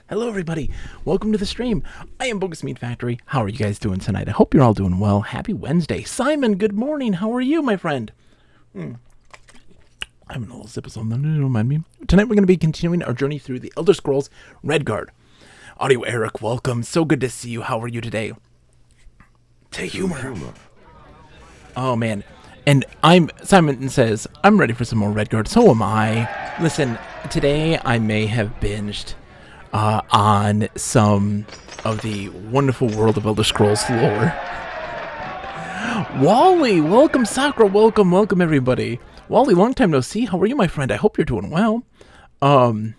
Hello everybody, welcome to the stream. I am Bogus Meat Factory. How are you guys doing tonight? I hope you're all doing well. Happy Wednesday. Simon, good morning. How are you, my friend? I'm having a little sip of something, don't mind me. Tonight we're going to be continuing our journey through the Elder Scrolls Redguard. Audio Eric, welcome. So good to see you. How are you today? To humor. Oh man. And Simon says, I'm ready for some more Redguard. So am I. Listen, today I may have binged on some of the wonderful world of Elder Scrolls lore. Wally, welcome. Sakura, welcome everybody. Wally, long time no see. How are you, my friend? I hope you're doing well. And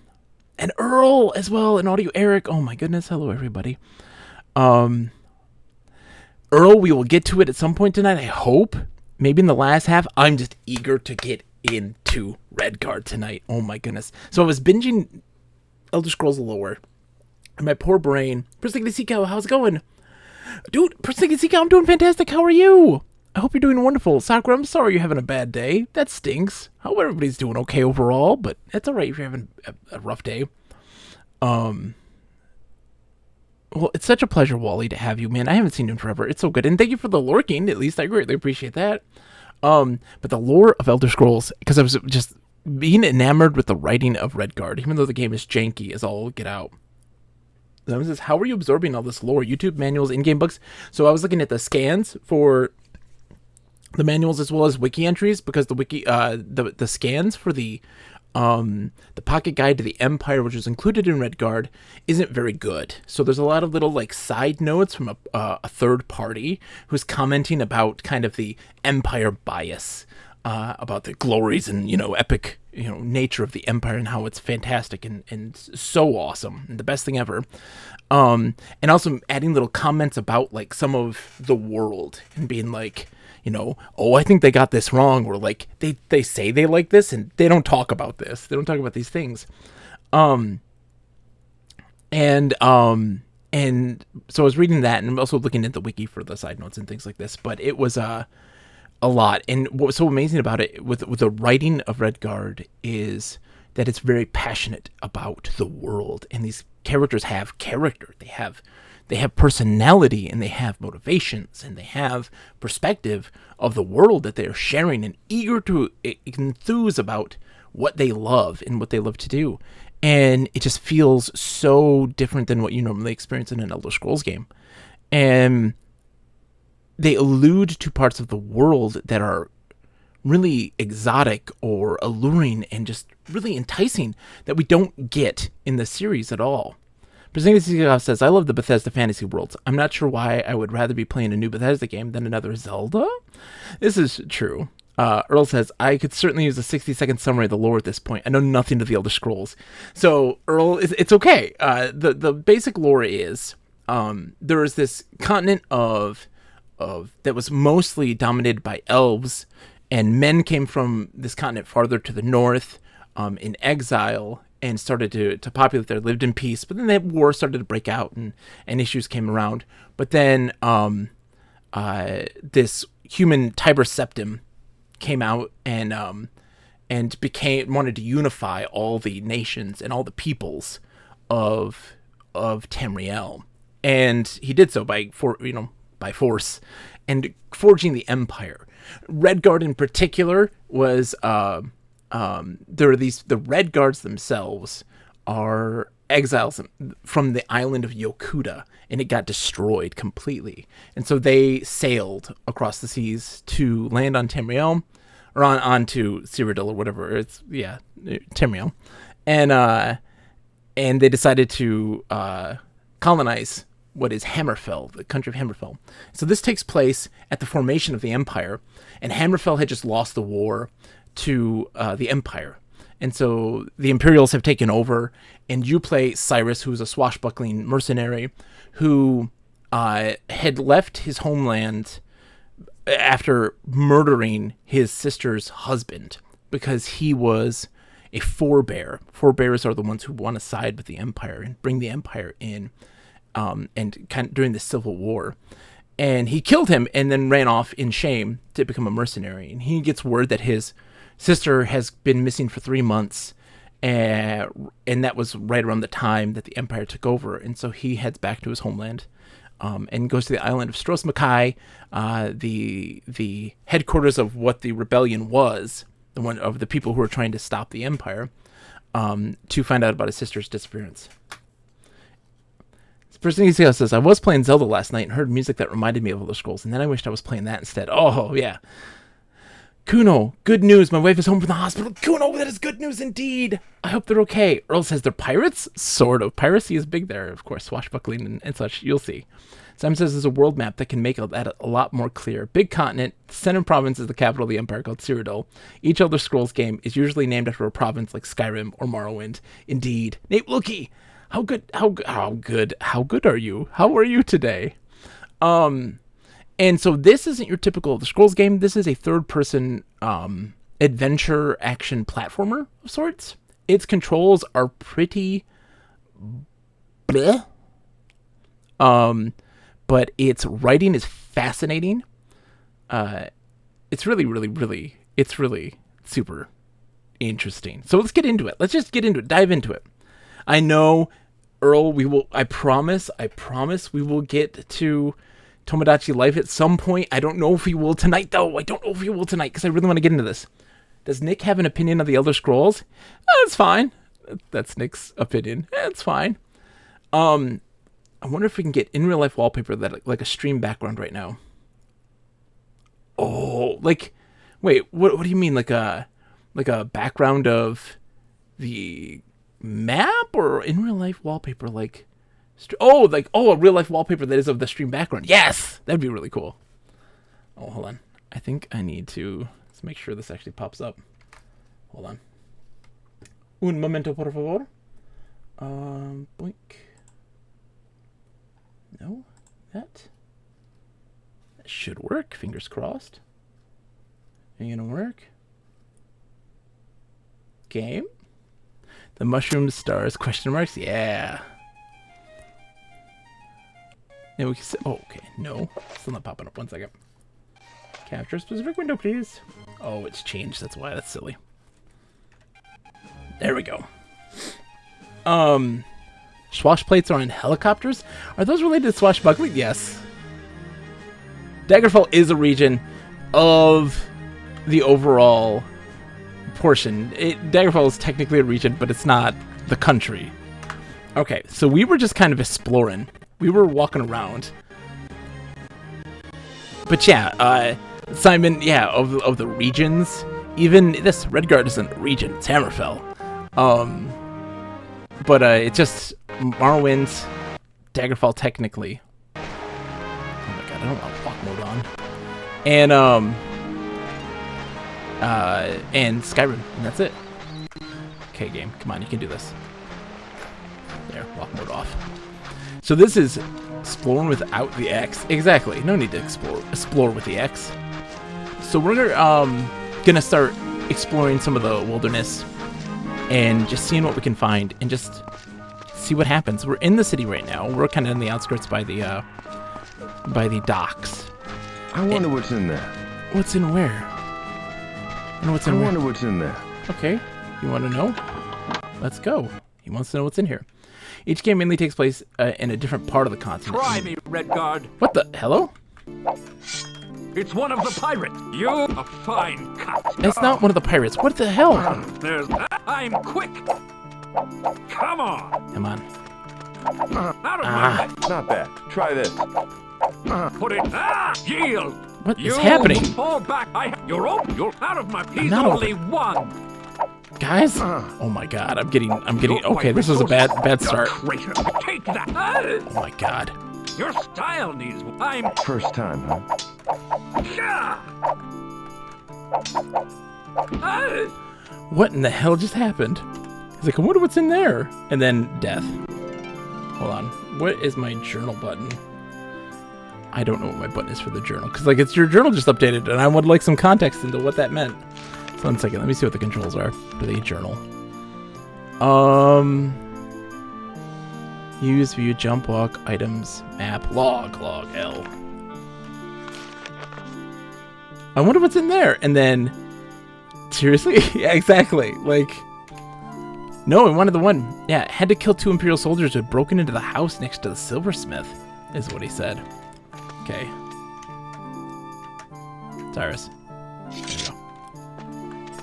Earl as well, and Audio Eric. Oh my goodness, hello everybody. Earl, we will get to it at some point tonight, I hope. Maybe in the last half. I'm just eager to get into Redguard tonight. Oh my goodness. So I was binging Elder Scrolls lore, and my poor brain. Persnickety how's it going? Dude, Persnickety, I'm doing fantastic. How are you? I hope you're doing wonderful. Sakura, I'm sorry you're having a bad day. That stinks. I hope everybody's doing okay overall, but that's alright if you're having a rough day. Well, it's such a pleasure, Wally, to have you, man. I haven't seen you in forever. It's so good. And thank you for the lurking. At least I greatly appreciate that. But the lore of Elder Scrolls, because I was just being enamored with the writing of Redguard, even though the game is janky as all get out. That says, how are you absorbing all this lore? YouTube manuals, in-game books. So I was looking at the scans for the manuals as well as wiki entries, because the wiki, the scans for the Pocket Guide to the Empire, which is included in Redguard, isn't very good. So there's a lot of little like side notes from a third party who's commenting about kind of the Empire bias, about the glories and epic nature of the Empire and how it's fantastic and so awesome and the best thing ever. And also adding little comments about like some of the world and being like, oh, I think they got this wrong, or like they say they like this and they don't talk about this. They don't talk about these things. And so I was reading that and also looking at the wiki for the side notes and things like this, but it was a lot. And what was so amazing about it with the writing of Redguard is that it's very passionate about the world, and these characters have character. They have personality, and they have motivations, and they have perspective of the world that they're sharing, and eager to enthuse about what they love and what they love to do. And it just feels so different than what you normally experience in an Elder Scrolls game. And they allude to parts of the world that are really exotic or alluring and just really enticing that we don't get in the series at all. Persnickety says, I love the Bethesda fantasy worlds. I'm not sure why I would rather be playing a new Bethesda game than another Zelda. This is true. Earl says, I could certainly use a 60-second summary of the lore at this point. I know nothing of the Elder Scrolls. So, Earl, it's okay. The basic lore is there is this continent of that was mostly dominated by elves, and men came from this continent farther to the north in exile and started to populate there, lived in peace. But then the war started to break out and issues came around. But then this human Tiber Septim came out and wanted to unify all the nations and all the peoples of Tamriel. And he did so by force and forging the empire. Redguard in particular was there are the Redguards themselves are exiles from the island of Yokuda, and it got destroyed completely. And so they sailed across the seas to land on Tamriel, or onto Cyrodiil or whatever. It's Tamriel. And they decided to colonize what is Hammerfell, the country of Hammerfell. So this takes place at the formation of the Empire, and Hammerfell had just lost the war to the Empire. And so the Imperials have taken over, and you play Cyrus, who's a swashbuckling mercenary who had left his homeland after murdering his sister's husband because he was a forebear. Forebears are the ones who want to side with the Empire and bring the Empire in, and kind of during the Civil War. And he killed him and then ran off in shame to become a mercenary. And he gets word that his sister has been missing for 3 months, and that was right around the time that the Empire took over. And so he heads back to his homeland, and goes to the island of Stros Makai, the headquarters of what the rebellion was, the one of the people who were trying to stop the Empire, to find out about his sister's disappearance. Person says, I was playing Zelda last night and heard music that reminded me of Elder Scrolls, and then I wished I was playing that instead. Oh, yeah. Kuno, good news. My wife is home from the hospital. Kuno, that is good news indeed. I hope they're okay. Earl says they're pirates? Sort of. Piracy is big there, of course. Swashbuckling and such. You'll see. Simon says there's a world map that can make that a lot more clear. Big continent. Center province is the capital of the empire, called Cyrodiil. Each Elder Scrolls game is usually named after a province like Skyrim or Morrowind. Indeed. Nate Wilkie, how good are you? How are you today? And so this isn't your typical Elder Scrolls game. This is a third-person adventure action platformer of sorts. Its controls are pretty bleh. But its writing is fascinating. It's really super interesting. So let's get into it. Let's just get into it. Dive into it. I know, Earl, I promise we will get to Tomodachi Life at some point. I don't know if we will tonight, though. I don't know if we will tonight, because I really want to get into this. Does Nick have an opinion of the Elder Scrolls? That's fine. That's Nick's opinion. It's fine. I wonder if we can get in real life wallpaper that like a stream background right now. Oh, like, wait, what do you mean? Like a background of the map, or in real life wallpaper? A real life wallpaper that is of the stream background. Yes, that'd be really cool. Oh, hold on. I think I need to let's make sure this actually pops up. Hold on. Un momento, por favor. Boink. No, that should work. Fingers crossed. Ain't gonna work. Game. The mushroom stars question marks. Yeah. And we can say, oh, okay. No, still not popping up. 1 second. Capture a specific window, please. Oh, it's changed. That's why. That's silly. There we go. Swash plates are on helicopters? Are those related to swashbuckling? Yes. Daggerfall is a region of the overall portion. Daggerfall is technically a region, but it's not the country. Okay, so we were just kind of exploring. We were walking around. But yeah, Simon, yeah, of the regions, even this Redguard isn't a region, it's Hammerfell. But it's just Morrowind, Daggerfall technically. Oh my god, I don't want walk mode on. And Skyrim, and that's it. Okay, game, come on, you can do this. There, walk mode off. So this is exploring without the X. Exactly, no need to explore with the X. So we're gonna start exploring some of the wilderness and just seeing what we can find and just see what happens. We're in the city right now. We're kind of in the outskirts by the docks. I wonder what's in there. What's in where? I wonder what's in there. Okay, you want to know? Let's go. He wants to know what's in here. Each game mainly takes place in a different part of the continent. Try me, Redguard. What the? Hello? It's one of the pirates. You're a fine cut. It's not one of the pirates. What the hell? I'm quick. Come on. Come on. Out of my way. Not bad. Try this. Put it. Yield. What is happening? Fall back. You're open. You're out of my piece. I'm not only open. One. Guys? Oh my god, I'm getting okay, this was a bad start. Take that. Oh my god. Your style needs. First time, huh? What in the hell just happened? He's like, I wonder what's in there. And then death. Hold on. What is my journal button? I don't know what my button is for the journal. Because, like, it's your journal just updated. And I would like some context into what that meant. So 1 second. Let me see what the controls are for the journal. Use, view, jump, walk, items, map, log, L. I wonder what's in there. And then, seriously? Yeah, exactly. Like, No, I wanted the one. Yeah, had to kill 2 Imperial soldiers who had broken into the house next to the silversmith, is what he said. Okay. Cyrus. There you go.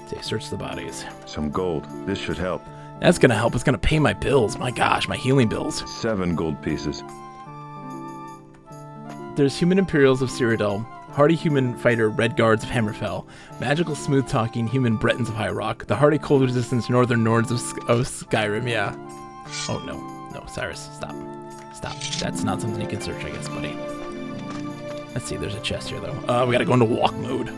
Okay, search the bodies. Some gold. This should help. That's gonna help. It's gonna pay my bills. My gosh, my healing bills. 7 gold pieces. There's human Imperials of Cyrodiil, hardy human fighter Redguards of Hammerfell, magical smooth-talking human Bretons of High Rock, the hardy cold resistance northern Nords of Skyrim, yeah. Oh, no. No, Cyrus, stop. Stop. That's not something you can search, I guess, buddy. Let's see, there's a chest here, though. We gotta go into walk mode.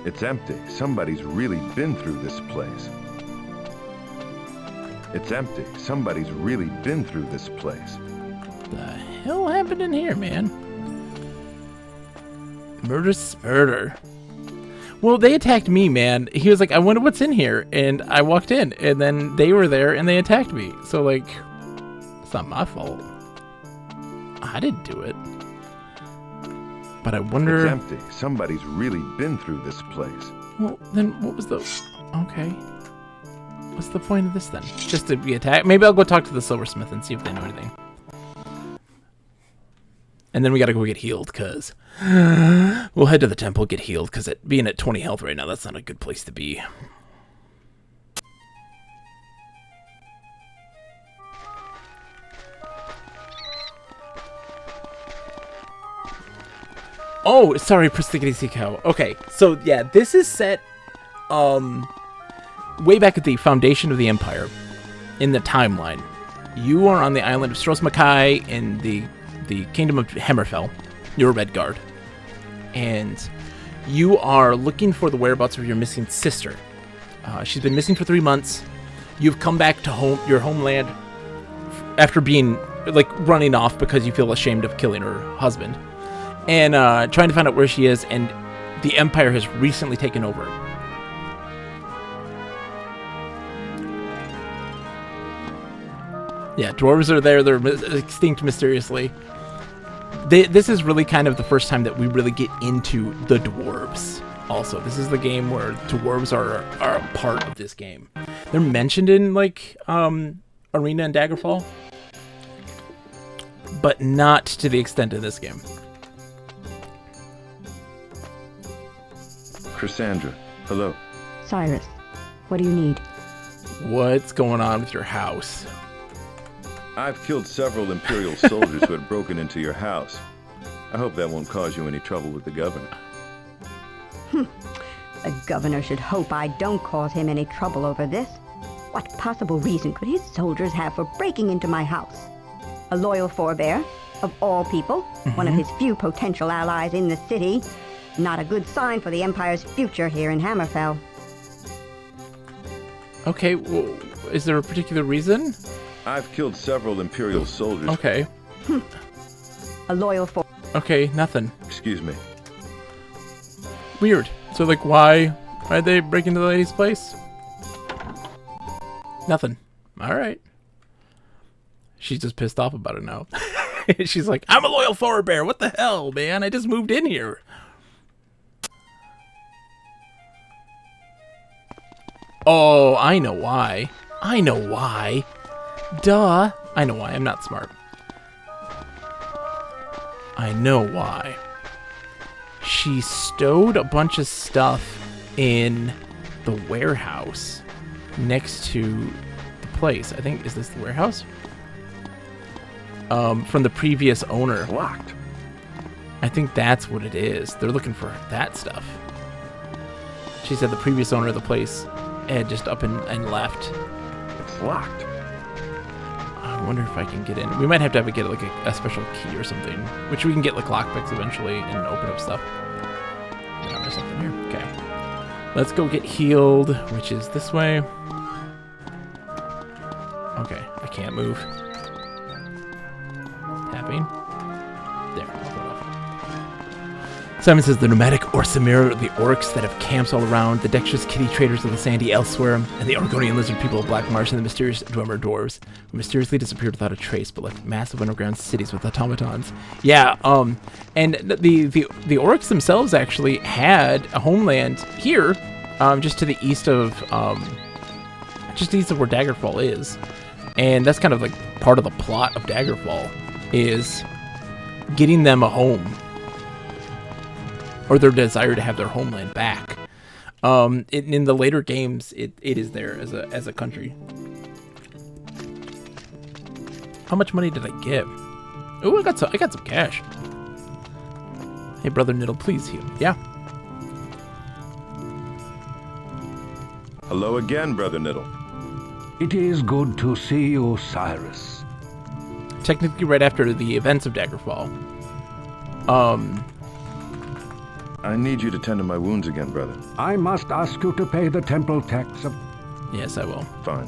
It's empty. Somebody's really been through this place. It's empty. Somebody's really been through this place. The hell happened in here, man? Murder. Well, they attacked me, man. He was like, I wonder what's in here. And I walked in, and then they were there, and they attacked me. So, like, it's not my fault. I didn't do it. But I wonder... It's empty. Somebody's really been through this place. Well, then what was the... Okay. What's the point of this, then? Just to be attacked? Maybe I'll go talk to the silversmith and see if they know anything. And then we gotta go get healed, because... We'll head to the temple, get healed, because being at 20 health right now, that's not a good place to be. Oh, sorry, Persnickety Cow. Okay, so yeah, this is set way back at the foundation of the Empire in the timeline. You are on the island of Strosmakai in the kingdom of Hammerfell. You're a Redguard. And you are looking for the whereabouts of your missing sister. She's been missing for 3 months. You've come back to your homeland after being, like, running off because you feel ashamed of killing her husband. And trying to find out where she is, and the Empire has recently taken over. Yeah, dwarves are there. They're extinct mysteriously. This is really kind of the first time that we really get into the dwarves. Also, this is the game where dwarves are a part of this game. They're mentioned in, like, Arena and Daggerfall, but not to the extent of this game. Cassandra, hello. Cyrus, what do you need? What's going on with your house? I've killed several Imperial soldiers who had broken into your house. I hope that won't cause you any trouble with the governor. The governor should hope I don't cause him any trouble over this. What possible reason could his soldiers have for breaking into my house? A loyal forebear, of all people, one of his few potential allies in the city. Not a good sign for the Empire's future here in Hammerfell. Okay, well, is there a particular reason? I've killed several Imperial soldiers. Okay. A loyal Okay, nothing. Excuse me. Weird. So, like, why'd they break into the lady's place? Nothing. Alright. She's just pissed off about it now. She's like, I'm a loyal forebear. What the hell, man? I just moved in here. Oh, I know why. I know why. Duh. I know why. I'm not smart. I know why. She stowed a bunch of stuff in the warehouse next to the place. I think, is this the warehouse? From the previous owner. Locked. I think that's what it is. They're looking for that stuff. She said the previous owner of the place had just up and left. It's locked. I wonder if I can get in. We might have to get like a special key or something, which we can get like lockpicks eventually and open up stuff. Yeah, there's something here. Okay. Let's go get healed, which is this way. Okay, I can't move. Tapping. There. Simon says the nomadic Orsamir, the orcs that have camps all around, the dexterous kitty traders of the sandy elsewhere, and the Argonian lizard people of Black Marsh, and the mysterious Dwemer dwarves, who mysteriously disappeared without a trace, but left massive underground cities with automatons. Yeah, and the orcs themselves actually had a homeland here, just to the east of where Daggerfall is, and that's kind of like part of the plot of Daggerfall is getting them a home, or their desire to have their homeland back. In the later games, it is there as a country. How much money did I get? Oh, I got some cash. Hey, Brother Niddle, please heal. Yeah. Hello again, Brother Niddle. It is good to see you, Cyrus. Technically, right after the events of Daggerfall. I need you to tend to my wounds again, brother. I must ask you to pay the temple tax of... Yes, I will. Fine.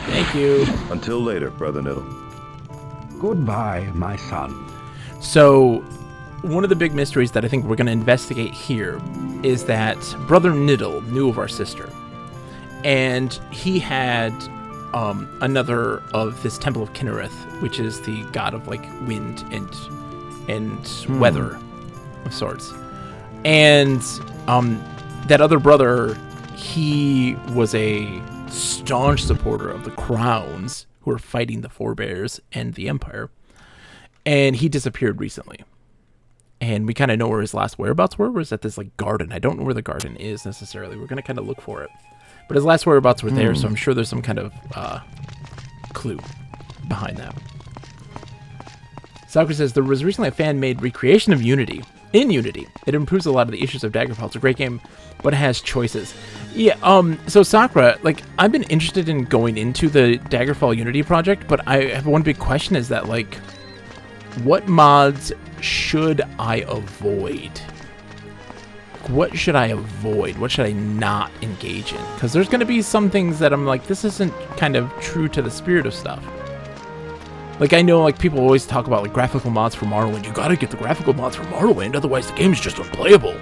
Thank you. Until later, Brother Niddle. Goodbye, my son. So, one of the big mysteries that I think we're going to investigate here is that Brother Niddle knew of our sister. And he had another of this Temple of Kinnereth, which is the god of like wind and weather of sorts. And that other brother, he was a staunch supporter of the crowns who were fighting the forebears and the empire. And he disappeared recently. And we kind of know where his last whereabouts were. Was at this like garden. I don't know where the garden is necessarily. We're going to kind of look for it. But his last whereabouts were there, so I'm sure there's some kind of clue behind that. Sakura says, there was recently a fan-made recreation of Unity. In Unity, it improves a lot of the issues of Daggerfall. It's a great game, but it has choices. Yeah, so Sakura, like, I've been interested in going into the Daggerfall Unity project, but I have one big question is that, like, what mods should I avoid? What should I avoid? What should I not engage in? Because there's going to be some things that I'm like, this isn't kind of true to the spirit of stuff. Like, I know, like, people always talk about, like, graphical mods for Morrowind. You gotta get the graphical mods for Morrowind, otherwise the game's just unplayable.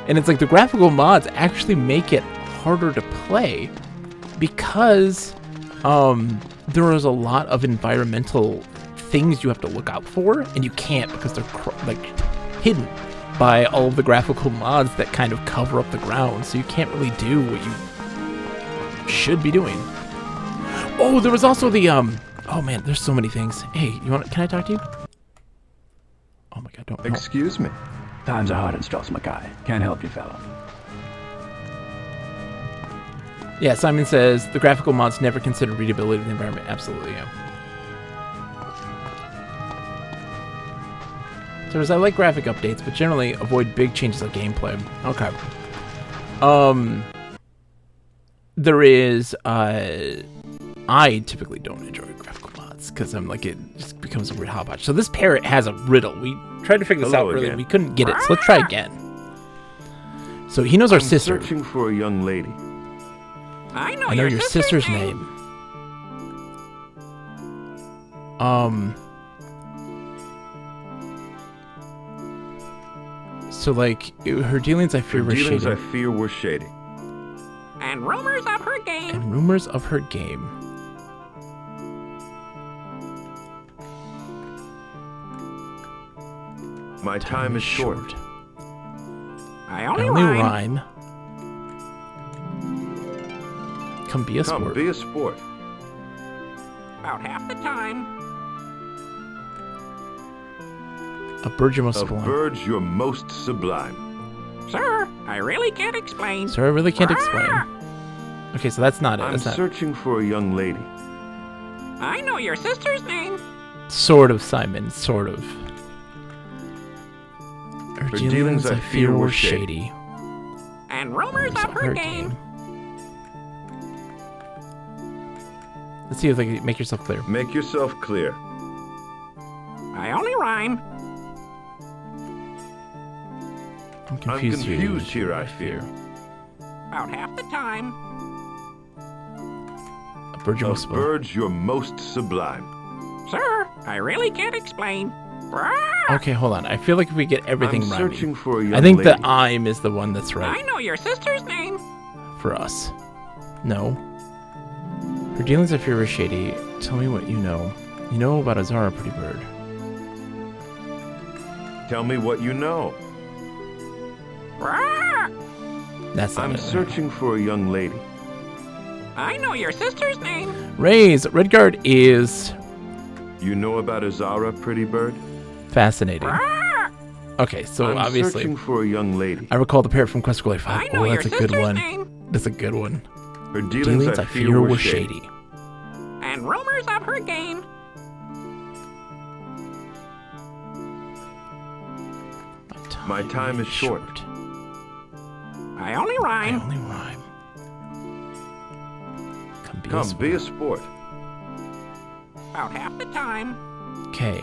And it's like, the graphical mods actually make it harder to play because there is a lot of environmental things you have to look out for, and you can't because they're, like, hidden by all of the graphical mods that kind of cover up the ground, so you can't really do what you should be doing. Oh, there was also the, oh man, there's so many things. Hey, can I talk to you? Oh my god, don't. Excuse me. Times are hard in Strauss Mackay. Can't help you, fella. Yeah, Simon says, the graphical mods never consider readability of the environment. Absolutely, yeah. So I like graphic updates, but generally avoid big changes of gameplay. Okay. There is, I typically don't enjoy graphical mods because I'm like, it just becomes a weird hotbotch. So this parrot has a riddle. We tried to figure this out earlier. We couldn't get it, so let's try again. So he knows our sister. Searching for a young lady. I know your sister's name. So like, her dealings I fear were shady. Dealings I fear were shady. And rumors of her game. And rumors of her game. My time is short. I only rhyme. Come be a sport. Come be a sport. About half the time. A bird you're most Of sublime. birds you're most sublime. Sir, I really can't explain. Sir, I really can't explain. Okay, so that's not it. I'm That's not searching for a young lady. I know your sister's name. sort of, Simon, sort of. Her dealings I fear were shady. And rumors of her game. Let's see if they can make yourself clear. Make yourself clear. I only rhyme. I'm confused, here, I fear. About half the time. A bird you're most Of sublime. birds you're most sublime. Sir, I really can't explain. Okay, hold on. I feel like if we get everything I'm rhyming. searching for a young I think lady. the I'm is the one that's right I know your sister's name. for us. No. Her dealings I fear were shady. Tell me what you know. You know about Azara, pretty bird. Tell me what you know. That's not I'm it. searching for a young lady. I know your sister's name. Raise. Redguard is You know about Azara, pretty bird? fascinating. Ah, Okay, so I'm obviously, searching for a young lady. I recall the parrot from Quest for Glory 5. I know Oh, your that's a sister's good one. name. That's a good one. Her Dealings I fear were shady. And rumors of her gain. My time is short. I only I rhyme. only rhyme. Come, be a sport. About half the time. Okay.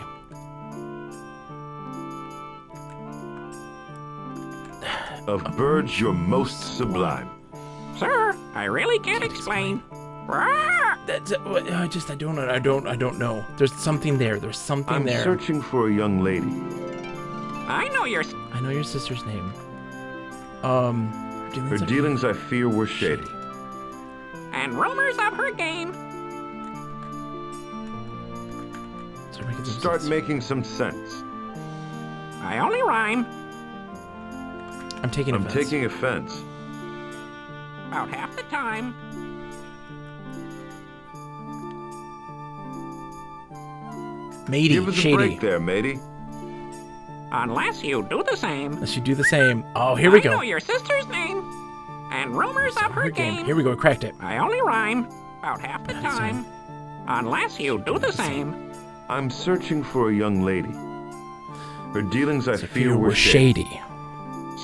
Of birds, you're most sublime. Sir, I really can't explain. Ah, That's I don't know. There's something there. There's something I'm there. searching for a young lady. I know your. I know your sister's name. Her dealings, I fear, were shady. And rumors of her gain. Start making some sense. I only rhyme. I'm taking I'm offense. taking offense. About half the time. Matey, Give us a shady. break there, matey. Unless you do the same. Unless you do the same. Oh, here we I go. know your sister's name. And rumors of her gain. Here we go. We cracked it. I only rhyme. About half the That's time. Unless you do the same. I'm searching for a young lady. Her dealings, I So fear, were shady. shady.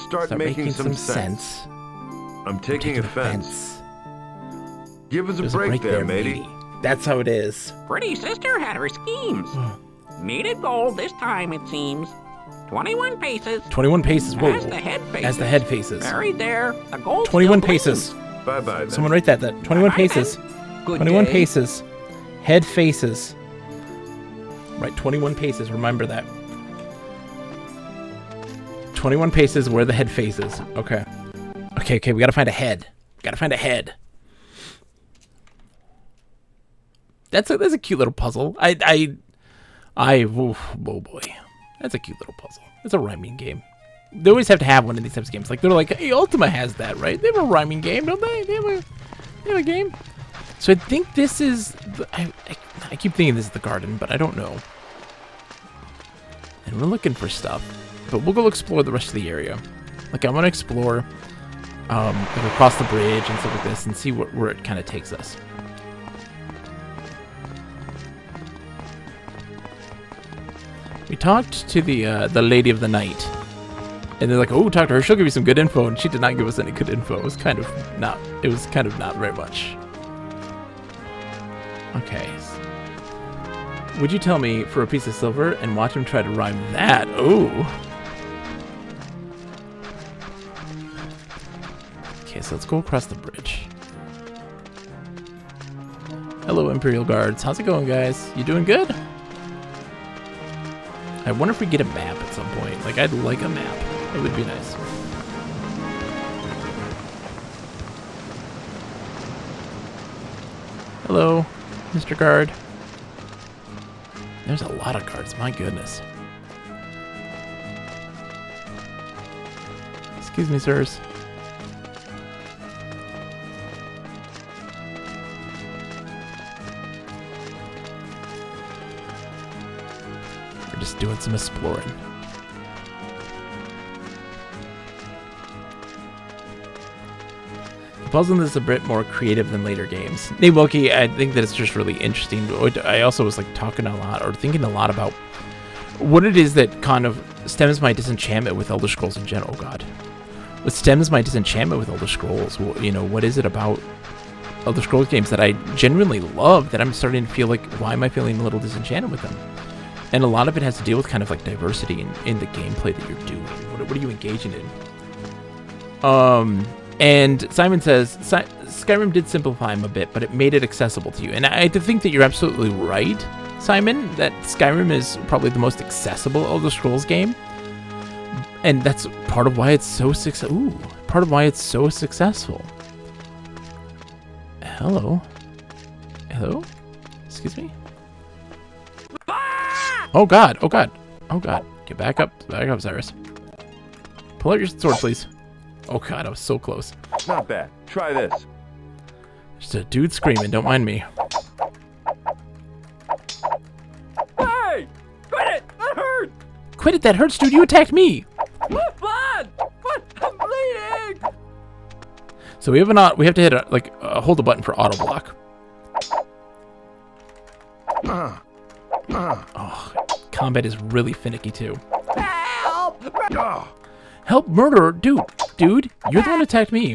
Start making some sense. I'm taking offense. Give us a There's break there, matey. That's how it is. Pretty sister had her schemes. Hmm. Needed gold this time, it seems. 21 paces. 21 paces. Whoa. As the head faces. As the head faces. Buried there, the gold 21 still paces. Bye-bye then. Someone write that. 21 Bye-bye paces. then. Good 21 day. paces. Head faces. Right, 21 paces. Remember that. 21 paces where the head faces. Okay. Okay, we gotta find a head. Gotta find a head. That's a cute little puzzle. Oh boy. That's a cute little puzzle. It's a rhyming game. They always have to have one in these types of games. Like, they're like, hey, Ultima has that, right? They have a rhyming game, don't they? They have a game. So I think this is... I keep thinking this is the garden, but I don't know. And we're looking for stuff. But we'll go explore the rest of the area. Like, I want to explore like across the bridge and stuff like this and see where it kind of takes us. We talked to the lady of the night. And they're like, oh, talk to her. She'll give you some good info. And she did not give us any good info. It was kind of not very much. Okay. Would you tell me for a piece of silver and watch him try to rhyme that? Oh. Okay, so let's go across the bridge. Hello, Imperial Guards. How's it going, guys? You doing good? I wonder if we get a map at some point. Like, I'd like a map. It would be nice. Hello, Mr. Guard. There's a lot of guards, my goodness. Excuse me, sirs. We're just doing some exploring. The puzzle in this is a bit more creative than later games. Nate, I think that it's just really interesting. I also was like talking a lot or thinking a lot about what it is that kind of stems my disenchantment with Elder Scrolls in general. Oh God, what stems my disenchantment with Elder Scrolls? Well, you know, what is it about Elder Scrolls games that I genuinely love that I'm starting to feel like, why am I feeling a little disenchanted with them? And a lot of it has to deal with kind of like diversity in the gameplay that you're doing. What are you engaging in? And Simon says, Skyrim did simplify him a bit, but it made it accessible to you. And I think that you're absolutely right, Simon, that Skyrim is probably the most accessible Elder Scrolls game. And that's part of why it's so successful. Hello? Hello? Excuse me? Oh God, oh God. Get back up, Cyrus. Pull out your sword, please. Oh god, I was so close. Not bad. Try this. Just a dude screaming, don't mind me. Hey! Quit it! That hurt! Quit it, that hurts, dude. You attacked me. Blood! What? I'm bleeding! So we have to hit hold the button for auto block. Oh, combat is really finicky too. Help! Help, murderer, dude, you're the one who attacked me.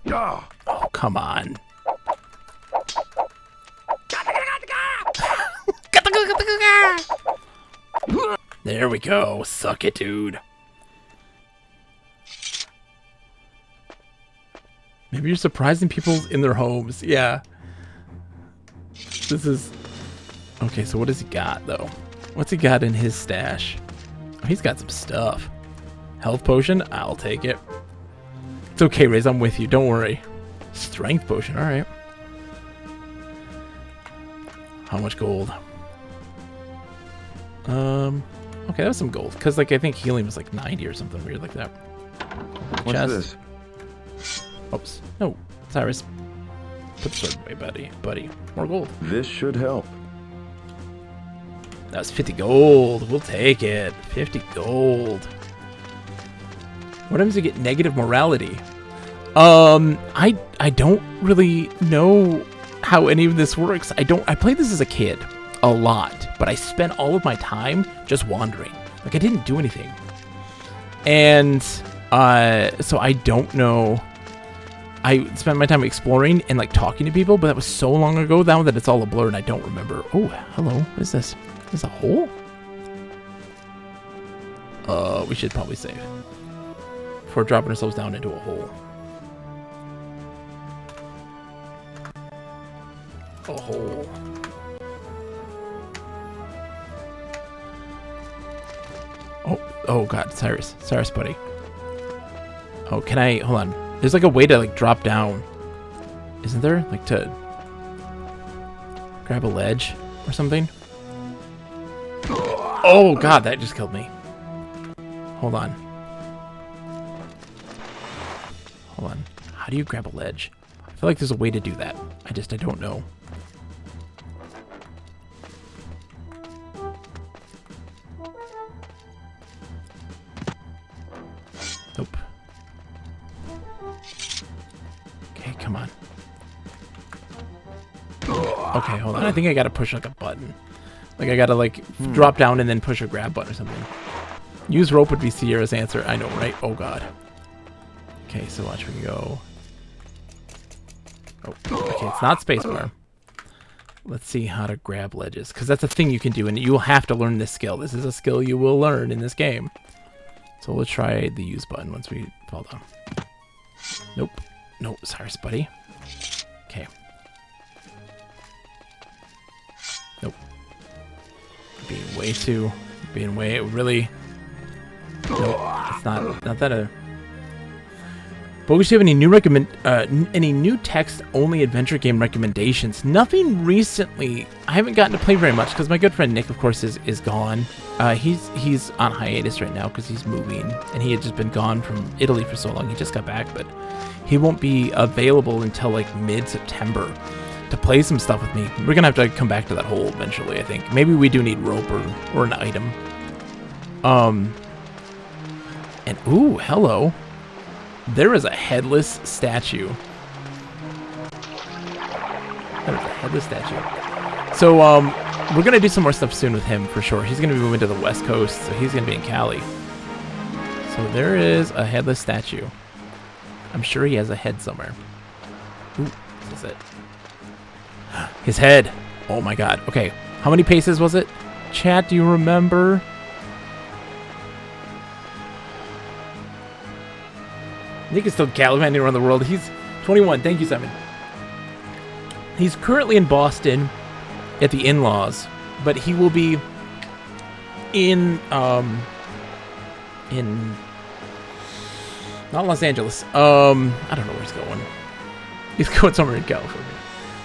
Oh, come on. There we go. Suck it, dude. Maybe you're surprising people in their homes. Yeah. This is... Okay, so what has he got, though? What's he got in his stash? Oh, he's got some stuff. Health potion? I'll take it. It's okay, Riz. I'm with you. Don't worry. Strength potion. All right. How much gold? Okay, that was some gold. Because, like, I think healing was, like, 90 or something weird like that. What's Chest. this? Oops. No. Cyrus. Put the sword away, buddy. More gold. This should help. That was 50 gold. We'll take it. 50 gold. What happens to get negative morality? I don't really know how any of this works. I played this as a kid a lot, but I spent all of my time just wandering. Like, I didn't do anything. And so I don't know. I spent my time exploring and like talking to people, but that was so long ago now that it's all a blur and I don't remember. Oh, hello. What is this? Is a hole? We should probably save before dropping ourselves down into a hole. A hole. Oh god, Cyrus, buddy. Oh, can I, hold on. There's like a way to like drop down. Isn't there? Like to grab a ledge or something? Oh god, that just killed me. Hold on. Hold on. How do you grab a ledge? I feel like there's a way to do that. I don't know. Nope. Okay, come on. Okay, hold on. I think I gotta push like a button. Like I gotta like drop down and then push a grab button or something. Use rope would be Sierra's answer. I know, right? Oh god. Okay, so watch we go. Oh, okay, it's not spacebar. Let's see how to grab ledges, because that's a thing you can do, and you'll have to learn this skill. This is a skill you will learn in this game. So let's try the use button once we fall down. Nope. No, Cyrus, buddy. Okay. Nope. Being way really. Nope, it's not that. But we should have any new text-only adventure game recommendations. Nothing recently. I haven't gotten to play very much because my good friend Nick, of course, is gone. He's on hiatus right now because he's moving, and he had just been gone from Italy for so long. He just got back, but he won't be available until like mid-September to play some stuff with me. We're gonna have to come back to that hole eventually, I think. Maybe we do need rope or an item. And ooh, hello. There is a headless statue. There's a headless statue. So, we're gonna do some more stuff soon with him for sure. He's gonna be moving to the West Coast, so he's gonna be in Cali. So there is a headless statue. I'm sure he has a head somewhere. Ooh, this is it. His head. Oh my god. Okay, how many paces was it? Chat, do you remember? Nick is still gallivanting around the world. He's 21. Thank you, Simon. He's currently in Boston at the in-laws, but he will be in not Los Angeles. I don't know where he's going. He's going somewhere in California.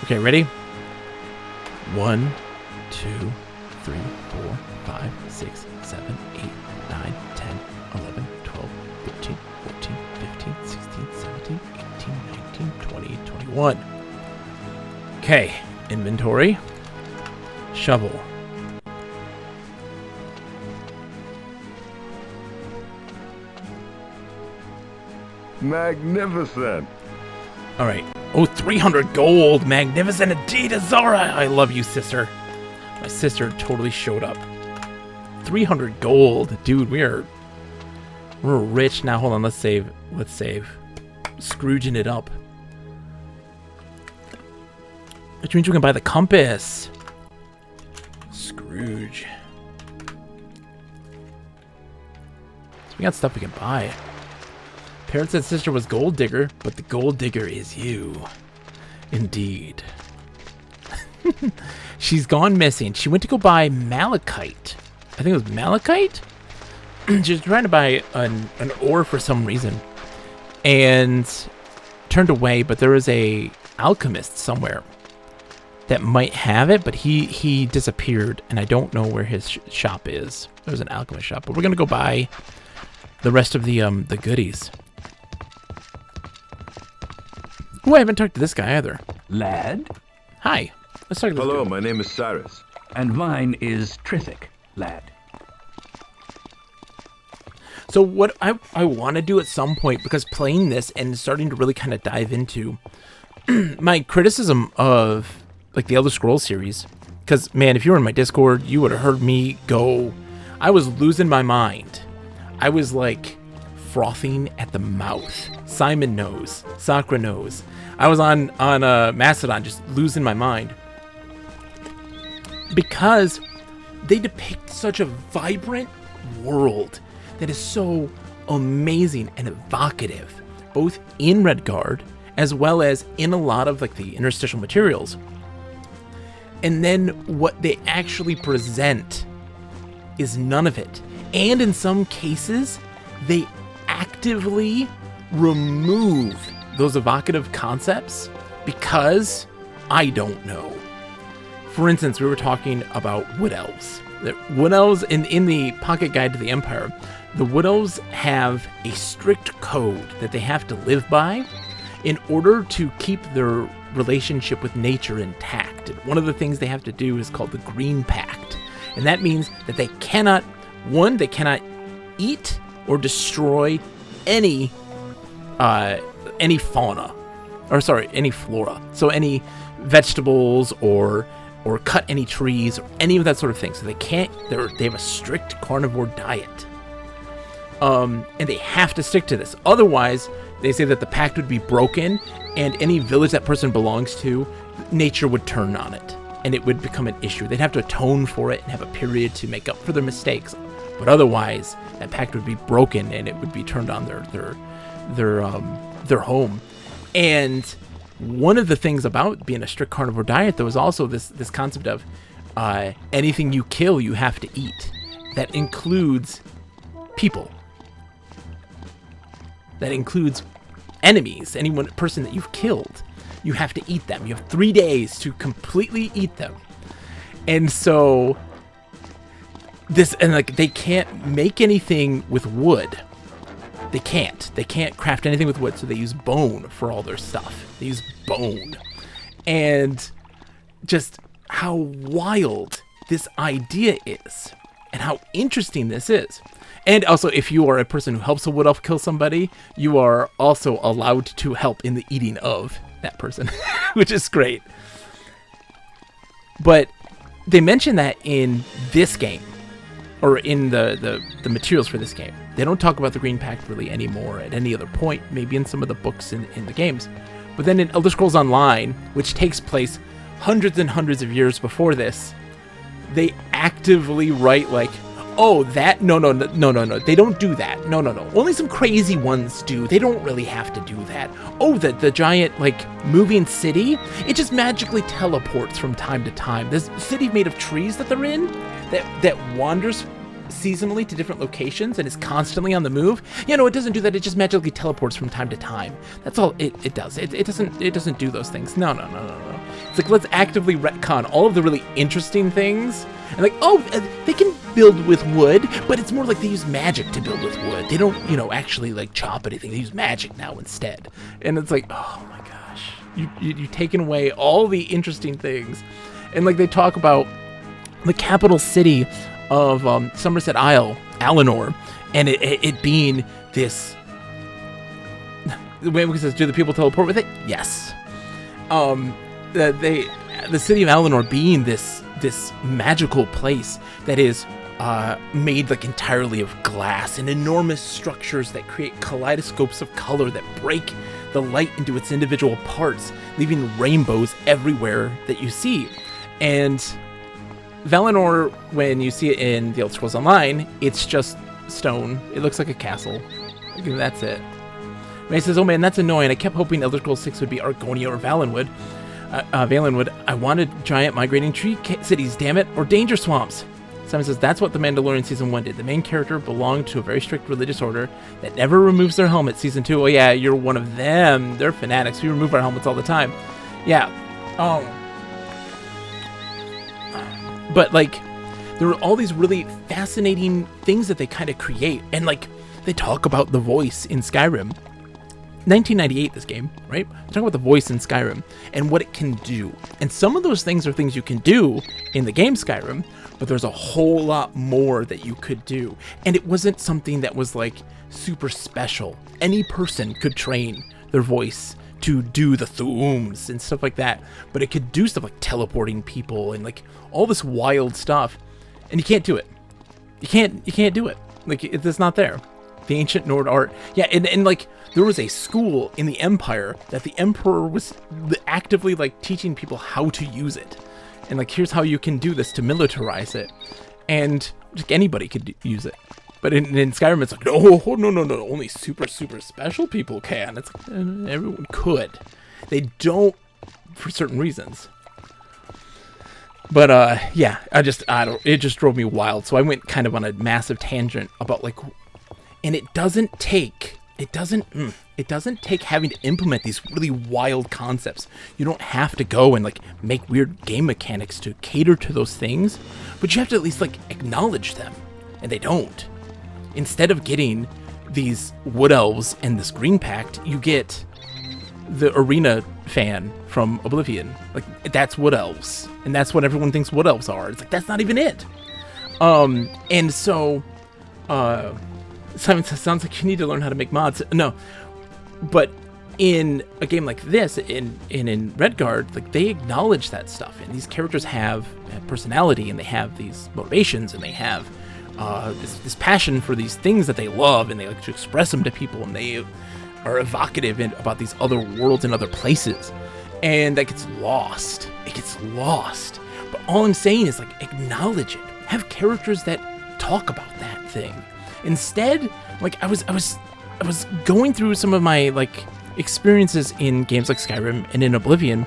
Okay, ready? 1, 2, 3, 4, 5, 6, 7, 8, 9, 10, 11, 12, 13, 14, 15, 16, 17, 18, 19, 20, 21. Okay, inventory. Shovel. Magnificent. All right. Oh, 300 gold. Magnificent indeed, Azara. I love you, sister. My sister totally showed up. 300 gold. Dude, we're rich now. Hold on. Let's save. Let's save. Scrooging it up. Which means we can buy the compass. Scrooge. So we got stuff we can buy. Parents said sister was gold digger, but the gold digger is you. Indeed. She's gone missing. She went to go buy malachite. I think it was malachite? She was trying to buy an ore for some reason. And turned away, but there is a alchemist somewhere that might have it, but he disappeared, and I don't know where his shop is. There's an alchemist shop, but we're going to go buy the rest of the goodies. Oh, I haven't talked to this guy either. Lad? Hi. Let's talk to this Hello, dude. my name is Cyrus. And mine is Trithik, lad. So what I want to do at some point, because playing this and starting to really kind of dive into my criticism of like the Elder Scrolls series, because man, if you were in my Discord, you would have heard me go. I was losing my mind. I was like frothing at the mouth. Simon knows. Sakura knows. I was on Mastodon just losing my mind. Because they depict such a vibrant world that is so amazing and evocative, both in Redguard as well as in a lot of like the interstitial materials. And then what they actually present is none of it. And in some cases, they actively remove those evocative concepts because I don't know. For instance, we were talking about wood elves. The wood elves in the Pocket Guide to the Empire, the wood elves have a strict code that they have to live by in order to keep their relationship with nature intact. And one of the things they have to do is called the Green Pact. And that means that they cannot eat or destroy any fauna, or sorry, any flora. So any vegetables or cut any trees or any of that sort of thing. So they have a strict carnivore diet. And they have to stick to this. Otherwise, they say that the pact would be broken, and any village that person belongs to, nature would turn on it, and it would become an issue. They'd have to atone for it and have a period to make up for their mistakes. But otherwise, that pact would be broken, and it would be turned on their home. And one of the things about being a strict carnivore diet, though, is also this concept of anything you kill, you have to eat. That includes people. That includes enemies, person that you've killed. You have to eat them. You have 3 days to completely eat them. And so they can't make anything with wood. They can't craft anything with wood, so they use bone for all their stuff. They use bone. And just how wild this idea is, and how interesting this is. And also, if you are a person who helps a wood elf kill somebody, you are also allowed to help in the eating of that person, which is great. But they mention that in this game, or in the materials for this game. They don't talk about the Green Pact really anymore at any other point, maybe in some of the books in the games. But then in Elder Scrolls Online, which takes place hundreds and hundreds of years before this, they actively write like, oh, that, no, they don't do that. No. Only some crazy ones do. They don't really have to do that. Oh, the giant, like, moving city, it just magically teleports from time to time. This city made of trees that they're in, that wanders seasonally to different locations and is constantly on the move. It doesn't do that. It just magically teleports from time to time. That's all it does. It doesn't do those things. No. It's like, let's actively retcon all of the really interesting things. And like, oh, they can build with wood, but it's more like they use magic to build with wood. They don't, actually like chop anything. They use magic now instead. And it's like, oh my gosh, you've taken away all the interesting things. And like they talk about the capital city of Somerset Isle, Alinor, and it being this. The way it says, do the people teleport with it? Yes. The city of Alinor being this magical place that is made like entirely of glass and enormous structures that create kaleidoscopes of color that break the light into its individual parts, leaving rainbows everywhere that you see. And Valinor, when you see it in the Elder Scrolls Online, it's just stone. It looks like a castle. That's it. And he says, oh man, that's annoying. I kept hoping Elder Scrolls 6 would be Argonia or Valenwood. I wanted giant migrating tree cities, damn it, or danger swamps. Simon says, that's what The Mandalorian Season 1 did. The main character belonged to a very strict religious order that never removes their helmet. Season 2, oh yeah, you're one of them. They're fanatics. We remove our helmets all the time. Yeah. But, like, there are all these really fascinating things that they kind of create. And, like, they talk about the voice in Skyrim. 1998, this game, right? Talk about the voice in Skyrim and what it can do. And some of those things are things you can do in the game Skyrim, but there's a whole lot more that you could do. And it wasn't something that was like super special. Any person could train their voice to do the thooms and stuff like that, but it could do stuff like teleporting people and like all this wild stuff. And you can't do it. You can't do it. Like it's not there. The ancient Nord art. Yeah, and like there was a school in the Empire that the Emperor was actively like teaching people how to use it. And like, here's how you can do this to militarize it. And like anybody could use it. But in Skyrim, it's like, no, only super special people can. It's like, everyone could. They don't for certain reasons. But yeah, it just drove me wild. So I went kind of on a massive tangent about like, and it doesn't take having to implement these really wild concepts. You don't have to go and like make weird game mechanics to cater to those things, but you have to at least like acknowledge them, and they don't. Instead of getting these wood elves and this green pact, you get the arena fan from Oblivion. Like that's wood elves, and that's what everyone thinks wood elves are. It's like that's not even it. And so Simon says, sounds like you need to learn how to make mods. No, but in a game like this, in Redguard, like they acknowledge that stuff, and these characters have personality, and they have these motivations, and they have this passion for these things that they love, and they like to express them to people, and they are evocative about these other worlds and other places, and that gets lost. It gets lost. But all I'm saying is like acknowledge it. Have characters that talk about that thing. Instead, like I was going through some of my like experiences in games like Skyrim and in Oblivion,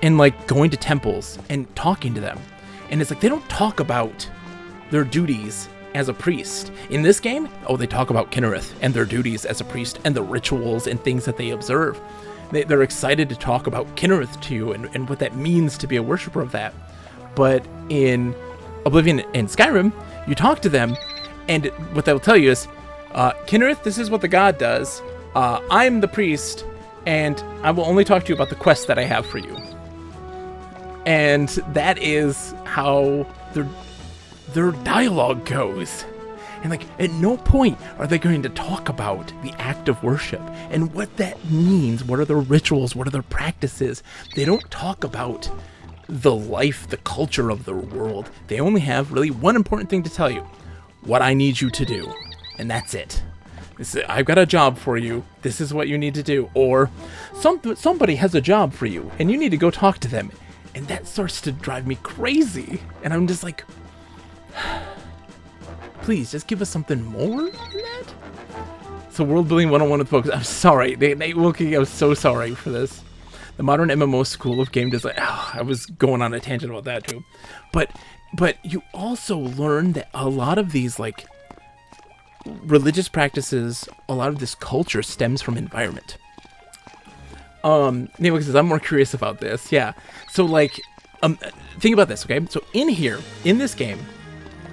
and like going to temples and talking to them, and it's like they don't talk about their duties as a priest. In this game, they talk about Kinnereth and their duties as a priest and the rituals and things that they observe. They're excited to talk about Kinnereth to you and what that means to be a worshiper of that. But in Oblivion and Skyrim, you talk to them, and what they'll tell you is, Kinnereth, this is what the god does. I'm the priest, and I will only talk to you about the quest that I have for you. And that is how their dialogue goes. And like, at no point are they going to talk about the act of worship and what that means. What are their rituals? What are their practices? They don't talk about the life, the culture of the world. They only have really one important thing to tell you. What I need you to do. And that's it. I've got a job for you. This is what you need to do. Or somebody has a job for you and you need to go talk to them. And that starts to drive me crazy. And I'm just like, please just give us something more than that. So World Building 101 with folks. I'm sorry. Nate Wilkie, I'm so sorry for this. The modern MMO school of game design. I was going on a tangent about that too. But you also learn that a lot of these like religious practices, a lot of this culture stems from environment. Nemo says, I'm more curious about this. Yeah. So, like, think about this, okay? So, in here, in this game,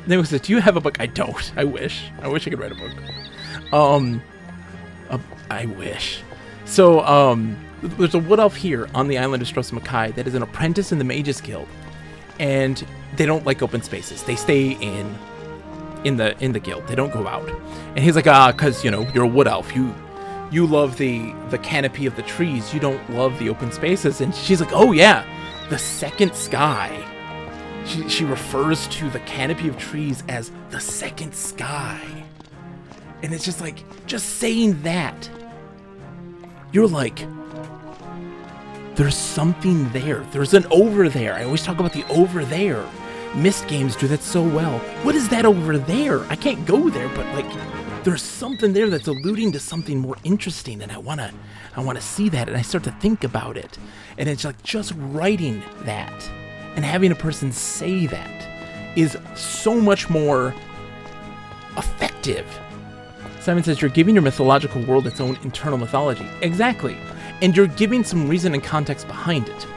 Nemo says, do you have a book? I don't. I wish. I wish I could write a book. I wish. So, there's a wood elf here on the island of Stros Makai that is an apprentice in the Mages Guild. And they don't like open spaces. They stay in the guild. They don't go out. And he's like, because, you know, you're a wood elf. You love the canopy of the trees. You don't love the open spaces. And she's like, oh yeah, the second sky. She refers to the canopy of trees as the second sky. And it's just like, just saying that, you're like, there's something there. There's an over there. I always talk about the over there. Myst games do that so well. What is that over there? I can't go there, but like, there's something there that's alluding to something more interesting, and I wanna see that, and I start to think about it. And it's like just writing that and having a person say that is so much more effective. Simon says, you're giving your mythological world its own internal mythology. Exactly. And you're giving some reason and context behind it.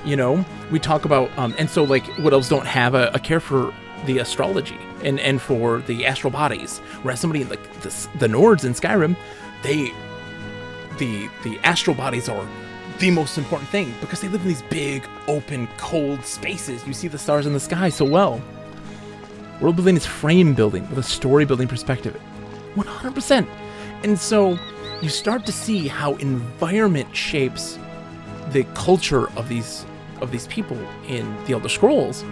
You know, we talk about, and so like wood elves don't have a care for the astrology and for the astral bodies. Whereas somebody like the Nords in Skyrim, the astral bodies are the most important thing because they live in these big, open, cold spaces. You see the stars in the sky so well. World building is frame building with a story building perspective. 100%. And so you start to see how environment shapes the culture of these people in the Elder Scrolls.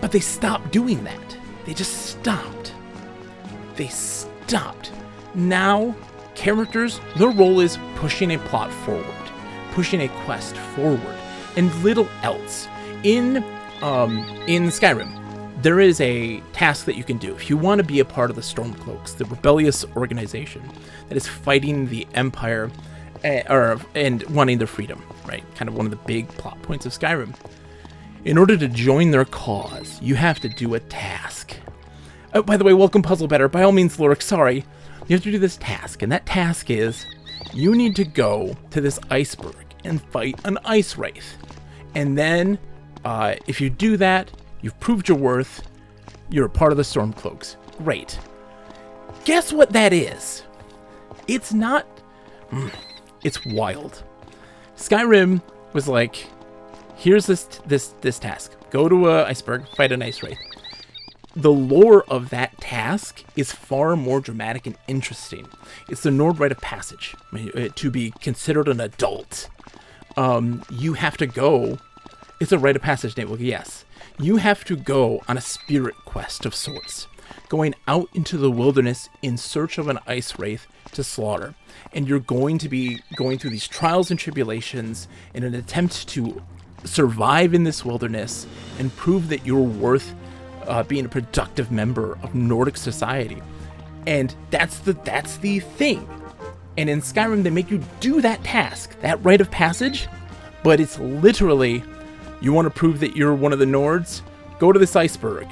But they stopped doing that. They just stopped. They stopped. Now, characters, their role is pushing a plot forward, pushing a quest forward, and little else. In Skyrim, there is a task that you can do. If you want to be a part of the Stormcloaks, the rebellious organization that is fighting the Empire and wanting their freedom, right? Kind of one of the big plot points of Skyrim. In order to join their cause, you have to do a task. Oh, by the way, welcome Puzzle Better. By all means, Lorik, sorry. You have to do this task, and that task is you need to go to this iceberg and fight an ice wraith. And then, if you do that, you've proved your worth. You're a part of the Stormcloaks. Great. Guess what that is? It's not... It's wild. Skyrim was like, here's this task. Go to an iceberg, fight an ice wraith. The lore of that task is far more dramatic and interesting. It's the Nord rite of passage. To be considered an adult, you have to go... It's a rite of passage, Nate. Well, yes. You have to go on a spirit quest of sorts, going out into the wilderness in search of an ice wraith to slaughter. And you're going to be going through these trials and tribulations in an attempt to survive in this wilderness and prove that you're worth being a productive member of Nordic society. And that's the thing. And in Skyrim, they make you do that task, that rite of passage, but it's literally... You want to prove that you're one of the Nords? Go to this iceberg.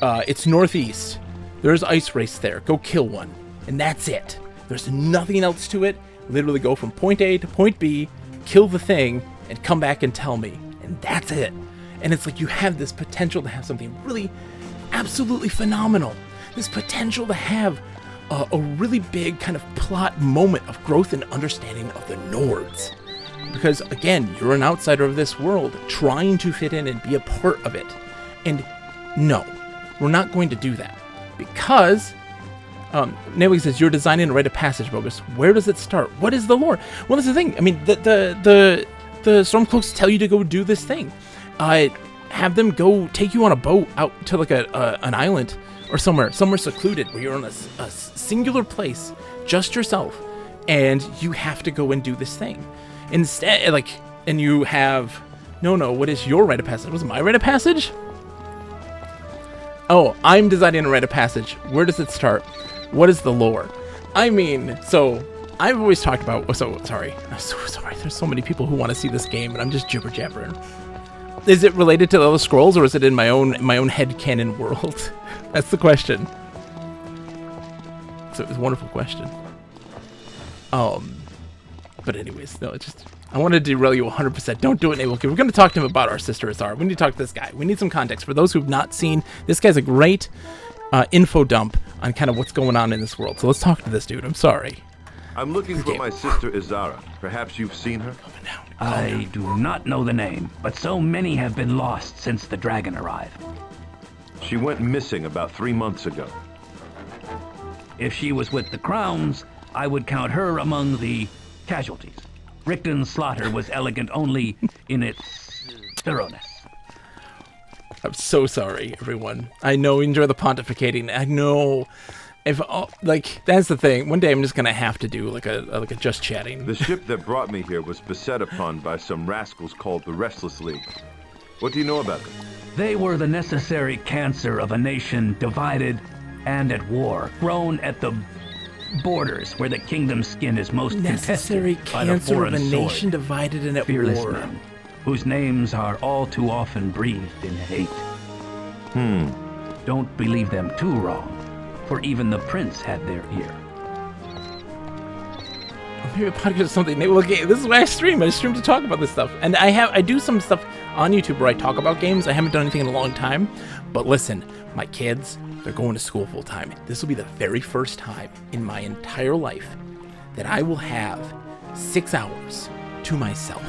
It's northeast. There's ice wraiths there. Go kill one. And that's it. There's nothing else to it. Literally go from point A to point B, kill the thing, and come back and tell me. And that's it. And it's like you have this potential to have something really absolutely phenomenal. This potential to have a really big kind of plot moment of growth and understanding of the Nords. Because, again, you're an outsider of this world, trying to fit in and be a part of it. And no, we're not going to do that. Because, Newig says, you're designing a rite of passage, Bogus. Where does it start? What is the lore? Well, that's the thing. I mean, the Stormcloaks tell you to go do this thing. Have them go take you on a boat out to, like, an island or somewhere secluded where you're in a singular place, just yourself, and you have to go and do this thing. Instead, like, and you have... No, what is your rite of passage? Was it my rite of passage? Oh, I'm designing a rite of passage. Where does it start? What is the lore? I mean, so, I've always talked about... I'm so sorry. There's so many people who want to see this game, and I'm just jibber-jabbering. Is it related to the Elder Scrolls, or is it in my own headcanon world? That's the question. So, it's a wonderful question. But anyways, no, it's just I want to derail you 100%. Don't do it, Nate Wilkie. We're going to talk to him about our sister Azara. We need to talk to this guy. We need some context for those who've not seen. This guy's a great info dump on kind of what's going on in this world. So let's talk to this dude. I'm sorry. I'm looking for my sister Azara. Perhaps you've seen her? I do not know the name, but so many have been lost since the dragon arrived. She went missing about 3 months ago. If she was with the Crowns, I would count her among the casualties. Richton's slaughter was elegant only in its thoroughness. I'm so sorry, everyone. I know you enjoy the pontificating. I know. If that's the thing. One day I'm just gonna have to do like a just chatting. The ship that brought me here was beset upon by some rascals called the Restless League. What do you know about them? They were the necessary cancer of a nation divided and at war, grown at the borders where the kingdom's skin is most Necessary contested by the cancer foreign of a sword. nation divided and at Fearless war. men, whose names are all too often breathed in hate. Don't believe them too wrong, for even the prince had their ear. Maybe a podcast or something. Maybe this is why I stream. I stream to talk about this stuff, and I do some stuff on YouTube where I talk about games. I haven't done anything in a long time, but listen, my kids, they're going to school full time. This will be the very first time in my entire life that I will have 6 hours to myself.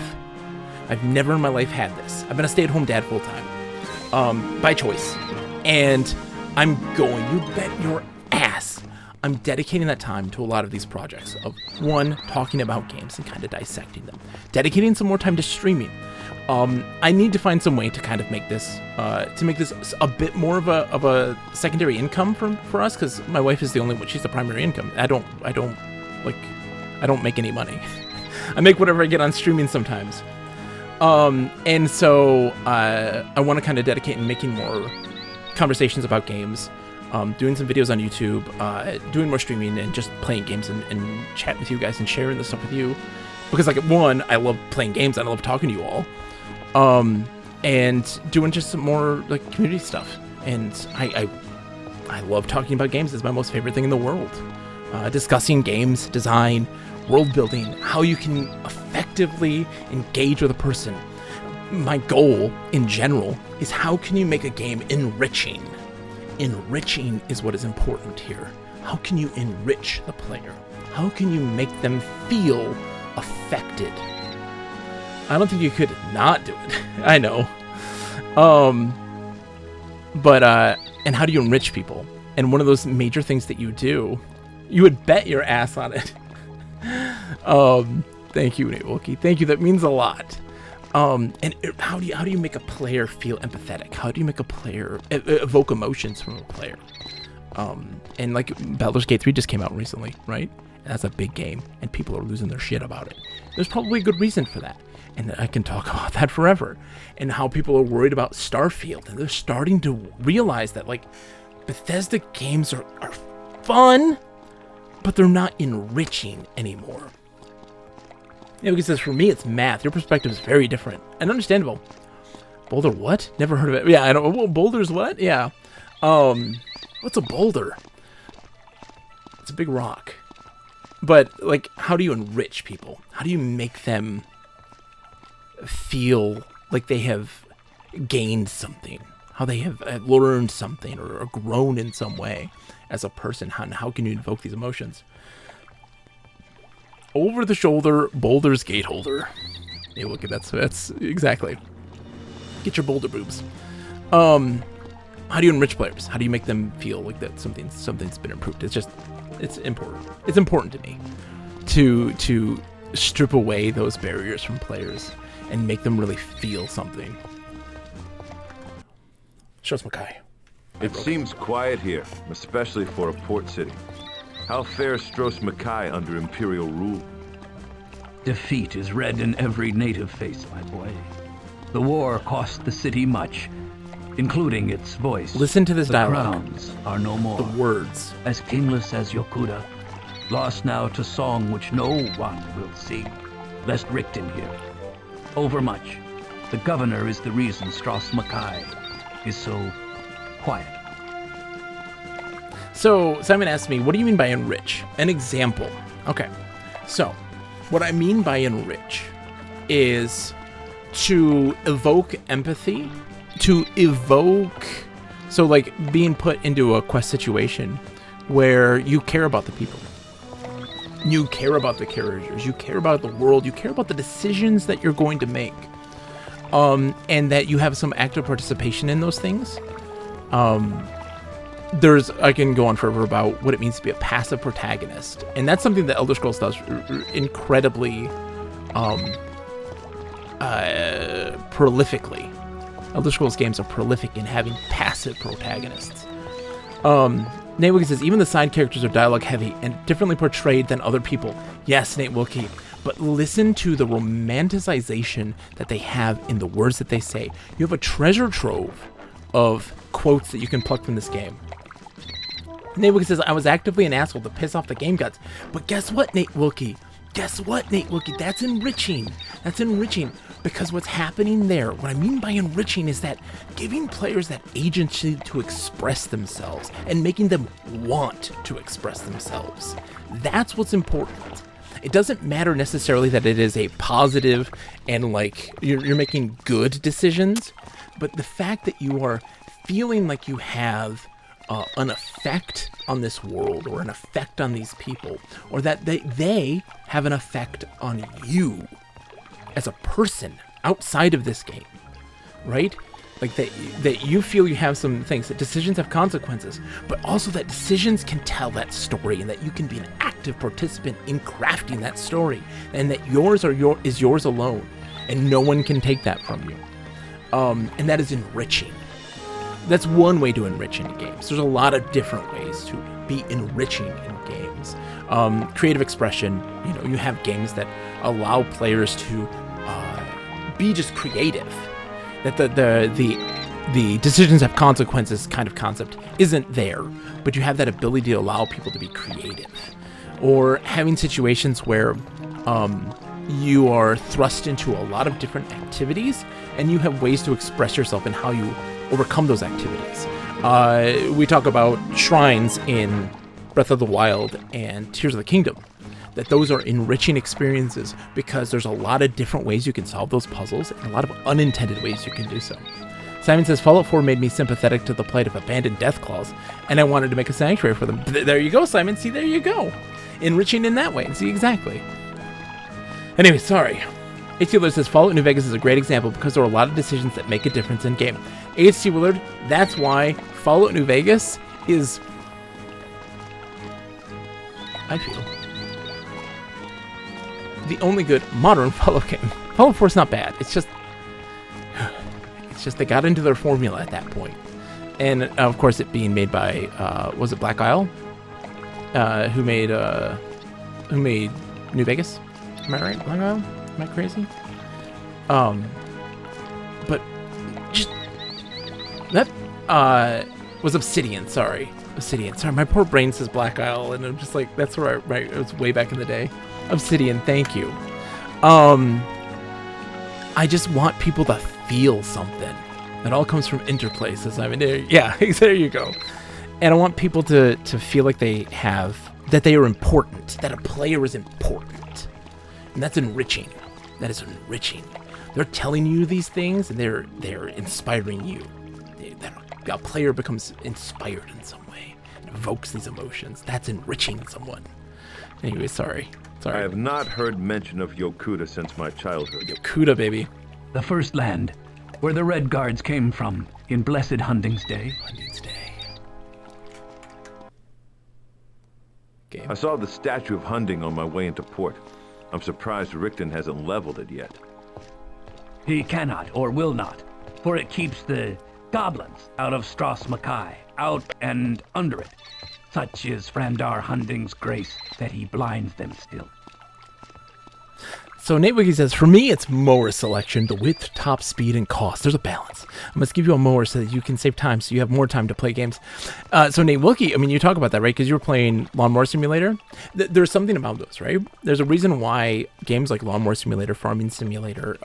I've never in my life had this. I've been a stay-at-home dad full time, by choice, and I'm going. You bet your ass. I'm dedicating that time to a lot of these projects of one, talking about games and kind of dissecting them, dedicating some more time to streaming. I need to find some way to kind of make this a bit more of a secondary income for us, because my wife is the only one. She's the primary income. I don't make any money. I make whatever I get on streaming sometimes. And so I want to kind of dedicate and making more conversations about games. Doing some videos on YouTube, doing more streaming, and just playing games and chatting with you guys and sharing this stuff with you. Because, like, one, I love playing games and I love talking to you all. And doing just some more, like, community stuff. And I love talking about games. It's my most favorite thing in the world. Discussing games, design, world building, how you can effectively engage with a person. My goal, in general, is how can you make a game enriching? Enriching is what is important here. How can you enrich the player? How can you make them feel affected? I don't think you could not do it. I know. But and how do you enrich people? And one of those major things that you do, you would bet your ass on it. Thank you, Nate Wilkie. Thank you. That means a lot. How do you make a player feel empathetic? How do you make a player evoke emotions from a player? And like Baldur's Gate 3 just came out recently, right? And that's a big game, and people are losing their shit about it. There's probably a good reason for that, and I can talk about that forever. And how people are worried about Starfield, and they're starting to realize that, like, Bethesda games are fun, but they're not enriching anymore. Yeah, because says, for me, it's math. Your perspective is very different and understandable. Boulder what? Never heard of it. Yeah, I don't. Well, Boulder's what? Yeah. What's a boulder? It's a big rock. But, like, how do you enrich people? How do you make them feel like they have gained something? How they have learned something or grown in some way as a person? How can you invoke these emotions? Over the shoulder Boulder's Gate holder. Hey, look at that's exactly. Get your boulder boobs. How do you enrich players? How do you make them feel like that something's been improved? It's important. It's important to me to strip away those barriers from players and make them really feel something. Shows Makai. It seems quiet here, especially for a port city. How fares Stros Makai under Imperial rule? Defeat is read in every native face, my boy. The war cost the city much, including its voice. Listen to this dialogue. The crowns are no more. The words. As kingless as Yokuda, lost now to song which no one will sing, lest Richton hear. Overmuch. The governor is the reason Stros Makai is so quiet. So Simon asked me, what do you mean by enrich? An example. Okay. So, What I mean by enrich is to evoke empathy, to evoke, so like being put into a quest situation where you care about the people. You care about the characters, you care about the world, you care about the decisions that you're going to make. And that you have some active participation in those things. I can go on forever about what it means to be a passive protagonist. And that's something that Elder Scrolls does incredibly prolifically. Elder Scrolls games are prolific in having passive protagonists. Nate Wilkie says, even the side characters are dialogue heavy and differently portrayed than other people. Yes, Nate Wilkie, but listen to the romanticization that they have in the words that they say. You have a treasure trove of quotes that you can pluck from this game. Nate Wilkie says, I was actively an asshole to piss off the game gods. But guess what, Nate Wilkie? Guess what, Nate Wilkie? That's enriching. That's enriching. Because what's happening there, what I mean by enriching is that giving players that agency to express themselves and making them want to express themselves. That's what's important. It doesn't matter necessarily that it is a positive and like you're making good decisions, but the fact that you are feeling like you have an effect on this world or an effect on these people, or that they have an effect on you as a person outside of this game, right? Like that you feel you have some things, that decisions have consequences, but also that decisions can tell that story and that you can be an active participant in crafting that story, and that yours is yours alone and no one can take that from you. And that is enriching. That's one way to enrich in games. There's a lot of different ways to be enriching in games. Creative expression, you have games that allow players to be just creative. That the decisions have consequences kind of concept isn't there, but you have that ability to allow people to be creative. Or having situations where you are thrust into a lot of different activities and you have ways to express yourself and how you overcome those activities. We talk about shrines in Breath of the Wild and Tears of the Kingdom, that those are enriching experiences because there's a lot of different ways you can solve those puzzles and a lot of unintended ways you can do so. Simon says, Fallout 4 made me sympathetic to the plight of abandoned Deathclaws, and I wanted to make a sanctuary for them. There you go, Simon. See, there you go. Enriching in that way. See, exactly. Anyway, sorry. HC Willard says, Fallout New Vegas is a great example because there are a lot of decisions that make a difference in game. HC Willard, that's why Fallout New Vegas is, I feel, the only good modern Fallout game. Fallout 4 is not bad. It's just they got into their formula at that point. And of course, it being made by was it Black Isle, who made New Vegas? Am I right? Black Isle? Am I crazy? But just that was Obsidian. Sorry, Obsidian. Sorry, my poor brain says Black Isle, and I'm just like, that's where it was way back in the day. Obsidian, thank you. I just want people to feel something. That all comes from interplay, says Simon. Yeah, there you go. And I want people to feel like they are important, that a player is important. And that's enriching. That is enriching. They're telling you these things, and they're inspiring you. A player becomes inspired in some way. It evokes these emotions. That's enriching someone. Anyway, sorry. I have not heard mention of Yokuda since my childhood. Yokuda, baby. The first land, where the Redguards came from in blessed Hunting's Day. Game. I saw the statue of Hunding on my way into port. I'm surprised Rickton hasn't leveled it yet. He cannot or will not, for it keeps the goblins out of Stros Mackay, out and under it. Such is Frandar Hunding's grace that he blinds them still. So Nate Wiggy says, for me, it's mower selection, the width, top speed, and cost. There's a balance. I must give you a mower so that you can save time, so you have more time to play games. So Nate Wilkie, I mean, you talk about that, right? Because you were playing Lawnmower Simulator. There's something about those, right? There's a reason why games like Lawnmower Simulator, Farming Simulator,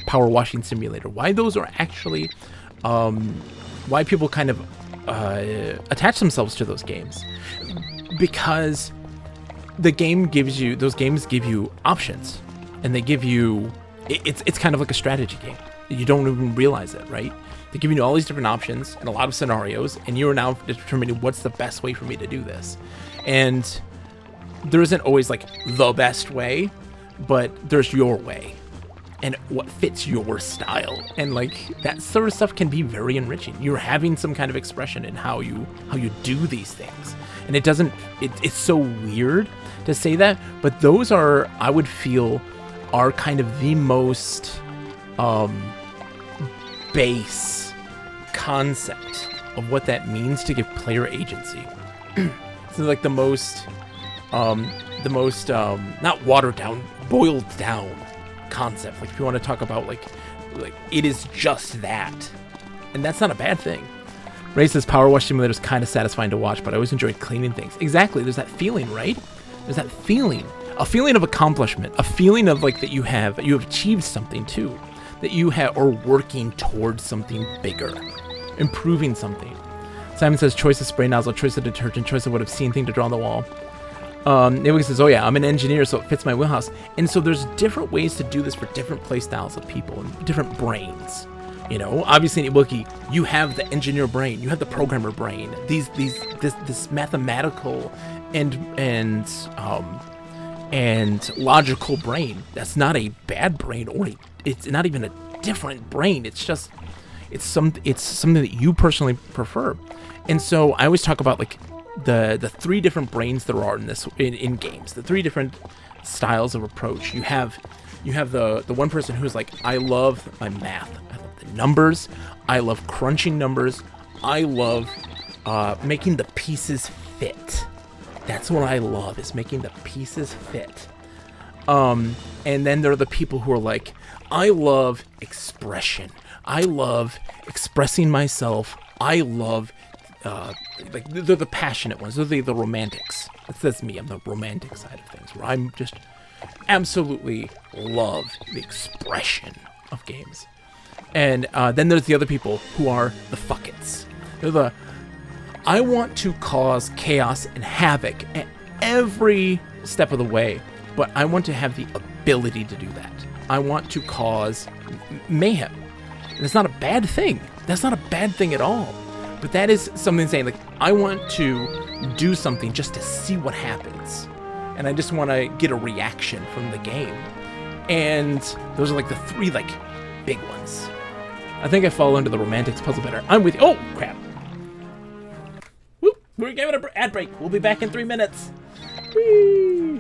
Power Washing Simulator, why those are actually, why people kind of attach themselves to those games. Because those games give you options, and they give you, it's kind of like a strategy game. You don't even realize it, right? They're giving you all these different options and a lot of scenarios, and you are now determining what's the best way for me to do this. And there isn't always like the best way, but there's your way and what fits your style. And like that sort of stuff can be very enriching. You're having some kind of expression in how you do these things. And it's so weird to say that, but those are, I would feel, are kind of the most base concept of what that means to give player agency. So like the most not watered down, boiled down concept. Like if you want to talk about like it is just that, and that's not a bad thing. Ray says Power Wash Simulator is kind of satisfying to watch, but I always enjoyed cleaning things. Exactly, there's that feeling, right? There's that feeling, a feeling of accomplishment, a feeling of like that you have achieved something too, that you have, or working towards something bigger, improving something. Simon says choice of spray nozzle, choice of detergent, choice of what obscene thing to draw on the wall. Newig says, oh yeah, I'm an engineer, so it fits my wheelhouse. And so there's different ways to do this for different play styles of people and different brains. You know, obviously in Wookiee, you have the engineer brain, you have the programmer brain, this mathematical and logical brain. That's not a bad brain, or it's not even a different brain. It's just it's something that you personally prefer. And so I always talk about like the three different brains there are in games, the three different styles of approach. You have the one person who's like, I love my math, I love the numbers, I love crunching numbers, I love making the pieces fit. That's what I love, is making the pieces fit. And then there are the people who are like, I love expression, I love expressing myself, I love like they're the passionate ones, they're the romantics. That's me, I'm the romantic side of things, where I'm just absolutely love the expression of games. And then there's the other people who are the fuckets. They're I want to cause chaos and havoc at every step of the way, but I want to have the ability to do that. I want to cause mayhem. And it's not a bad thing. That's not a bad thing at all. But that is something saying, like, I want to do something just to see what happens. And I just want to get a reaction from the game. And those are like the three, like, big ones. I think I fall into the romantics puzzle better. I'm with you. Oh, crap. Whoop, we're giving an ad break. We'll be back in 3 minutes. Whee!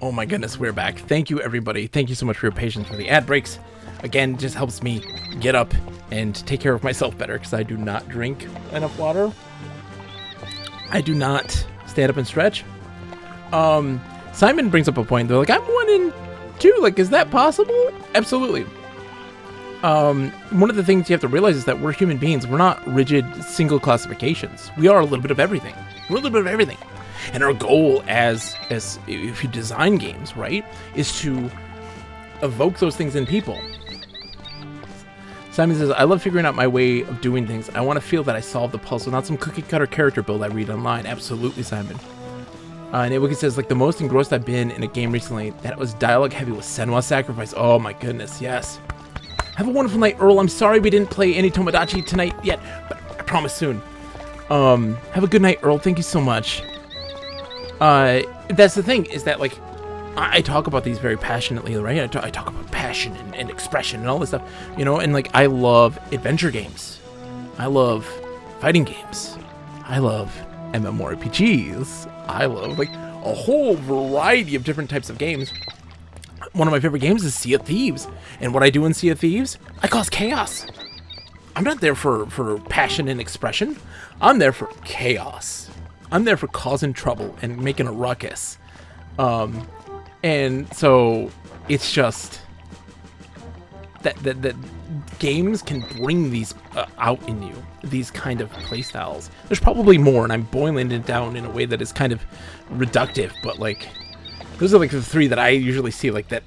Oh my goodness, we're back. Thank you, everybody. Thank you so much for your patience for the ad breaks. Again, just helps me get up and take care of myself better because I do not drink enough water. I do not stand up and stretch. Simon brings up a point. They're like, I'm 1 in 2. Like, is that possible? Absolutely. One of the things you have to realize is that we're human beings. We're not rigid single classifications. We are a little bit of everything. We're a little bit of everything. And our goal as if you design games, right, is to evoke those things in people. Simon says, I love figuring out my way of doing things. I want to feel that I solved the puzzle, not some cookie cutter character build I read online. Absolutely, Simon. And Iwiki says, like, the most engrossed I've been in a game recently, that was dialogue heavy with Senwa's Sacrifice. Oh my goodness, yes. Have a wonderful night, Earl. I'm sorry we didn't play any Tomodachi tonight yet, but I promise soon. Have a good night, Earl. Thank you so much. That's the thing, is that, like, I talk about these very passionately, right? I talk about passion and expression and all this stuff, you know, and, like, I love adventure games. I love fighting games. I love MMORPGs. I love, like, a whole variety of different types of games. One of my favorite games is Sea of Thieves. And what I do in Sea of Thieves, I cause chaos. I'm not there for passion and expression. I'm there for chaos. I'm there for causing trouble and making a ruckus. And so it's just that games can bring these out in you, these kind of playstyles. There's probably more, and I'm boiling it down in a way that is kind of reductive, but, like, those are, like, the 3 that I usually see, like, that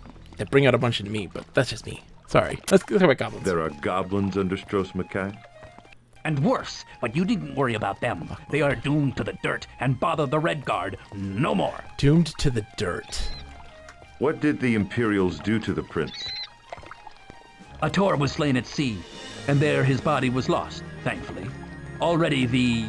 bring out a bunch in me, but that's just me. Sorry. Let's talk about goblins. There are goblins under Stros Mackay? And worse, but you needn't worry about them. They are doomed to the dirt and bother the Redguard no more. Doomed to the dirt. What did the Imperials do to the prince? A Tor was slain at sea, and there his body was lost, thankfully. Already the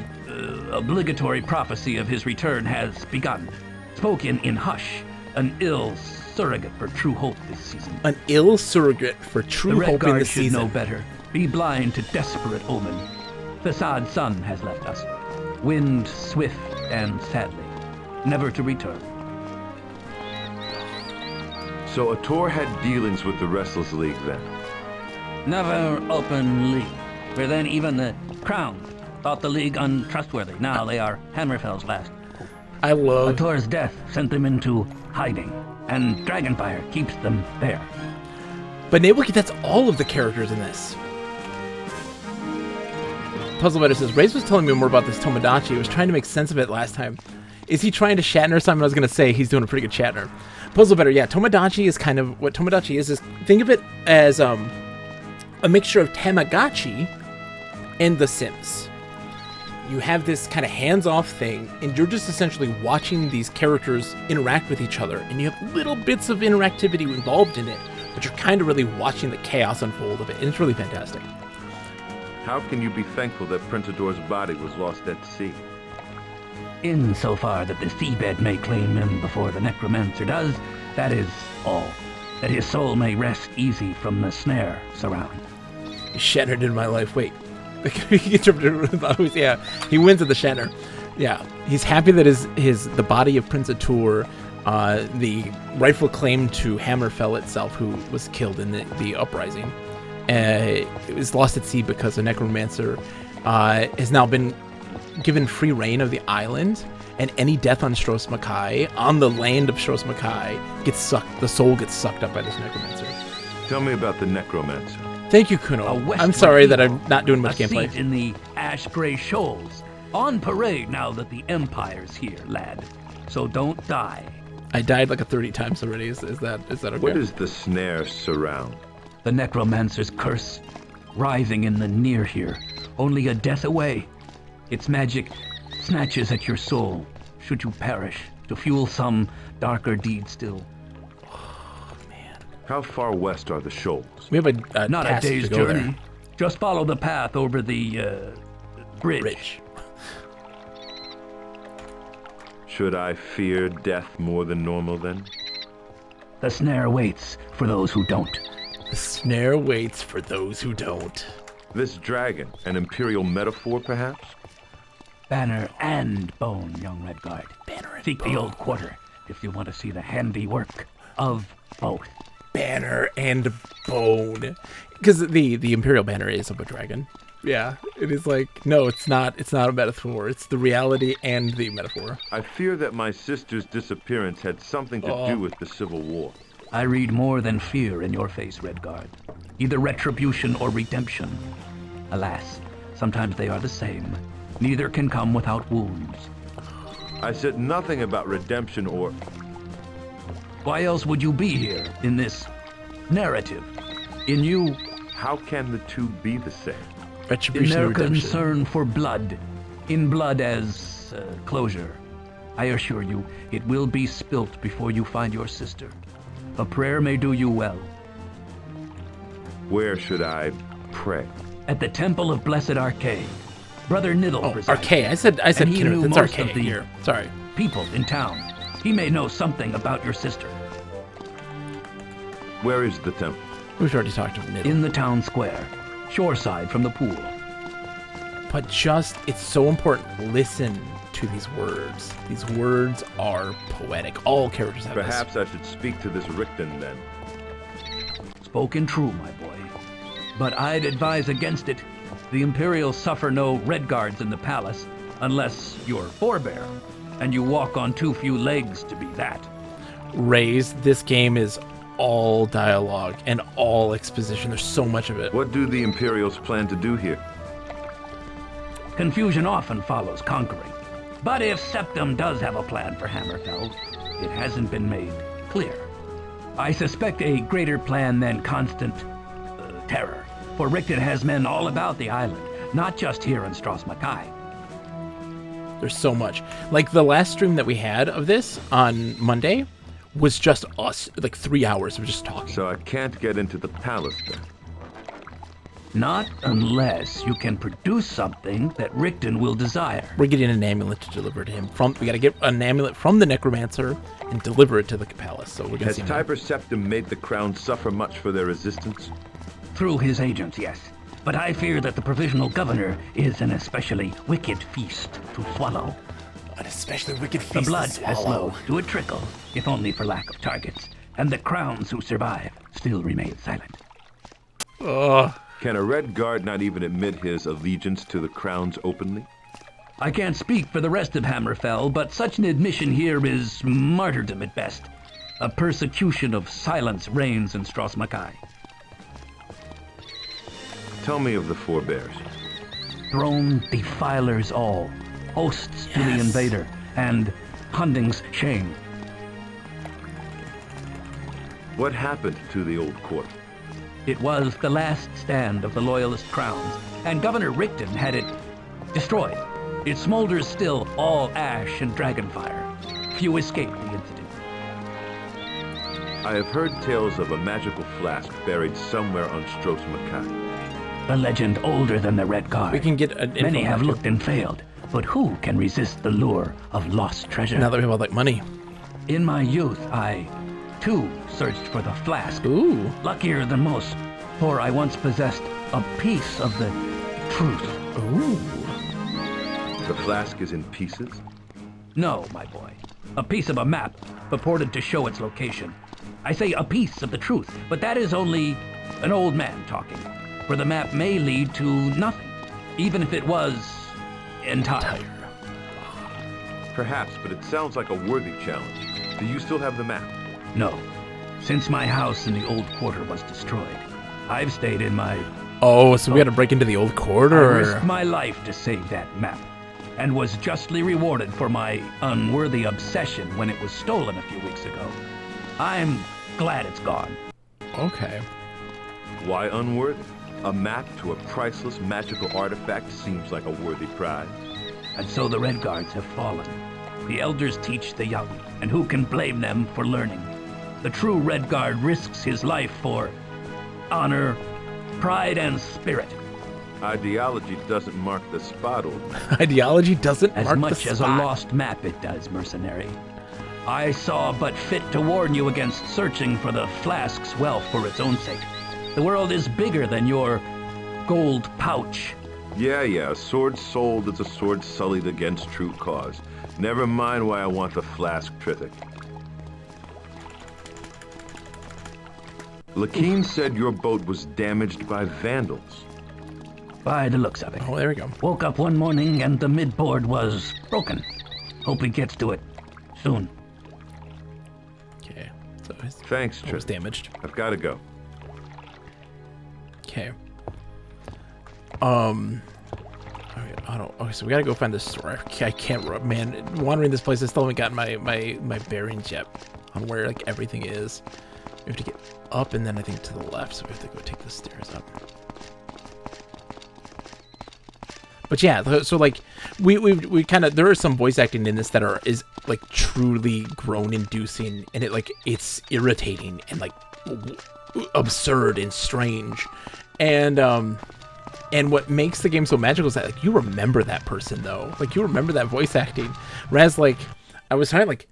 obligatory prophecy of his return has begun. Spoken in hush, an ill surrogate for true hope this season. An ill surrogate for true hope in The this Redguard should season. know better. Be blind to desperate omen. Fasad's son has left us. Wind swift and sadly, never to return. So Ator had dealings with the Restless League then? Never openly. For then even the Crown thought the League untrustworthy. Now they are Hammerfell's last hope. I love... Ator's death sent them into hiding, and Dragonfire keeps them there. But Neighborhood, that's all of the characters in this. Puzzlebetter says, Ray's was telling me more about this Tomodachi. I was trying to make sense of it last time. Is he trying to Shatner something? I was going to say he's doing a pretty good Shatner. Puzzlebetter, yeah, Tomodachi is kind of... What Tomodachi is think of it as a mixture of Tamagotchi and The Sims. You have this kind of hands-off thing, and you're just essentially watching these characters interact with each other, and you have little bits of interactivity involved in it, but you're kind of really watching the chaos unfold of it, and it's really fantastic. How can you be thankful that Prince Ador's body was lost at sea? Insofar that the seabed may claim him before the necromancer does, that is all. That his soul may rest easy from the snare surround. Shattered in my life. Wait. Yeah, he wins at the Shatner. Yeah, he's happy that the body of Prince Ator, the rightful claim to Hammerfell itself, who was killed in the uprising, it was lost at sea because a necromancer has now been given free reign of the island, and any death on Stros Mackay, on the land of Stros Mackay, the soul gets sucked up by this necromancer. Tell me about the necromancer. Thank you, Kuno. I'm sorry that I'm not doing much gameplay. In the ash gray shoals, on parade now that the Empire's here, lad. So don't die. I died like 30 times already. Is that okay? What does the snare surround? The necromancer's curse, writhing in the near here, only a death away. Its magic snatches at your soul, should you perish, to fuel some darker deed still. Oh, man. How far west are the shoals? We have a Not a task day's to go journey. there. Just follow the path over the bridge. Should I fear death more than normal then? The snare waits for those who don't. The snare waits for those who don't. This dragon, an imperial metaphor perhaps? Banner and bone, young Redguard. Banner and Seek bone. the old quarter. if you want to see the handiwork of both. Banner and bone. Because the Imperial banner is of a dragon. Yeah, it is like, no, it's not a metaphor. It's the reality and the metaphor. I fear that my sister's disappearance had something to do with the Civil War. I read more than fear in your face, Redguard. Either retribution or redemption. Alas, sometimes they are the same. Neither can come without wounds. I said nothing about redemption or... Why else would you be here in this narrative? In you, How can the two be the same? Retribution in or their redemption. concern for blood. In blood as closure. I assure you, it will be spilt before you find your sister. A prayer may do you well. Where should I pray? At the Temple of Blessed Arcade. Brother Niddle Oh, presides. Arcade. I said And he knew Kenneth. It's most of Arcade the here. Sorry. people in town. He may know something about your sister. Where is the temple? We've already talked about Middle. In the town square. Shoreside from the pool. But it's so important. Listen to these words. These words are poetic. All characters have Perhaps I should speak to this Richten then. Spoken true, my boy. But I'd advise against it. The Imperials suffer no Redguards in the palace, unless you're forebear, and you walk on too few legs to be that. Raise. This game is all dialogue and all exposition. There's so much of it. What do the Imperials plan to do here? Confusion often follows conquering. But if Septim does have a plan for Hammerfell, it hasn't been made clear. I suspect a greater plan than constant terror. For Richten has men all about the island, not just here in Stros Makai. There's so much. Like the last stream that we had of this on Monday was just us, like 3 hours of just talking. So I can't get into the palace then. Not unless you can produce something that Richten will desire. We're getting an amulet to deliver to him. We got to get an amulet from the necromancer and deliver it to the palace. So we're gonna Has see. Tiber Septim made the crown suffer much for their resistance? Through his agents, yes. But I fear that the provisional governor is an especially wicked feast to swallow. An especially wicked The feast blood to has swallow. slowed to a trickle, if only for lack of targets. And the crowns who survive still remain silent. Ugh. Can a Redguard not even admit his allegiance to the crowns openly? I can't speak for the rest of Hammerfell, but such an admission here is martyrdom at best. A persecution of silence reigns in Stros Makai. Tell me of the forebears. Throne defilers all, hosts to the Yes. invader, and Hunding's shame. What happened to the old court? It was the last stand of the Loyalist crowns, and Governor Richten had it destroyed. It smolders still, all ash and dragonfire. Few escaped the incident. I have heard tales of a magical flask buried somewhere on Stros Makai. A legend older than the Redguard. We can get an info Many have after. looked and failed, but who can resist the lure of lost treasure? Now that we have all that money. In my youth, I, too, searched for the flask. Ooh. Luckier than most, for I once possessed a piece of the truth. Ooh. The flask is in pieces? No, my boy. A piece of a map purported to show its location. I say a piece of the truth, but that is only an old man talking. For the map may lead to nothing, even if it was entire. Perhaps, but it sounds like a worthy challenge. Do you still have the map? No. Since my house in the old quarter was destroyed, I've stayed in my... Oh, so we got to break into the old I quarter. risked my life to save that map, and was justly rewarded for my unworthy obsession when it was stolen a few weeks ago. I'm glad it's gone. Okay. Why unworthy? A map to a priceless magical artifact seems like a worthy prize. And so the Redguards have fallen. The elders teach the young, and who can blame them for learning? The true Redguard risks his life for honor, pride, and spirit. Ideology doesn't mark the spot, old man. Ideology doesn't As mark much the as a spot. lost map it does, mercenary. I saw but fit to warn you against searching for the flask's wealth for its own sake. The world is bigger than your gold pouch. Yeah, a sword sold is a sword sullied against true cause. Never mind why I want the flask, Trithik. Lakeen said your boat was damaged by vandals. By the looks of it. Oh, there we go. Woke up one morning and the midboard was broken. Hope he gets to it soon. Okay. So his Thanks, boat was Trip. damaged. I've got to go. Okay. Okay, okay, so we gotta go find the store. I can't, man. Wandering this place, I still haven't gotten my bearings yet on where like everything is. We have to get up and then I think to the left, so we have to go take the stairs up. But yeah, so like we kind of, there are some voice acting in this that is like truly groan inducing, and it's irritating and like absurd and strange, and what makes the game so magical is that like you remember that person though, like you remember that voice acting. Whereas like I was trying to like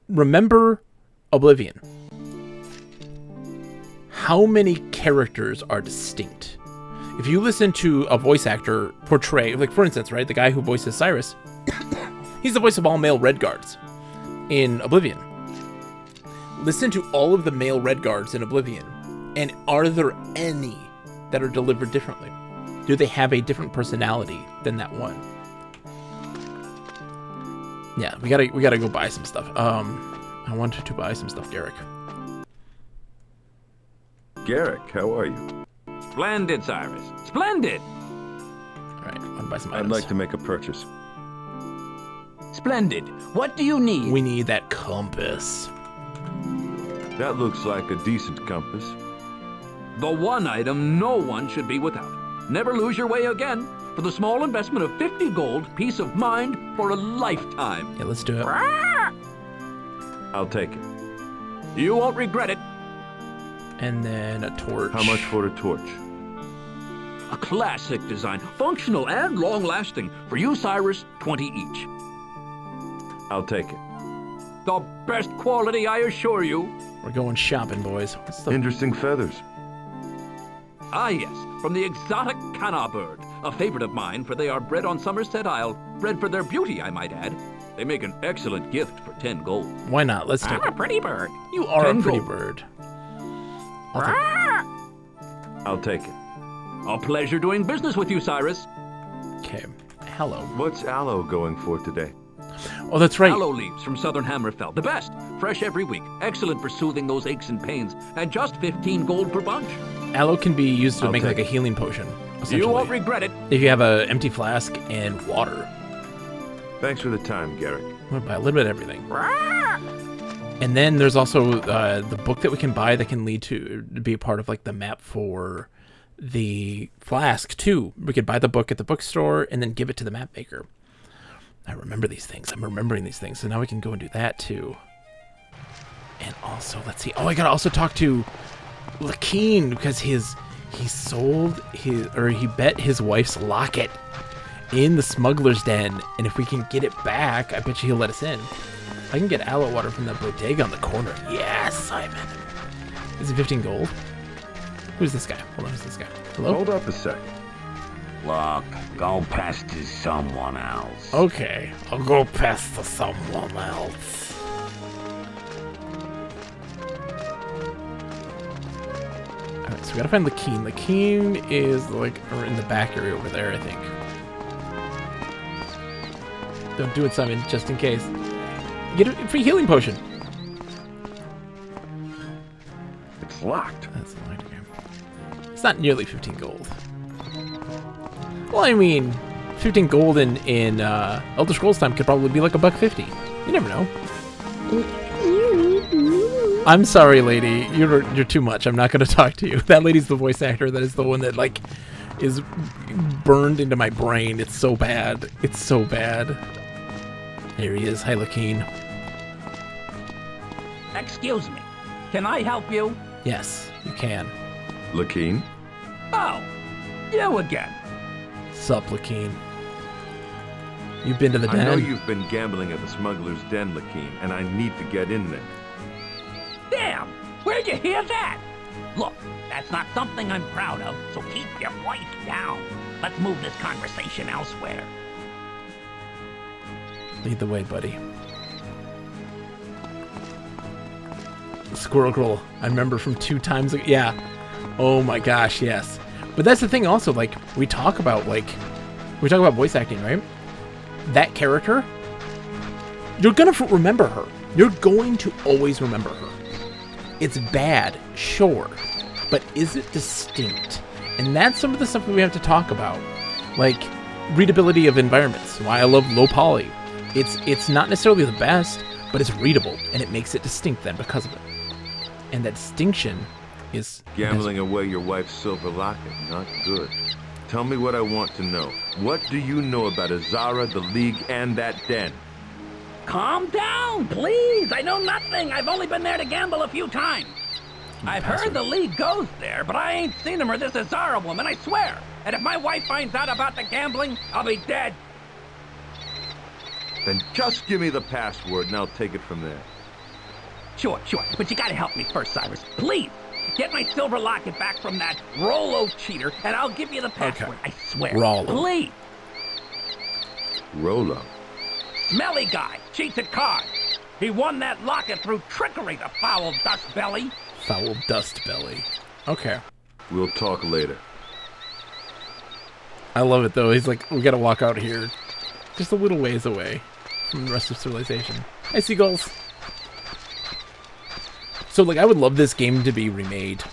remember Oblivion. How many characters are distinct? If you listen to a voice actor portray, like for instance, right, the guy who voices Cyrus, he's the voice of all male Redguards in Oblivion. Listen to all of the male Redguards in Oblivion, and are there any that are delivered differently? Do they have a different personality than that one? Yeah, we gotta go buy some stuff. I wanted to buy some stuff, Garrick. Garrick, how are you? Splendid, Cyrus. Splendid. All right, I want to buy some I'd items. like to make a purchase. Splendid. What do you need? We need that compass. That looks like a decent compass. The one item no one should be without. Never lose your way again. For the small investment of 50 gold, peace of mind for a lifetime. Yeah, let's do it. I'll take it. You won't regret it. And then a torch. How much for a torch? A classic design, functional and long-lasting. For you, Cyrus, 20 each. I'll take it. The best quality, I assure you. We're going shopping, boys. What's the... Interesting feathers. Ah, yes, from the exotic Kana bird, a favorite of mine, for they are bred on Somerset Isle, bred for their beauty, I might add. They make an excellent gift for 10 gold. Why not? Let's take I'm a it. pretty bird. You are 10 a pretty gold. bird. I'll take it. A pleasure doing business with you, Cyrus. Okay. Hello. What's Aloe going for today? Oh, that's right. Aloe leaves from Southern Hammerfell. The best. Fresh every week. Excellent for soothing those aches and pains. And just 15 gold per bunch. Aloe can be used to I'll make take like a healing potion, essentially. You won't regret it. If you have an empty flask and water. Thanks for the time, Garrick. I'm gonna buy a little bit of everything. And then there's also the book that we can buy that can lead to be a part of like the map for the flask too. We could buy the book at the bookstore and then give it to the map maker. I remember these things. I'm remembering these things. So now we can go and do that too. And also, let's see. Oh, I gotta also talk to Lakeen because he bet his wife's locket in the smuggler's den, and if we can get it back, I bet you he'll let us in. I can get aloe water from the bodega on the corner. Yes, Simon. Is it 15 gold? Who's this guy? Hold on, who's this guy? Hello? Hold up a sec. Look, go past to someone else. Okay, I'll go past to someone else. Alright, so we gotta find Lakeen. Lakeen is like in the back area over there, I think. Don't do it, Simon, just in case. Get a free healing potion. It's locked. That's the line here. It's not nearly 15 gold. Well, I mean, 15 gold in Elder Scrolls time could probably be like $1.50. You never know. I'm sorry, lady. You're too much. I'm not going to talk to you. That lady's the voice actor. That is the one that like is burned into my brain. It's so bad. It's so bad. Here he is. Hi, Lakeen. Excuse me. Can I help you? Yes, you can. Lakeen? Oh, you again. Sup, Lakeen? You've been to the I know den? you've been gambling at the smuggler's den, Lakeen, and I need to get in there. Damn, where'd you hear that? Look, that's not something I'm proud of, so keep your voice down. Let's move this conversation elsewhere. Lead the way, buddy. Squirrel Girl. I remember from 2 times ago. Yeah. Oh my gosh, yes. But that's the thing also, like, we talk about voice acting, right? That character, you're gonna remember her. You're going to always remember her. It's bad, sure, but is it distinct? And that's some of the stuff that we have to talk about. Like, readability of environments. Why I love low poly. It's not necessarily the best, but it's readable, and it makes it distinct then because of it. And that distinction is... Gambling away your wife's silver locket, not good. Tell me what I want to know. What do you know about Azara, the League, and that den? Calm down, please. I know nothing. I've only been there to gamble a few times. I've heard the League goes there, but I ain't seen him or this Azara woman, I swear. And if my wife finds out about the gambling, I'll be dead. Then just give me the password and I'll take it from there. Sure. But you gotta help me first, Cyrus. Please. Get my silver locket back from that Rollo cheater, and I'll give you the password. I swear. Rollo. Please. Rollo. Smelly guy. Cheats at cards. He won that locket through trickery, the foul dust belly. Foul dust belly. Okay. We'll talk later. I love it, though. He's like, we gotta walk out here just a little ways away from the rest of civilization. Hi, seagulls. So, like, I would love this game to be remade.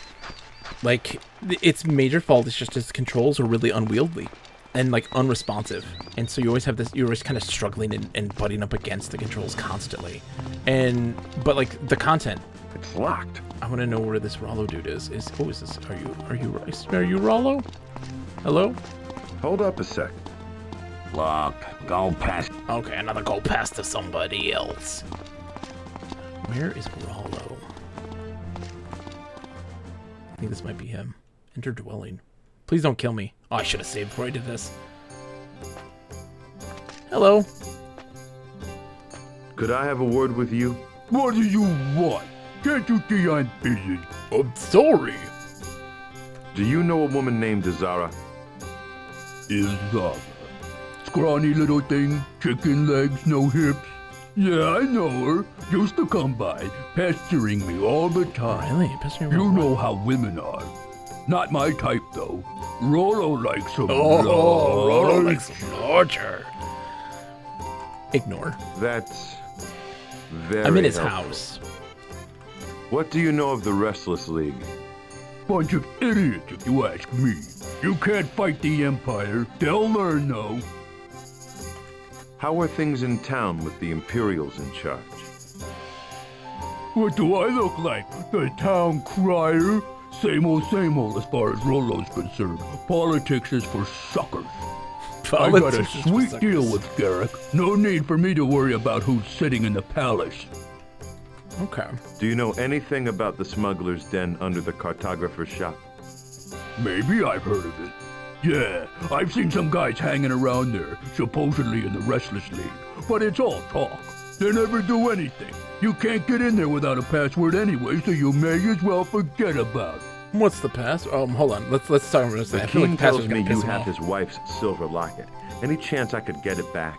Like, its major fault is just its controls are really unwieldy and, like, unresponsive. And so you always have this, you're always kind of struggling and butting up against the controls constantly. But, like, the content. It's locked. I want to know where this Rollo dude is. Who is this? Are you Rollo? Hello? Hold up a sec. Look, go past. Okay, another go pass to somebody else. Where is Rollo? I think this might be him. Enter dwelling. Please don't kill me. Oh, I should have saved before I did this. Hello. Could I have a word with you? What do you want? Can't you see I'm busy? I'm sorry. Do you know a woman named Azara? Azara. Scrawny little thing, chicken legs, no hips. Yeah, I know her. Used to come by, pestering me all the time. Really? Pestering me? You know how women are. Not my type, though. Rollo likes some Rollo likes larger. Ignore. That's very I'm in his helpful. house. What do you know of the Restless League? Bunch of idiots, if you ask me. You can't fight the Empire. They'll learn, though. How are things in town with the Imperials in charge? What do I look like? The town crier? Same old as far as Rollo's concerned. Politics is for suckers. I got a sweet deal with Garrick. No need for me to worry about who's sitting in the palace. Okay. Do you know anything about the smuggler's den under the cartographer's shop? Maybe I've heard of it. Yeah, I've seen some guys hanging around there, supposedly in the Restless League. But it's all talk. They never do anything. You can't get in there without a password anyway, so you may as well forget about it. What's the pass? Hold on. Let's talk about this. The I feel like king the password's tells me gonna you piss him have off. his wife's silver locket. Any chance I could get it back?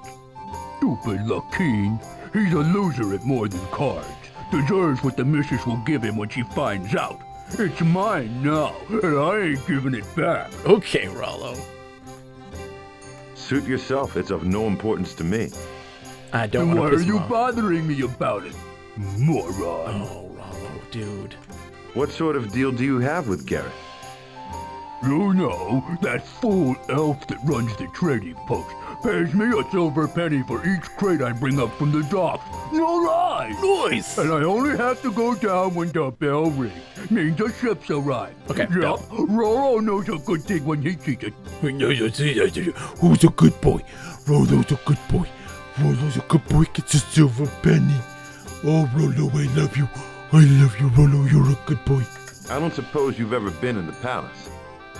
Stupid Lakeen. He's a loser at more than cards. Deserves what the missus will give him when she finds out. It's mine now, and I ain't giving it back. Okay, Rollo. Suit yourself. It's of no importance to me. I don't And want why to are piss you him off. bothering me about it? Moron. Oh, Rollo, dude. What sort of deal do you have with Garrett? You know, that fool elf that runs the trading post pays me a silver penny for each crate I bring up from the docks. No lie! Nice! And I only have to go down when the bell rings. Means the ship's arrived. Okay, Yep, bell. Roro knows a good thing when he sees it. Who's a good boy? Rollo's a good boy. Rollo's a good boy. Gets a silver penny. Oh, Rollo, I love you. I love you, Rollo. You're a good boy. I don't suppose you've ever been in the palace.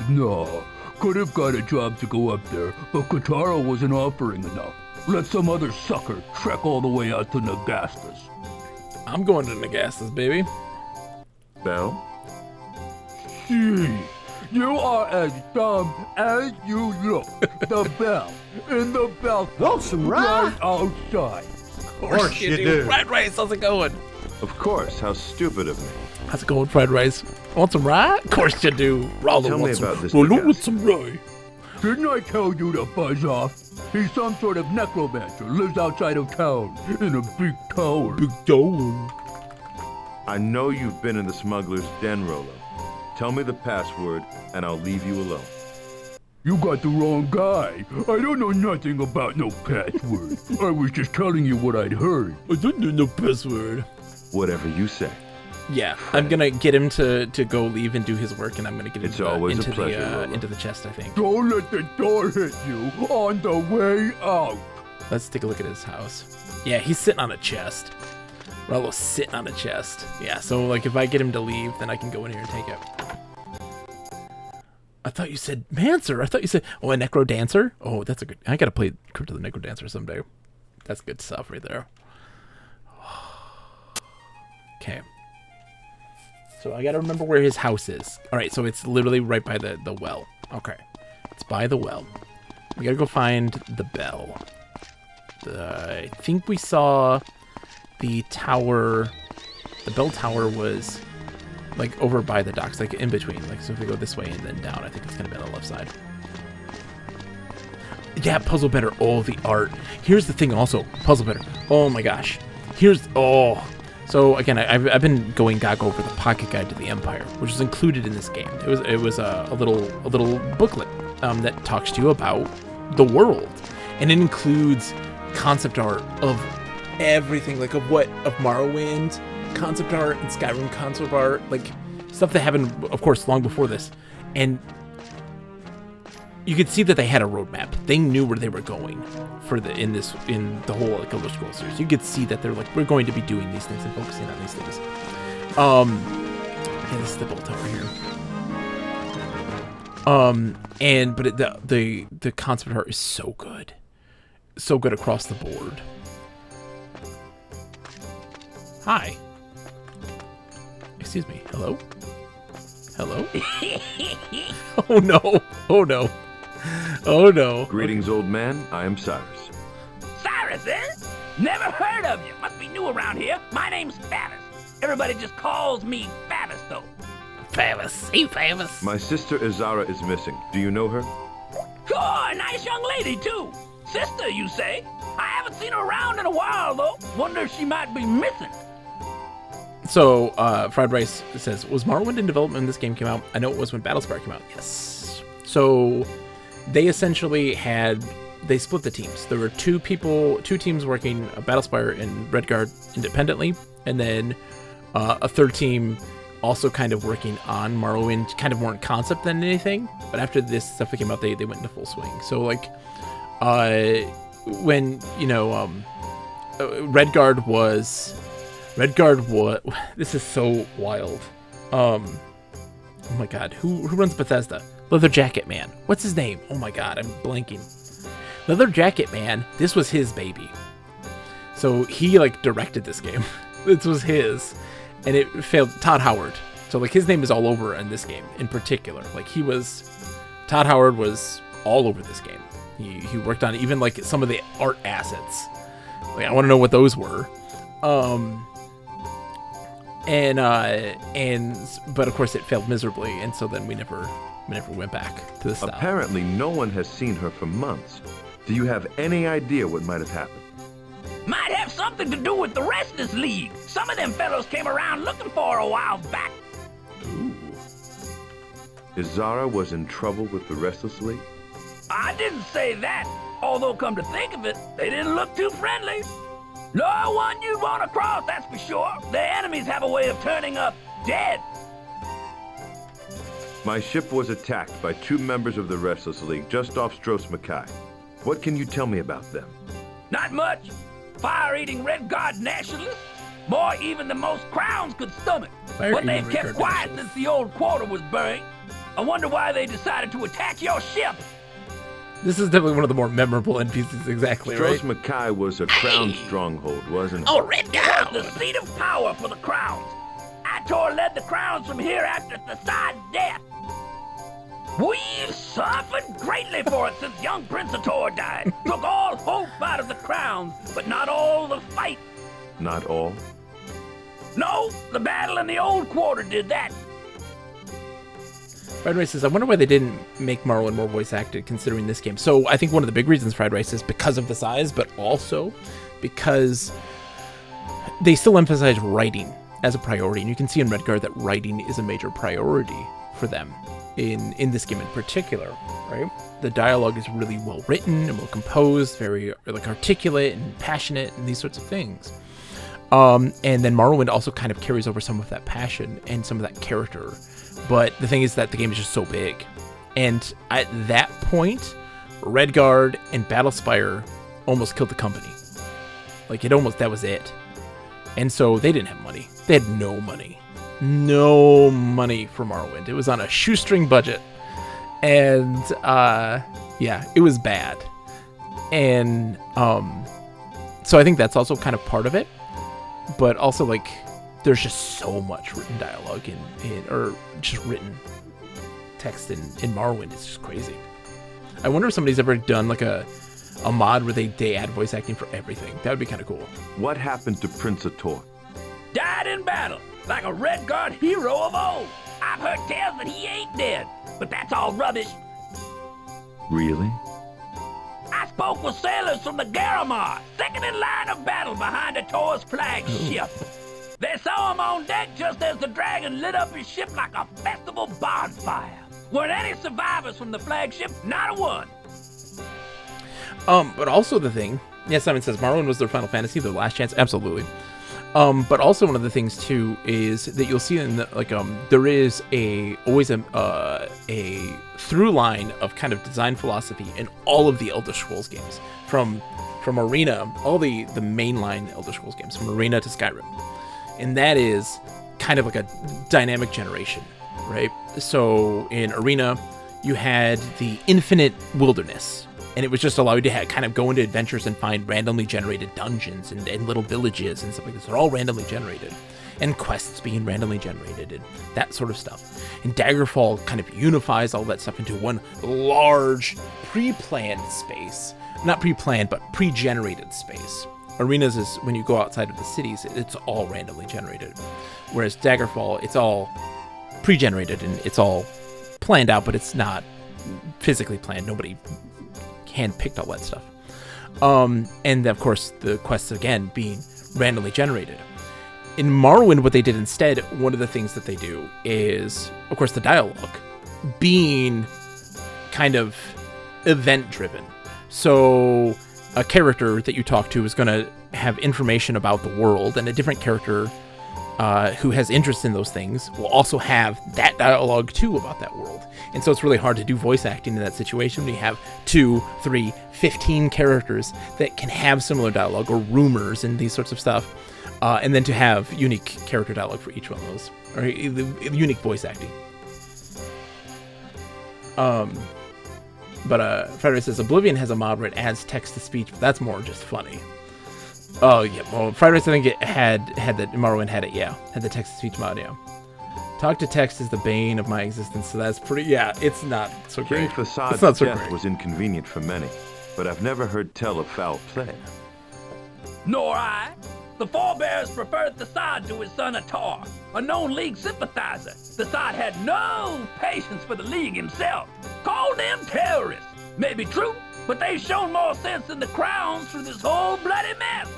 No, could have got a job to go up there, but Katara wasn't offering enough. Let some other sucker trek all the way out to Nagastas. I'm going to Nagastas, baby. Belle? Gee, you are as dumb as you look. The bell in the balcony right outside. Of course you do. Right, how's it going? Of course, how stupid of me. How's it going, fried rice? Want some rye? Of course you do. Rollo Tell me wants some. about this Rollo guy. with some rye. Didn't I tell you to buzz off? He's some sort of necromancer, lives outside of town, in a big tower. Big dog. I know you've been in the smuggler's den, Rollo. Tell me the password, and I'll leave you alone. You got the wrong guy. I don't know nothing about no password. I was just telling you what I'd heard. I don't know no password. Whatever you say. Yeah, I'm gonna get him to go leave and do his work, and I'm gonna get him It's always a into pleasure, the Rollo. into the chest, I think. Don't let the door hit you on the way out. Let's take a look at his house. Yeah, he's sitting on a chest. Rollo's sitting on a chest. Yeah, so like if I get him to leave, then I can go in here and take it. I thought you said Mancer. I thought you said, oh, a Necro Dancer? Oh, that's a good... I gotta play Crypt of the Necro Dancer someday. That's good stuff right there. Okay. So I gotta remember where his house is. Alright, so it's literally right by the well. Okay. It's by the well. We gotta go find the bell. I think we saw the tower... The bell tower was... like over by the docks, like in between. Like, so if we go this way and then down, I think it's gonna be on the left side. Yeah, Puzzle Better. Oh, the art. Here's the thing also. Puzzle Better. Oh my gosh. Here's... Oh. So again, I've been going gaga over the Pocket Guide to the Empire, which is included in this game. It was a little booklet that talks to you about the world, and it includes concept art of everything, like of Morrowind concept art and Skyrim concept art, like stuff that happened, of course, long before this. And you could see that they had a roadmap. They knew where they were going for in the whole like Elder Scrolls series. You could see that they're like, we're going to be doing these things and focusing on these things. Yeah, this is the bell tower here. But the concept art is so good across the board. Hi. Excuse me. Hello? Hello? Oh no. Oh no. Oh no. Greetings, old man. I am Cyrus. Cyrus, eh? Never heard of you. Must be new around here. My name's Favis. Everybody just calls me Favis, though. Favis. Hey, Favis. My sister Azara is missing. Do you know her? Oh, a nice young lady, too. Sister, you say? I haven't seen her around in a while, though. Wonder if she might be missing. So, Fried Rice says, was Morrowind in development when this game came out? I know it was when Battlespire came out. Yes. So, they essentially they split the teams. There were two teams working Battlespire and Redguard independently, and then a third team also kind of working on Morrowind, kind of more in concept than anything. But after this stuff came out, they went into full swing. So, like, when, Redguard was... This is so wild. Oh my god, who runs Bethesda? Leather Jacket Man. What's his name? Oh my god, I'm blanking. Leather Jacket Man, this was his baby. So he like directed this game. This was his. And it failed. Todd Howard. So like his name is all over in this game in particular. Like Todd Howard was all over this game. He worked on even like some of the art assets. Like I want to know what those were. But of course it failed miserably, and so then we never went back to the style. Apparently, no one has seen her for months. Do you have any idea what might have happened? Might have something to do with the Restless League. Some of them fellows came around looking for her a while back. Ooh. Azara was in trouble with the Restless League? I didn't say that. Although, come to think of it, they didn't look too friendly. No one you'd want to cross, that's for sure. Their enemies have a way of turning up dead. My ship was attacked by 2 members of the Restless League just off Stros Makai. What can you tell me about them? Not much. Fire-eating Redguard nationalists. More even than most crowns could stomach. But they've kept quiet since the old quarter was burned. I wonder why they decided to attack your ship. This is definitely one of the more memorable NPCs, exactly, right? Stros Makai was a crown stronghold, wasn't it? Oh, Redguard was the seat of power for the crowns. Ator led the crowns from here after Thassad's death. We've suffered greatly for it since young Prince Ator died. Took all hope out of the crowns, but not all the fight. Not all? No, the battle in the old quarter did that. Fried Rice says, I wonder why they didn't make Morrowind more voice acted considering this game. So I think one of the big reasons Fried Rice is because of the size, but also because they still emphasize writing as a priority. And you can see in Redguard that writing is a major priority for them in this game in particular, right? The dialogue is really well written and well composed, very like articulate and passionate and these sorts of things. And then Morrowind also kind of carries over some of that passion and some of that character. But the thing is that the game is just so big. And at that point, Redguard and Battlespire almost killed the company. Like, that was it. And so they didn't have money. They had no money. No money for Morrowind. It was on a shoestring budget. And, yeah, it was bad. And, so I think that's also kind of part of it. But also, like, there's just so much written dialogue or just written text in Morrowind. It's just crazy. I wonder if somebody's ever done like a mod where they add voice acting for everything. That would be kind of cool. What happened to Prince Ator? Died in battle, like a Redguard hero of old. I've heard tales that he ain't dead, but that's all rubbish. Really? I spoke with sailors from the Garamar, second in line of battle behind Ator's flagship. They saw him on deck just as the dragon lit up his ship like a festival bonfire. Weren't any survivors from the flagship? Not a one. But also the thing, yeah, Simon says Morrowind was their Final Fantasy, their last chance. Absolutely. But also one of the things too is that you'll see in the, there is always a through line of kind of design philosophy in all of the Elder Scrolls games, from Arena, all the mainline Elder Scrolls games, from Arena to Skyrim. And that is kind of like a dynamic generation, right? So in Arena, you had the infinite wilderness, and it was just allow you to kind of go into adventures and find randomly generated dungeons and little villages and stuff like this. They're all randomly generated, and quests being randomly generated and that sort of stuff. And Daggerfall kind of unifies all that stuff into one large pre-planned space. Not pre-planned, but pre-generated space. Arenas is when you go outside of the cities, it's all randomly generated. Whereas Daggerfall, it's all pre-generated and it's all planned out, but it's not physically planned. Nobody hand-picked all that stuff. And of course, the quests again being randomly generated. In Morrowind, what they did instead, one of the things that they do is, of course, the dialogue being kind of event-driven. So a character that you talk to is going to have information about the world, and a different character who has interest in those things will also have that dialogue too about that world. And so it's really hard to do voice acting in that situation when you have 2, 3, 15 characters that can have similar dialogue or rumors and these sorts of stuff. And then to have unique character dialogue for each one of those, or unique voice acting. But Frederick says Oblivion has a mod where it adds text to speech, but that's more just funny. Oh yeah, well, Frederick I think it had that Morrowind had it, yeah, had the text to speech mod, yeah. Talk to text is the bane of my existence, so that's pretty. Yeah, it's not so great. King Fasad's it's not so death great. was inconvenient for many, but I've never heard tell of foul play. Nor I. The forebears preferred Thasad to his son Atar, a known League sympathizer. Thasad had no patience for the League himself. Called them terrorists. Maybe true, but they've shown more sense than the crowns through this whole bloody mess.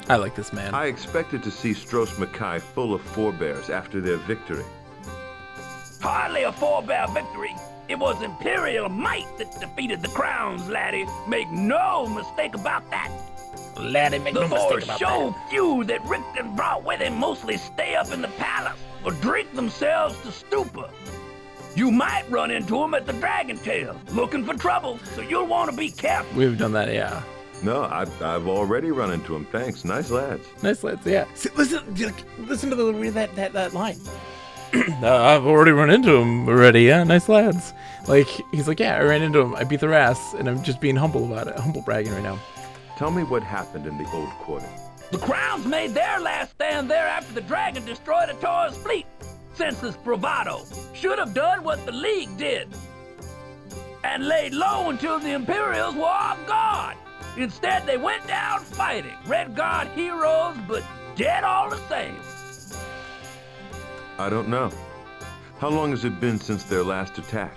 I like this man. I expected to see Stros Mackay full of forebears after their victory. Hardly a forebear victory. It was Imperial might that defeated the crowns, laddie. Make no mistake about that. Laddie, make no mistake about so that. few that Rickton brought with him mostly stay up in the palace or drink themselves to stupor. You might run into them at the Dragon Tail, looking for trouble, so you'll want to be careful. We've done that, yeah. No, I've already run into him. Thanks, nice lads. Nice lads, yeah. See, listen to that line. I've already run into him already, yeah. Nice lads. Like he's like, yeah, I ran into him. I beat their ass, and I'm just being humble about it. Humble bragging right now. Tell me what happened in the old quarter. The Crowns made their last stand there after the dragon destroyed Ator's fleet. Senseless bravado. Should have done what the League did. And laid low until the Imperials were off guard. Instead, they went down fighting. Redguard heroes, but dead all the same. I don't know. How long has it been since their last attack?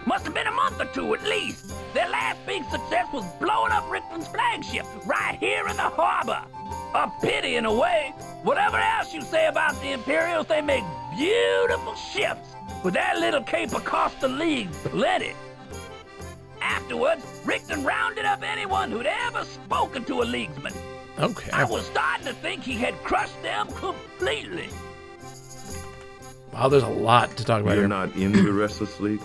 Must have been a month or two at least. Their last big success was blowing up Rickman's flagship right here in the harbor. A pity in a way. Whatever else you say about the Imperials, they make beautiful ships. With that little caper cost the League plenty. Afterwards, Rickman rounded up anyone who'd ever spoken to a Leaguesman. Okay. I was starting to think he had crushed them completely. Wow, there's a lot to talk about You're here. not in the Restless League?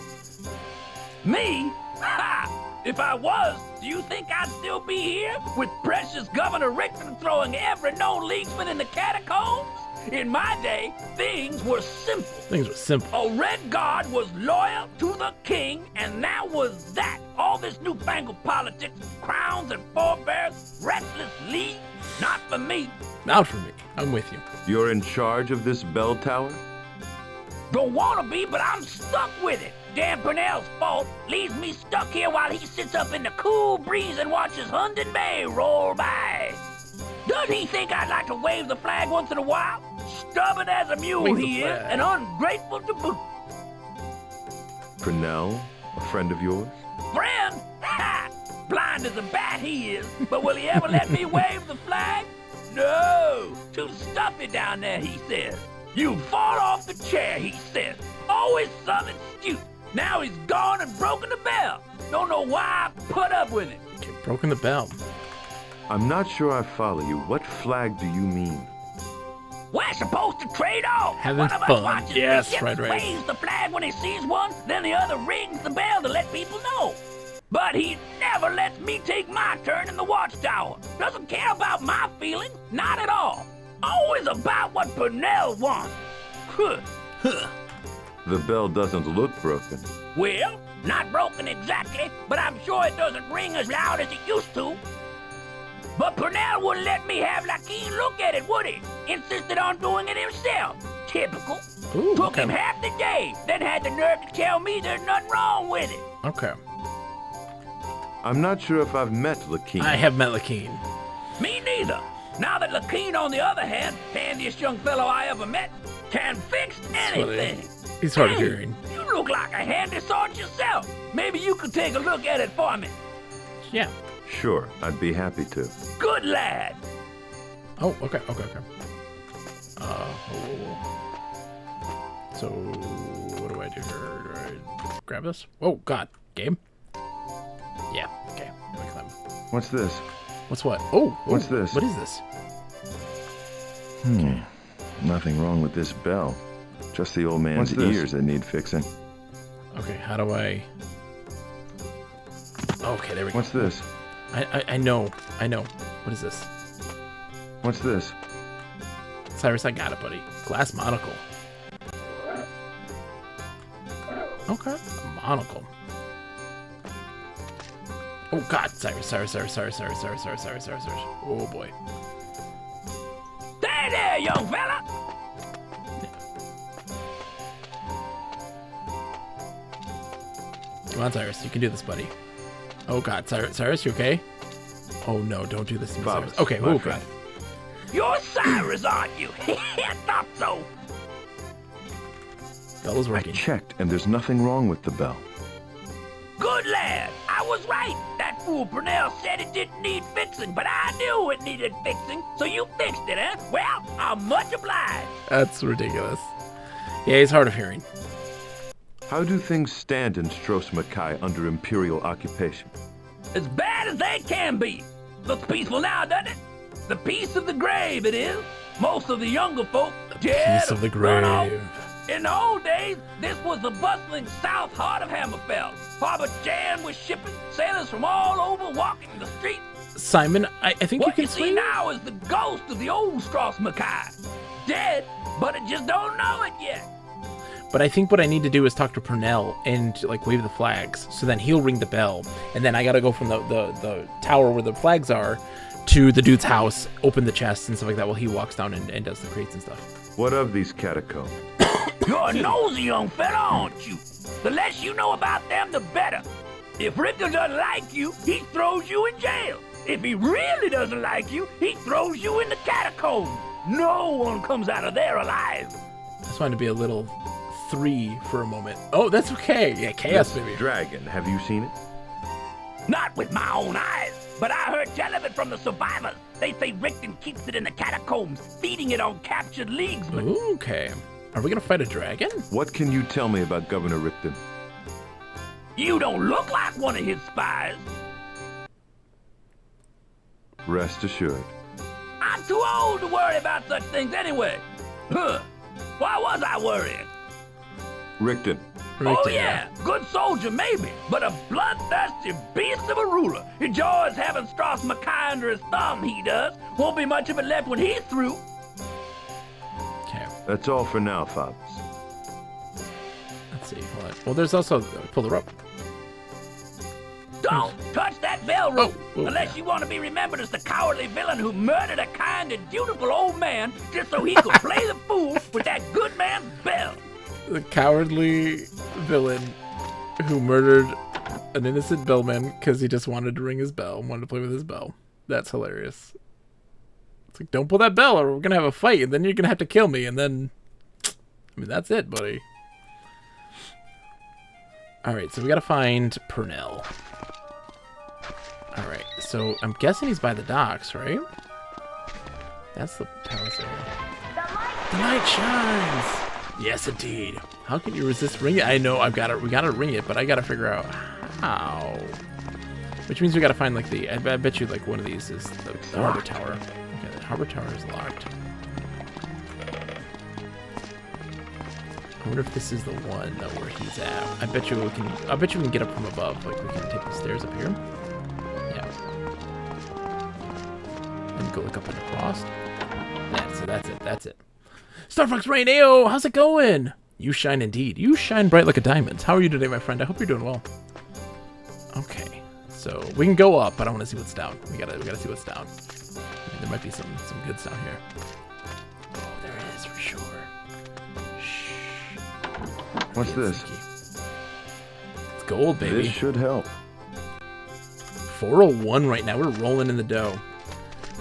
Me? Ha! If I was, do you think I'd still be here? With precious Governor Rickman throwing every known Leaguesman in the catacombs? In my day, things were simple. Things were simple. A Redguard was loyal to the king, and that was that. All this newfangled politics, crowns and forebears, restless league, not for me. Not for me. I'm with you. You're in charge of this bell tower? Don't wanna be, but I'm stuck with it. Dan Purnell's fault leaves me stuck here while he sits up in the cool breeze and watches Hunden Bay roll by. Does he think I'd like to wave the flag once in a while? Stubborn as a mule Wave the he is, flag. and ungrateful to boot. Purnell? A friend of yours? Friend? Ha! Blind as a bat he is, but will he ever let me wave the flag? No! Too stuffy down there, he says. You fall off the chair, he says. Always some excuse. Now he's gone and broken the bell. Don't know why I put up with it. Okay, broken the bell. I'm not sure I follow you. What flag do you mean? We're supposed to trade off. Having one of us fun. watches Yes, the ships, right. waves the flag when he sees one, then the other rings the bell to let people know. But he never lets me take my turn in the watchtower. Doesn't care about my feelings, not at all. Always about what Purnell wants. Huh. The bell doesn't look broken. Well, not broken exactly, but I'm sure it doesn't ring as loud as it used to. But Purnell wouldn't let me have Lakin look at it, would he? Insisted on doing it himself. Typical. Ooh, Took okay. him half the day, then had the nerve to tell me there's nothing wrong with it. Okay. I'm not sure if I've met Lakin. I have met Lakeen. Me neither. Now that Lakin, on the other hand, handiest young fellow I ever met, can fix anything. He's hard of Hey, hearing. You look like a handy sword yourself. Maybe you could take a look at it for me. Yeah. Sure, I'd be happy to. Good lad. Oh, okay. Whoa. So, what do I do here? Do I grab this? Oh, God. Game? Yeah, okay. Like that. What's this? What's what? Oh, What's this? What is this? Nothing wrong with this bell. Just the old man's ears that need fixing. Okay, how do I... Okay, there we go. What's this? I know. What is this? What's this? Cyrus, I got it, buddy. Glass monocle. Okay, a monocle. Oh God, Cyrus. Oh boy. Stay there, young fella. Come on, Cyrus, you can do this, buddy. Oh God, Cyrus, you okay? Oh no, don't do this to me, Bob, Cyrus. Okay, my oh friend. God. You're Cyrus, aren't you? I thought so. Bell is I working. checked, and there's nothing wrong with the bell. Good lad. I was right. That fool Purnell said it didn't need fixing, but I knew it needed fixing, so you fixed it, huh? Well, I'm much obliged. That's ridiculous. Yeah, he's hard of hearing. How do things stand in Stros Mackay under Imperial occupation? As bad as they can be. Looks peaceful now, doesn't it? The peace of the grave, it is. Most of the younger folk dead Peace of or the run off. grave. In the old days, this was the bustling south heart of Hammerfell. Harbor Jan was shipping, sailors from all over walking the streets. Simon, I think What you you can see swing. now is the ghost of the old Stros Mackay. Dead, but it just don't know it yet. But I think what I need to do is talk to Purnell and like wave the flags. So then he'll ring the bell, and then I gotta go from the tower where the flags are to the dude's house, open the chest and stuff like that while he walks down and does the crates and stuff. What of these catacombs? You're a nosy young fella, aren't you? The less you know about them, the better. If Richter doesn't like you, he throws you in jail. If he really doesn't like you, he throws you in the catacombs. No one comes out of there alive. I just wanted to be a little 3 for a moment. Oh, that's okay. Yeah, chaos, This baby. dragon, have you seen it? Not with my own eyes, but I heard tell of it from the survivors. They say Richten keeps it in the catacombs, feeding it on captured leaguesmen. Okay. Are we gonna fight a dragon? What can you tell me about Governor Richten? You don't look like one of his spies. Rest assured. I'm too old to worry about such things anyway. Huh. Why was I worrying? Richten, Oh yeah, good soldier maybe, but a bloodthirsty beast of a ruler. Enjoys having Strauss Mackay under his thumb, he does. Won't be much of it left when he's through. Okay. that's all for now, Fathers. Let's see. Hold on. Well, there's also pull the rope. Don't touch that bell rope Oh, unless you want to be remembered as the cowardly villain who murdered a kind and dutiful old man just so he could play the fool with that good man's bell. The cowardly villain who murdered an innocent bellman because he just wanted to ring his bell and wanted to play with his bell. That's hilarious. It's like, don't pull that bell or we're gonna have a fight and then you're gonna have to kill me and then, I mean, that's it, buddy. All right, so we gotta find Purnell. All right, so I'm guessing he's by the docks, right? That's the palace area. The light shines. Yes, indeed. How can you resist ringing it? I know we gotta ring it, but I gotta figure out how. Which means we gotta find like I bet you like one of these is the harbor tower. Okay, the harbor tower is locked. I wonder if this is the one where he's at. I bet you we can get up from above. Like we can take the stairs up here. Yeah. And go look up and across. That's it. Star Fox Rain, ayo, how's it going? You shine indeed. You shine bright like a diamond. How are you today, my friend? I hope you're doing well. Okay, so we can go up, but I want to see what's down. We gotta see what's down. I mean, there might be some goods down here. Oh, there it is for sure. Shh. What's this? Sneaky. It's gold, baby. This should help. 401 right now. We're rolling in the dough.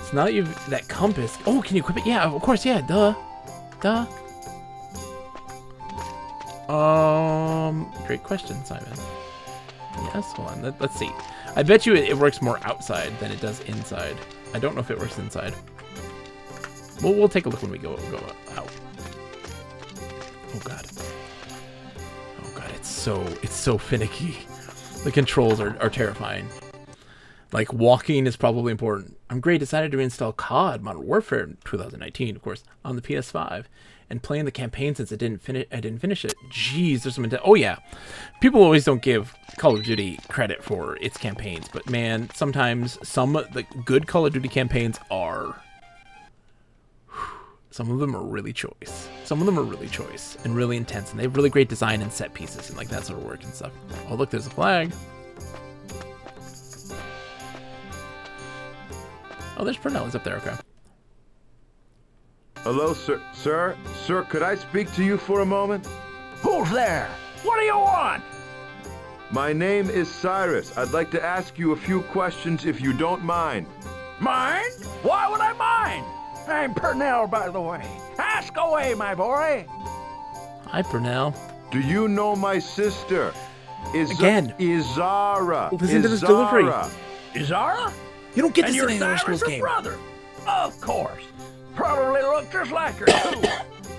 So now you've that compass. Oh, can you equip it? Yeah, of course. Yeah, duh. Great question, Simon. Yes, hold on. Let's see. I bet you it works more outside than it does inside. I don't know if it works inside. We'll take a look when we go out. Oh god. Oh god, it's so finicky. The controls are terrifying. Like, walking is probably important. I'm great. Decided to reinstall COD Modern Warfare in 2019, of course, on the PS5, and playing the campaign since I didn't finish it. Jeez, there's some. Oh yeah, people always don't give Call of Duty credit for its campaigns, but man, sometimes some of the good Call of Duty campaigns are. Some of them are really choice. Some of them are really choice and really intense, and they have really great design and set pieces and like that sort of work and stuff. Oh look, there's a flag. Oh, there's Purnell. He's up there. Okay. Hello, sir. Sir, could I speak to you for a moment? Who's there? What do you want? My name is Cyrus. I'd like to ask you a few questions if you don't mind. Mind? Why would I mind? I'm Purnell, by the way. Ask away, my boy. Hi, Purnell. Do you know my sister? Again. Izara. Listen to this delivery. Izara? You don't get And this you're in any Cyrus' Schools game. brother? Of course. Probably look just like her, too.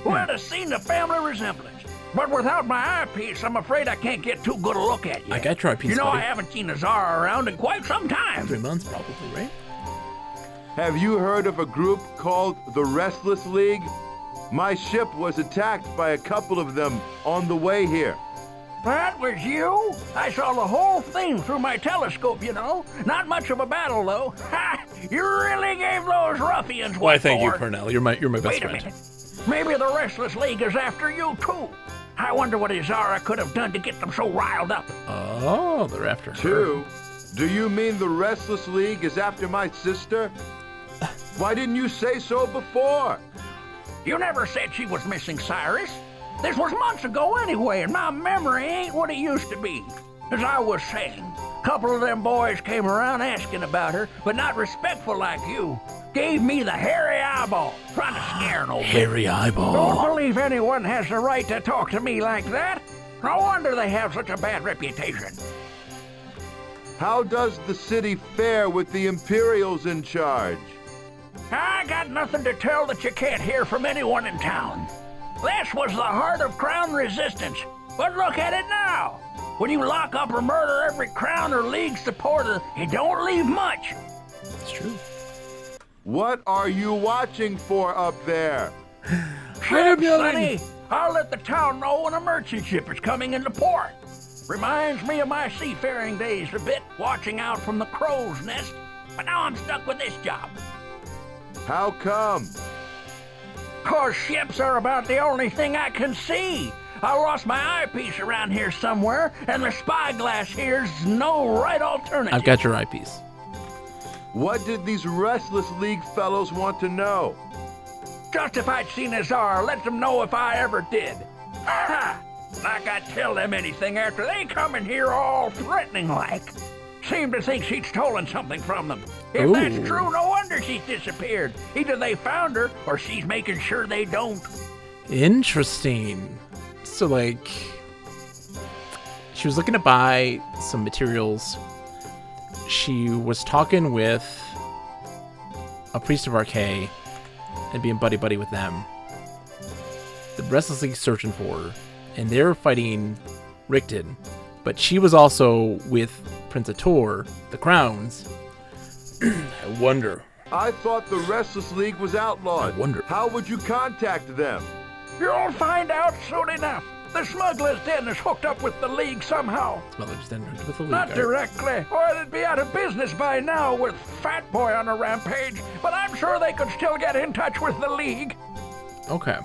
Would have seen the family resemblance. But without my eyepiece, I'm afraid I can't get too good a look at you. I got your eyepiece, You know, buddy. I haven't seen Izara around in quite some time. 3 months, probably, right? Have you heard of a group called the Restless League? My ship was attacked by a couple of them on the way here. That was you? I saw the whole thing through my telescope, you know. Not much of a battle, though. Ha! You really gave those ruffians Why, what thank you, for. Purnell. You're my best Wait a friend. minute. Maybe the Restless League is after you, too. I wonder what Izara could have done to get them so riled up. Oh, they're after her. Two? Do you mean the Restless League is after my sister? Why didn't you say so before? You never said she was missing, Cyrus. This was months ago anyway, and my memory ain't what it used to be. As I was saying, a couple of them boys came around asking about her, but not respectful like you. Gave me the hairy eyeball, trying to scare an old Hairy Don't eyeball. believe anyone has the right to talk to me like that. No wonder they have such a bad reputation. How does the city fare with the Imperials in charge? I got nothing to tell that you can't hear from anyone in town. This was the heart of Crown resistance, but look at it now. When you lock up or murder every Crown or League supporter, it don't leave much. It's true. What are you watching for up there? Ship, Sonny! I'll let the town know when a merchant ship is coming into port. Reminds me of my seafaring days a bit, watching out from the crow's nest. But now I'm stuck with this job. How come? 'Cause ships are about the only thing I can see. I lost my eyepiece around here somewhere, and the spyglass here's no right alternative. I've got your eyepiece. What did these Restless League fellows want to know? Just if I'd seen Azar, let them know if I ever did. Ha! Like I'd tell them anything after they come in here all threatening like. Seem to think she'd stolen something from them. If that's Ooh. true, no wonder she's disappeared. Either they found her, or she's making sure they don't. Interesting. So, like, she was looking to buy some materials. She was talking with a priest of Archay and being buddy-buddy with them. The Restless League searching for her, and they're fighting Richten, but she was also with Prince Ator, the Crowns. I wonder. I thought the Restless League was outlawed. I wonder. How would you contact them? You'll find out soon enough. The smuggler's den is hooked up with the League somehow. Smuggler just didn't with the league. Not Alright. directly, or it'd be out of business by now with Fat Boy on a rampage, but I'm sure they could still get in touch with the League. Okay.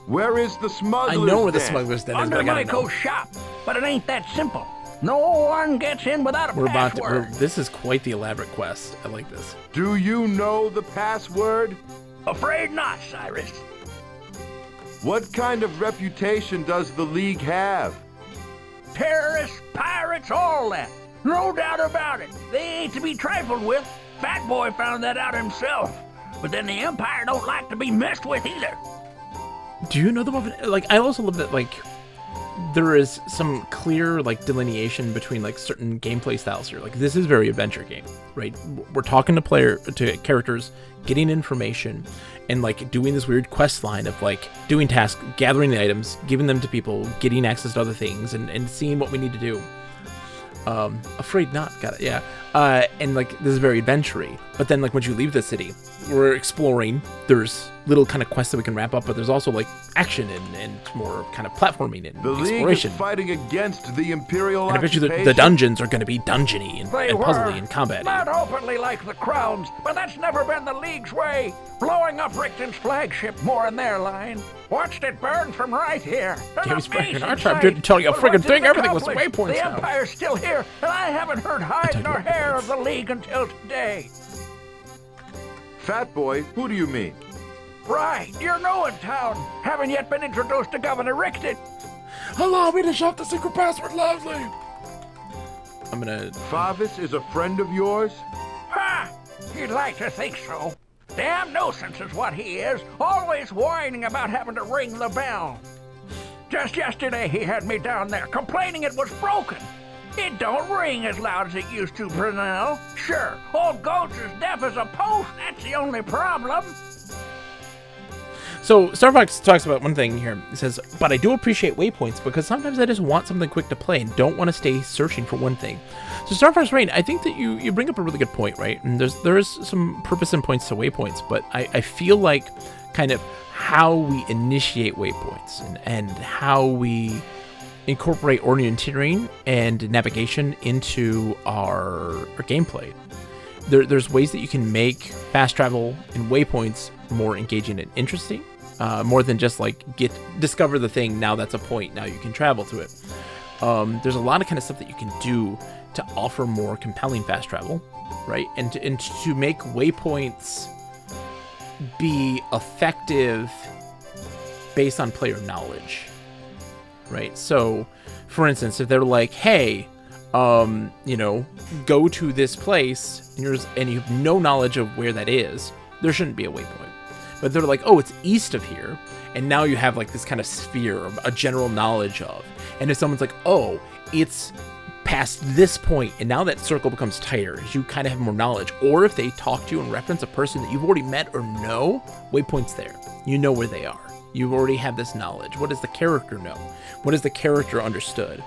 Where is the I smuggler's know where the den? smuggler's den is, Under but I gotta know. Michael's shop, but it ain't that simple. No one gets in without a We're about to. password. This is quite the elaborate quest. I like this. Do you know the password? Afraid not, Cyrus. What kind of reputation does the League have? Terrorists, pirates, all that. No doubt about it. They ain't to be trifled with. Fat Boy found that out himself. But then the Empire don't like to be messed with either. Do you know the moment? Like, I also love that, like, there is some clear, like, delineation between, like, certain gameplay styles here. Like, this is very adventure game, right? We're talking to characters, getting information, and, like, doing this weird quest line of, like, doing tasks, gathering the items, giving them to people, getting access to other things, and seeing what we need to do. Afraid not, got it, yeah. And, like, this is very adventure-y. But then, like, once you leave the city, we're exploring. There's little kind of quests that we can wrap up, but there's also, like, action and more kind of platforming and The League is exploration. fighting against the Imperial And I bet you occupation. the dungeons are going to be dungeony and They puzzly were. and combat. Not openly like the Crowns, but that's never been the League's way. Blowing up Richten's flagship more in their line. Watched it burn from right here. An Gary's back in amazing our time sight. didn't tell you a But friggin' what thing. did it Everything was accomplish? waypoints The now. Empire's still here, and I haven't heard hide tell you nor what, hair boys. of the League until today. Fat Boy, who do you mean? Right, you're new in town. Haven't yet been introduced to Governor Richten. Allow me to shout the secret password loudly. I'm going to... Favis is a friend of yours? Ha! You'd like to think so. Damn nuisance is what he is, always whining about having to ring the bell. Just yesterday he had me down there complaining it was broken. It don't ring as loud as it used to, Brunel. Sure, old Goat's as deaf as a post, that's the only problem. So, Star Fox talks about one thing here. He says, but I do appreciate waypoints because sometimes I just want something quick to play and don't want to stay searching for one thing. So, Star Fox Rain, I think that you bring up a really good point, right? And there is some purpose and points to waypoints, but I feel like kind of how we initiate waypoints and how we incorporate orienteering and navigation into our gameplay. There's ways that you can make fast travel and waypoints more engaging and interesting, more than just like discover the thing, now that's a point, now you can travel to it. There's a lot of kind of stuff that you can do to offer more compelling fast travel, right? And to make waypoints be effective based on player knowledge, right? So, for instance, if they're like, hey, go to this place, and you have no knowledge of where that is, there shouldn't be a waypoint. But they're like, oh, it's east of here, and now you have like this kind of sphere, a general knowledge of. And if someone's like, oh, it's past this point, and now that circle becomes tighter as you kind of have more knowledge, or if they talk to you and reference a person that you've already met or know, waypoint's there. You know where they are. You already have this knowledge. What does the character know? What is the character understood?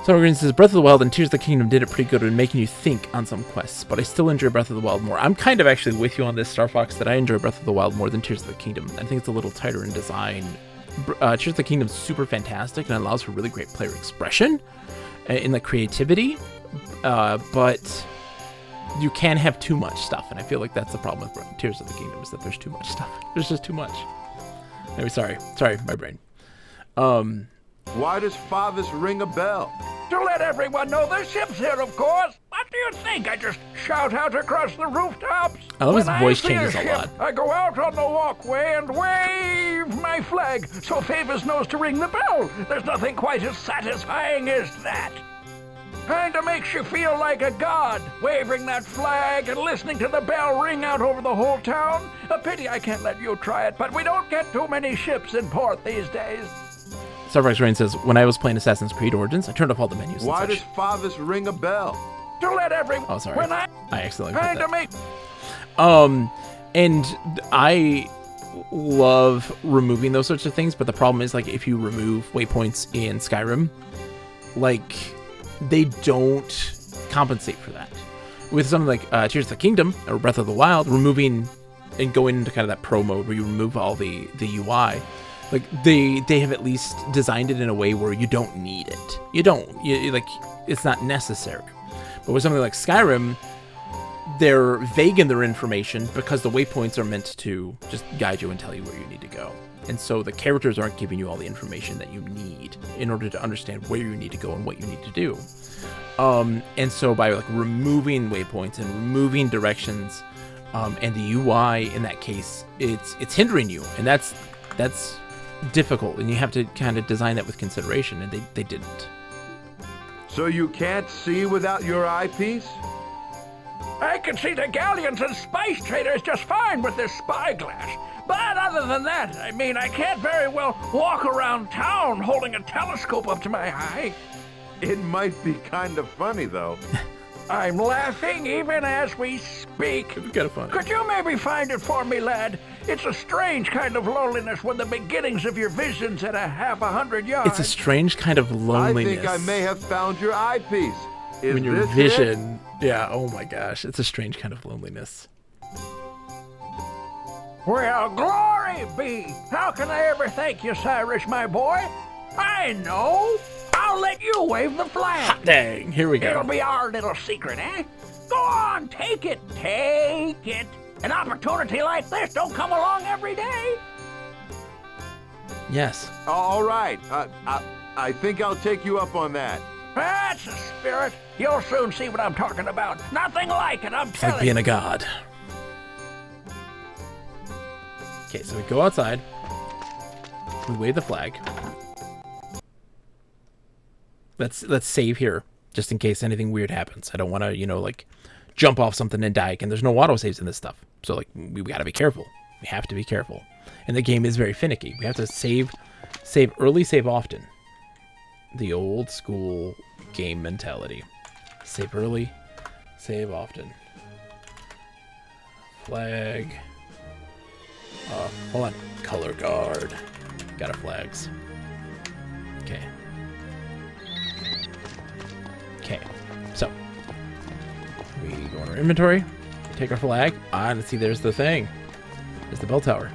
So Green says, Breath of the Wild and Tears of the Kingdom did it pretty good in making you think on some quests, but I still enjoy Breath of the Wild more. I'm kind of actually with you on this, Star Fox, that I enjoy Breath of the Wild more than Tears of the Kingdom. I think it's a little tighter in design. Tears of the Kingdom is super fantastic and allows for really great player expression in the creativity, but you can have too much stuff, and I feel like that's the problem with Tears of the Kingdom, is that there's too much stuff. There's just too much. Anyway, sorry, my brain. Why does Fathers ring a bell? To let everyone know the ship's here, of course. What do you think? I just shout out across the rooftops? I love his When voice I see changes a ship, lot. I go out on the walkway and wave my flag so Favors knows to ring the bell. There's nothing quite as satisfying as that. Kinda makes you feel like a god, waving that flag and listening to the bell ring out over the whole town. A pity I can't let you try it, but we don't get too many ships in port these days. Starbucks Rain says, when I was playing Assassin's Creed Origins, I turned off all the menus. Why and does such. Fathers ring a bell? To let everyone... Oh, sorry. When I accidentally put kinda that. make... And I love removing those sorts of things, but the problem is, like, if you remove waypoints in Skyrim, like, they don't compensate for that. With something like Tears of the Kingdom or Breath of the Wild, removing and going into kind of that pro mode where you remove all the UI, like they have at least designed it in a way where you don't need it. Like, it's not necessary. But with something like Skyrim, they're vague in their information because the waypoints are meant to just guide you and tell you where you need to go. And so the characters aren't giving you all the information that you need in order to understand where you need to go and what you need to do. And so by like removing waypoints and removing directions, and the UI in that case, it's hindering you, and that's difficult, and you have to kind of design that with consideration, and they didn't. So you can't see without your eyepiece? I can see the galleons and spice traders just fine with this spyglass. But other than that, I mean, I can't very well walk around town holding a telescope up to my eye. It might be kind of funny, though. I'm laughing even as we speak. It'd be kind of fun. Could you maybe find it for me, lad? It's a strange kind of loneliness when the beginnings of your vision's at 100 yards. It's a strange kind of loneliness. I think I may have found your eyepiece. Is when your this vision, yeah, oh my gosh, it's a strange kind of loneliness. Well, glory be! How can I ever thank you, Cyrus, my boy? I know! I'll let you wave the flag! Hot dang, here we It'll go. be our little secret, eh? Go on, take it! Take it! An opportunity like this don't come along every day! Yes. All right. I think I'll take you up on that. That's the spirit! You'll soon see what I'm talking about. Nothing like it, I'm It's like telling being you. a god. Okay, so we go outside. We wave the flag. Let's save here, just in case anything weird happens. I don't want to, like, jump off something and die. And there's no auto saves in this stuff, so like we got to be careful. We have to be careful. And the game is very finicky. We have to save early, save often. The old school game mentality. Save early, save often. Flag. Hold on. Color guard. Got our flags. Okay. Okay. So we go in our inventory. We take our flag. Let's see. There's the thing. There's the bell tower.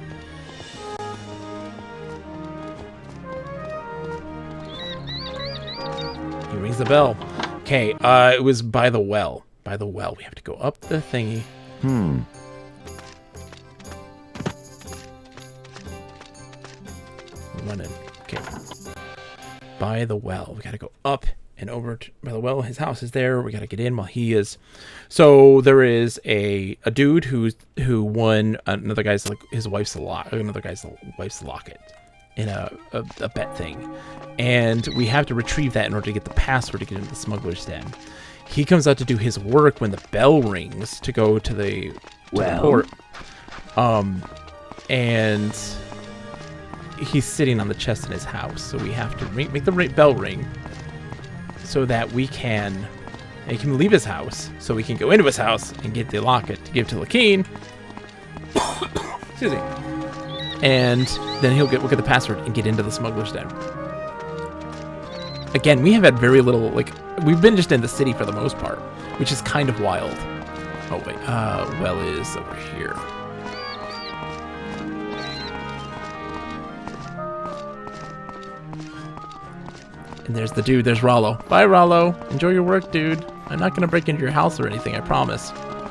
He rings the bell. Okay. It was by the well. By the well. We have to go up the thingy. Run in. Okay. By the well. We gotta go up and over by the well. His house is there. We gotta get in while he is. So there is a dude who won another guy's wife's locket in a bet thing, and we have to retrieve that in order to get the password to get into the smuggler's den. He comes out to do his work when the bell rings to go to the Well, port. And he's sitting on the chest in his house, so we have to make the bell ring so that he can leave his house, so we can go into his house and get the locket to give to Lakeen. Excuse me. And then we'll get the password and get into the smuggler's den. Again, we have had very little, like, we've been just in the city for the most part, which is kind of wild. Oh, wait, well is over here. And there's the dude, there's Rollo. Bye, Rollo. Enjoy your work, dude. I'm not gonna break into your house or anything, I promise. I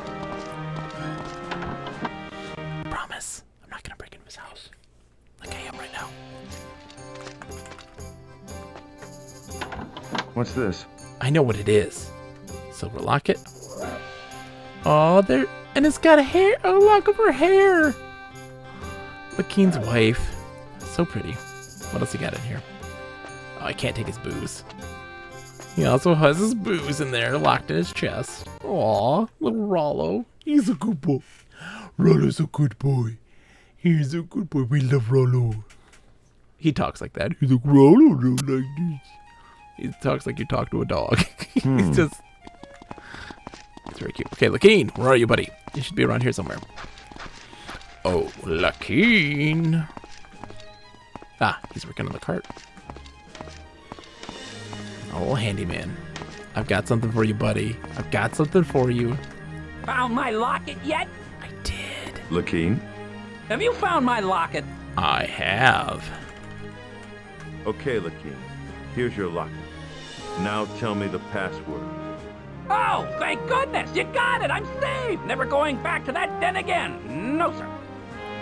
promise. I'm not gonna break into his house. Like I am right now. What's this? I know what it is. Silver locket. Oh, there, and it's got a lock of her hair. Lakeen's wife. So pretty. What else he got in here? Oh, I can't take his booze. He also has his booze in there, locked in his chest. Aw, little Rollo. He's a good boy. Rollo's a good boy. He's a good boy. We love Rollo. He talks like that. He's like, Rollo don't like this. He talks like you talk to a dog. He's just... It's very cute. Okay, Lakeen, where are you, buddy? You should be around here somewhere. Oh, Lakeen. Ah, he's working on the cart. Oh, handyman. I've got something for you, buddy. I've got something for you. Found my locket yet? I did. Lakeen? Have you found my locket? I have. Okay, Lakeen. Here's your locket. Now tell me the password. Oh, thank goodness! You got it! I'm saved! Never going back to that den again! No, sir.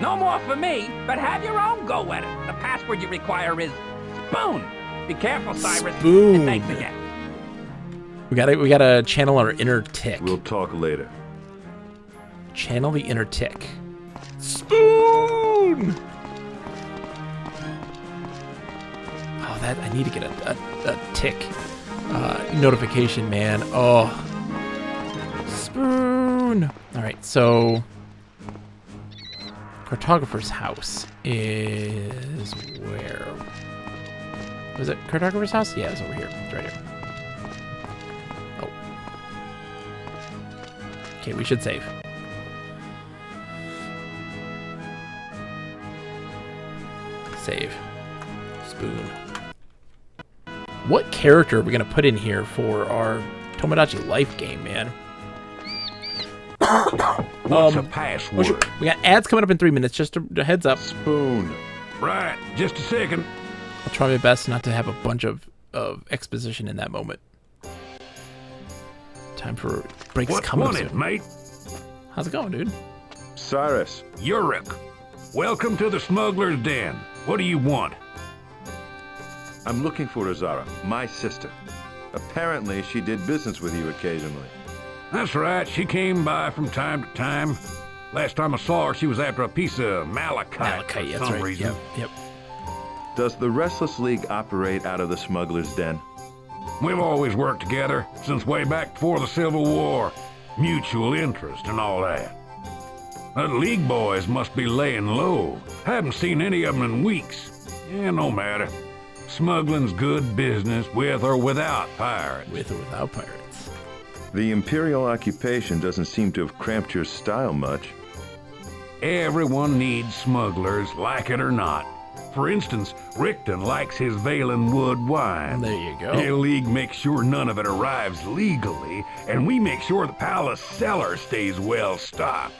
No more for me, but have your own go at it. The password you require is spoon. Be careful, Cyrus. Spoon. And thanks again. We gotta channel our inner tick. We'll talk later. Channel the inner tick. Spoon! Oh, that, I need to get a tick notification, man. Oh. Spoon! Alright, so... Cartographer's house is where? Was it Cartographer's house? Yeah, it's over here. It's right here. Oh. Okay, we should save. Save. Spoon. What character are we going to put in here for our Tomodachi Life game, man? What's a password? We got ads coming up in 3 minutes, just a heads up. Spoon. Right, just a second. I'll try my best not to have a bunch of exposition in that moment. Time for breaks What's coming wanted, soon. mate? How's it going, dude? Cyrus. Yurik. Welcome to the smuggler's den. What do you want? I'm looking for Azara, my sister. Apparently, she did business with you occasionally. That's right, she came by from time to time. Last time I saw her, she was after a piece of malachite for That's some right. reason. Yep. Does the Restless League operate out of the smuggler's den? We've always worked together, since way back before the Civil War. Mutual interest and all that. The League boys must be laying low. Haven't seen any of them in weeks. Yeah, no matter. Smuggling's good business, with or without pirates. With or without pirates. The Imperial occupation doesn't seem to have cramped your style much. Everyone needs smugglers, like it or not. For instance, Rickton likes his Valenwood wine. There you go. The League makes sure none of it arrives legally, and we make sure the palace cellar stays well stocked.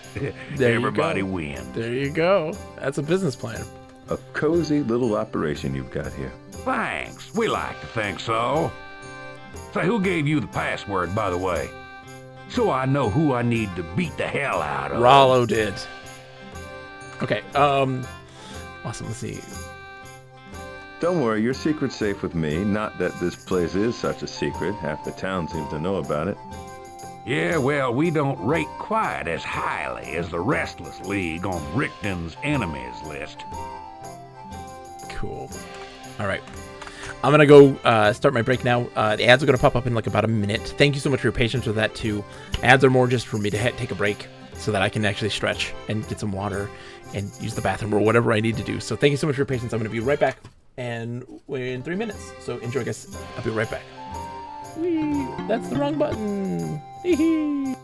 Everybody wins. There you go. That's a business plan. A cozy little operation you've got here. Thanks. We like to think so. Say, who gave you the password, by the way? So I know who I need to beat the hell out of. Rollo did. Okay, awesome, let's see. Don't worry, your secret's safe with me. Not that this place is such a secret. Half the town seems to know about it. Yeah, well, we don't rate quite as highly as the Restless League on Rickton's enemies list. Cool. All right. I'm going to go start my break now. The ads are going to pop up in like about a minute. Thank you so much for your patience with that, too. Ads are more just for me to take a break. so that I can actually stretch and get some water and use the bathroom or whatever I need to do. So thank you so much for your patience. I'm going to be right back, and we're in 3 minutes. So enjoy, guys. I'll be right back. Whee! That's the wrong button. Hee-hee.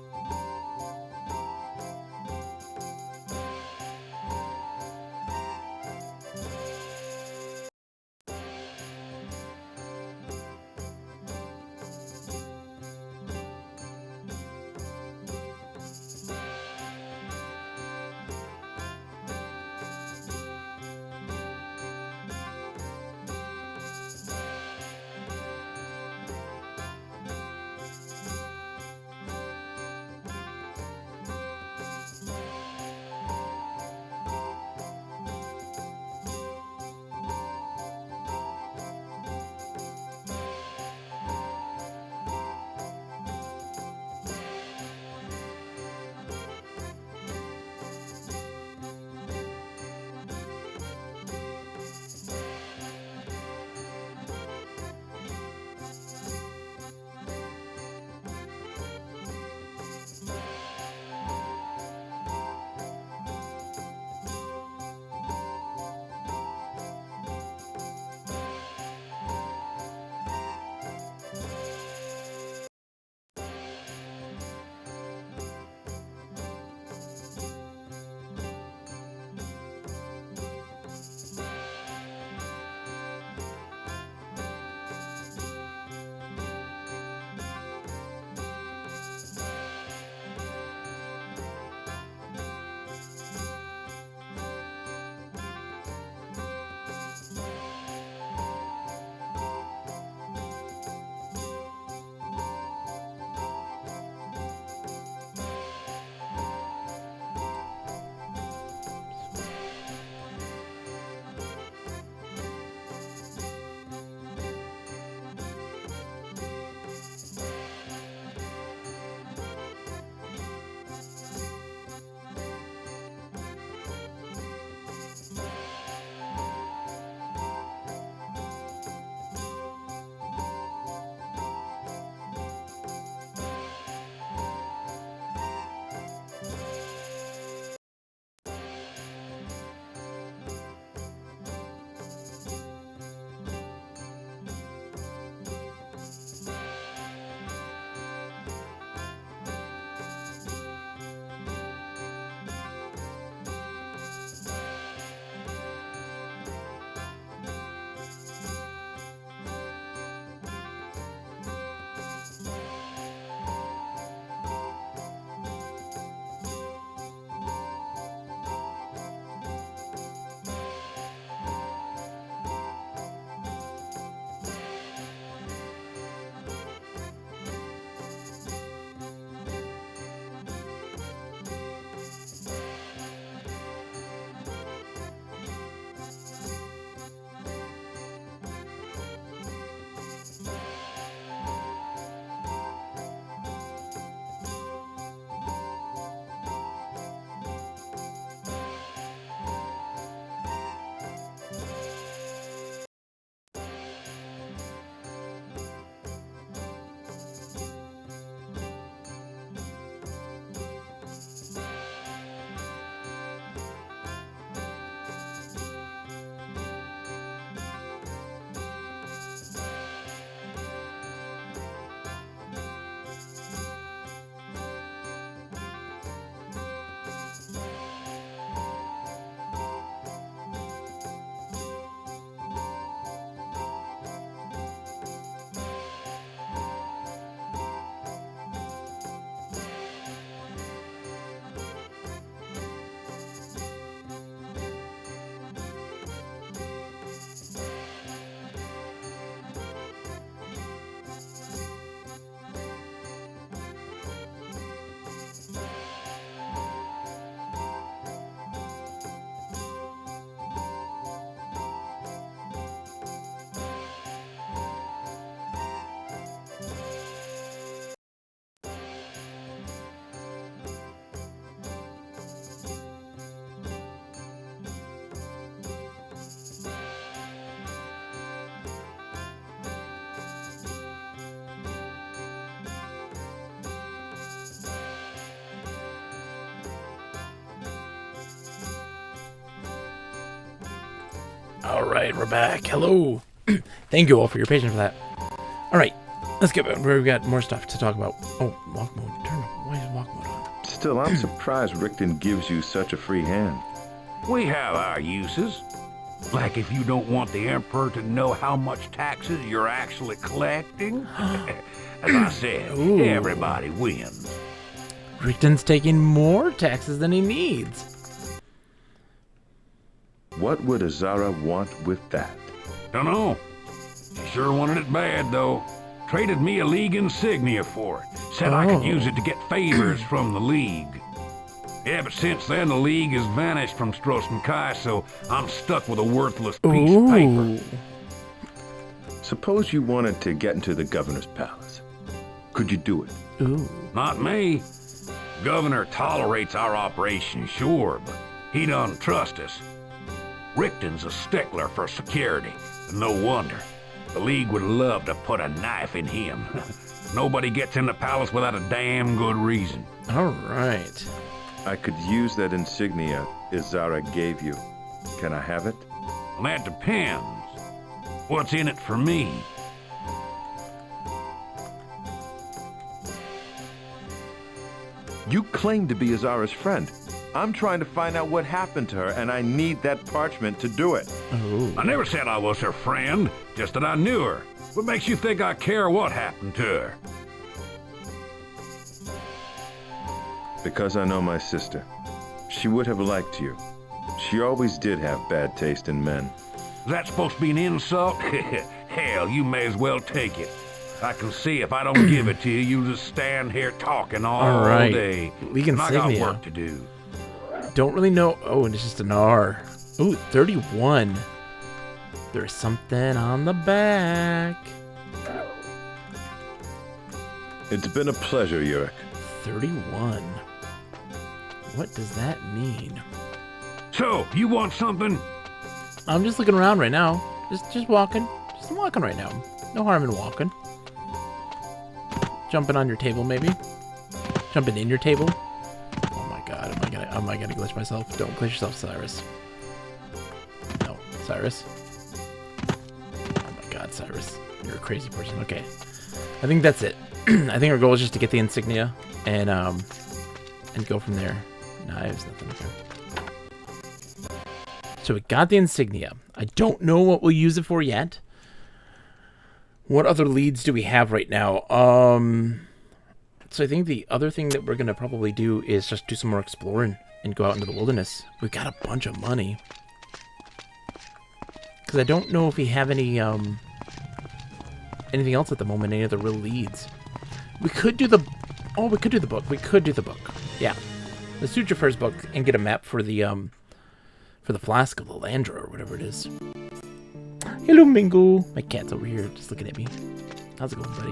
All right, we're back. Hello. Thank you all for your patience for that. All right, let's get back. We've got more stuff to talk about. Oh, walk mode. Why is walk mode on? Still, I'm surprised Rickton gives you such a free hand. We have our uses. Like if you don't want the Emperor to know how much taxes you're actually collecting. As I said, Ooh. everybody wins. Rickton's taking more taxes than he needs. What would Azara want with that? Dunno. She sure wanted it bad, though. Traded me a League insignia for it. Said I could use it to get favors from the League. Yeah, but since then the League has vanished from Stros Makai, so I'm stuck with a worthless piece of paper. Suppose you wanted to get into the governor's palace. Could you do it? Ooh. Not me. Governor tolerates our operation, sure, but he doesn't trust us. Rickton's a stickler for security, and no wonder. The League would love to put a knife in him. Nobody gets in the palace without a damn good reason. All right. I could use that insignia Azara gave you. Can I have it? Well, that depends. What's in it for me? You claim to be Azara's friend. I'm trying to find out what happened to her, and I need that parchment to do it. Ooh. I never said I was her friend, just that I knew her. What makes you think I care what happened to her? Because I know my sister. She would have liked you. She always did have bad taste in men. Is that supposed to be an insult? Hell, you may as well take it. I can see if I don't give it to you, you'll just stand here talking all right. day. League And I got insignia. work to do. Don't really know. Oh, and it's just an R. Ooh, 31. There's something on the back. It's been a pleasure, Yurik. 31. What does that mean? So, you want something? I'm just looking around right now. Just walking. Just walking right now. No harm in walking. Jumping on your table, maybe? Jumping in your table? Oh my god, am I gonna glitch myself? Don't glitch yourself, Cyrus. No, Cyrus. Oh my god, Cyrus. You're a crazy person. Okay. I think that's it. I think our goal is just to get the insignia and go from there. Knives, nothing. Okay. So we got the insignia. I don't know what we'll use it for yet. What other leads do we have right now? So I think the other thing that we're going to probably do is just do some more exploring and go out into the wilderness. We've got a bunch of money. Because I don't know if we have any, anything else at the moment, any other real leads. We could do the... Oh, we could do the book. We could do the book. Yeah. Let's do Jafar's book and get a map for the Flask of Lalandra or whatever it is. Hello, Mingo. My cat's over here just looking at me. How's it going, buddy?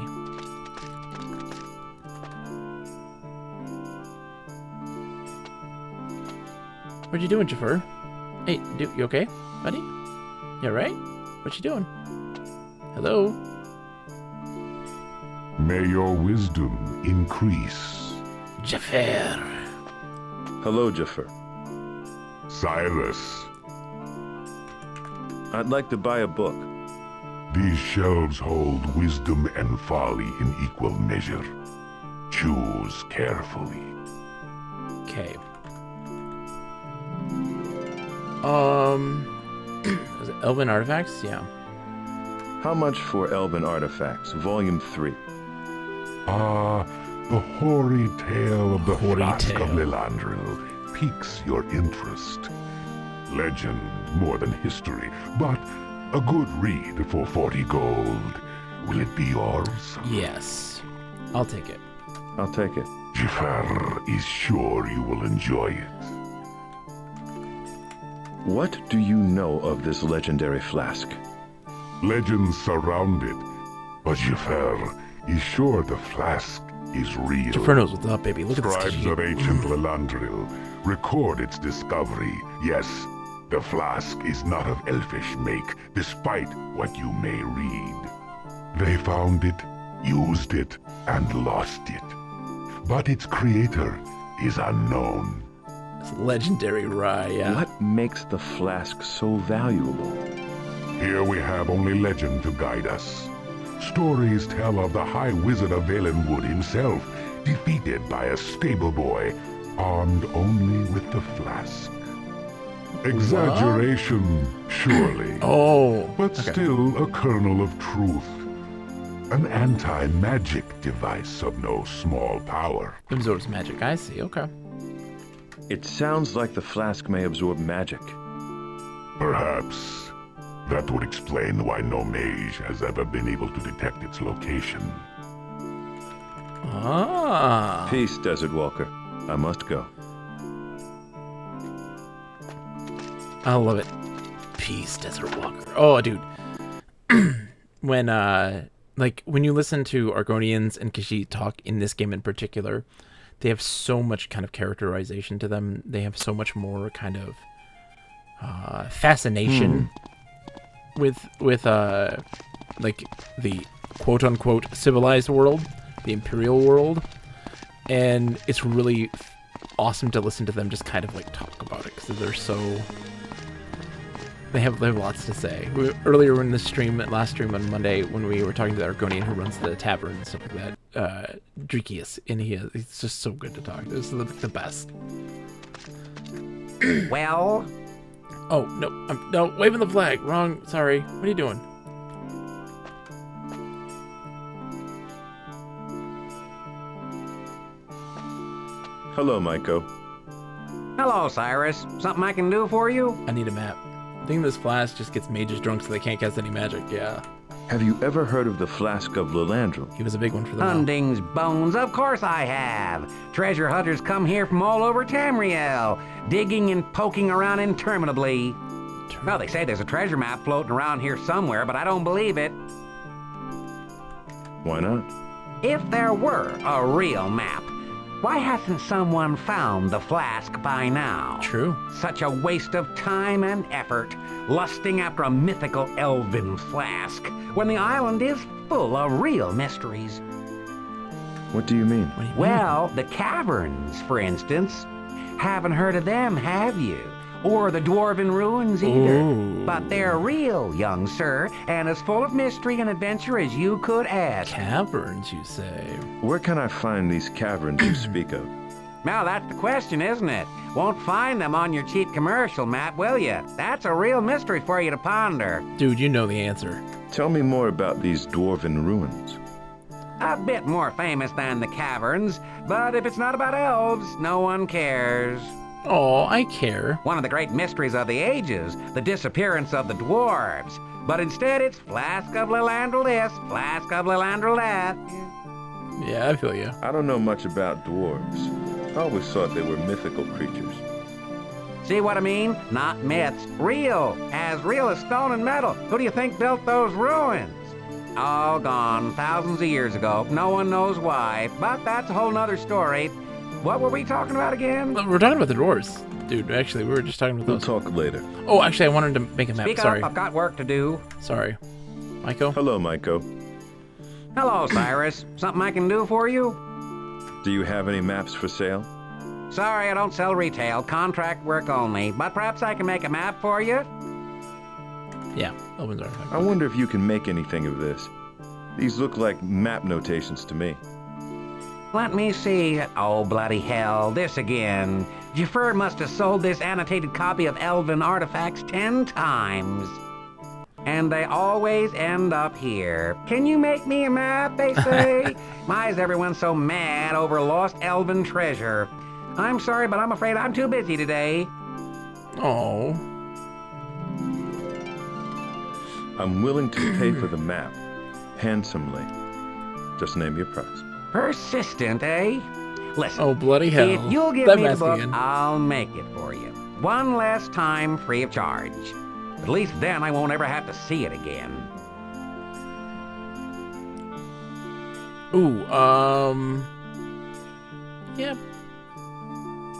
What you doing, Jafar? Hey, you okay, buddy? You alright? What you doing? Hello? May your wisdom increase. Jafar. Hello, Jafar. Cyrus, I'd like to buy a book. these shelves hold wisdom and folly in equal measure. Choose carefully. Okay. Is it Elven Artifacts? Yeah. How much for Elven Artifacts, Volume 3? The hoary tale of the Hoary Flask tale. of Lilandril piques your interest. Legend more than history, but a good read for 40 gold. Will it be yours? Yes. I'll take it. I'll take it. Jafar is sure you will enjoy it. What do you know of this legendary flask? Legends surround it, but Jafar is sure the flask is real. Jafar knows what's up, baby. Look at this Scribes kitchen. of ancient Lilandril record its discovery. Yes, the flask is not of elfish make, despite what you may read. They found it, used it, and lost it. But its creator is unknown. It's legendary rye, yeah. What makes the flask so valuable? Here we have only legend to guide us. Stories tell of the High Wizard of Valenwood himself, defeated by a stable boy, armed only with the flask. Exaggeration, surely. Oh. But still a kernel of truth. An anti-magic device of no small power. Absorbs magic. I see. Okay. It sounds like the flask may absorb magic. Perhaps that would explain why no mage has ever been able to detect its location. Ah. Peace, Desert Walker. I must go. I love it. Peace, Desert Walker. Oh, dude. when you listen to Argonians and Khajiit talk in this game in particular, they have so much kind of characterization to them. They have so much more kind of fascination with like the quote unquote civilized world, the imperial world, and it's really awesome to listen to them just kind of like talk about it because they're so. They have lots to say. Earlier in the stream, last stream on Monday, when we were talking to the Argonian who runs the tavern and stuff like that, Dreekius, and he's just so good to talk to. This is the best. Well? Oh, no, no, waving the flag. Wrong, sorry. What are you doing? Hello, Maiko. Hello, Cyrus. Something I can do for you? I need a map. I think this flask just gets mages drunk so they can't cast any magic, yeah. Have you ever heard of the Flask of Lilandrum? He was a big one for them. Unding's bones, of course I have. Treasure hunters come here from all over Tamriel, digging and poking around interminably. Well, they say there's a treasure map floating around here somewhere, but I don't believe it. Why not? If there were a real map, why hasn't someone found the flask by now? True. Such a waste of time and effort, lusting after a mythical elven flask, when the island is full of real mysteries. What do you mean? Well, the caverns, for instance. Haven't heard of them, have you? Or the dwarven ruins either. Ooh. But they're real, young sir, and as full of mystery and adventure as you could ask. Caverns, you say? Where can I find these caverns you speak of? Well, that's the question, isn't it? Won't find them on your cheap commercial map, will you? That's a real mystery for you to ponder. Dude, you know the answer. Tell me more about these dwarven ruins. A bit more famous than the caverns, but if it's not about elves, no one cares. Oh, I care. One of the great mysteries of the ages, the disappearance of the dwarves. But instead it's Flask of Lilandrel this, Flask of Lilandrel that. Yeah, I feel you. I don't know much about dwarves. I always thought they were mythical creatures. See what I mean? Not myths. Real as stone and metal. Who do you think built those ruins? All gone, thousands of years ago. No one knows why, but that's a whole nother story. What were we talking about again? We're talking about the dwarves. Dude, actually, we were just talking about We'll those. talk later. Oh, actually, I wanted to make a map. Speak Sorry. up, I've got work to do. Sorry. Maiko? Hello, Maiko. Hello, Cyrus. Something I can do for you? Do you have any maps for sale? Sorry, I don't sell retail. Contract work only. But perhaps I can make a map for you? Yeah, Elven's artifact. I wonder if you can make anything of this. These look like map notations to me. Let me see. Oh, bloody hell. This again. Jafar must have sold this annotated copy of Elven artifacts 10 times. And they always end up here. Can you make me a map, they say? Why is everyone so mad over lost Elven treasure? I'm sorry, but I'm afraid I'm too busy today. Oh. I'm willing to pay for the map. Handsomely. Just name your price. Persistent, eh? Listen. Oh, bloody hell. If you'll give That me the mask book, again. I'll make it for you. One last time, free of charge. At least then I won't ever have to see it again. Ooh, yeah.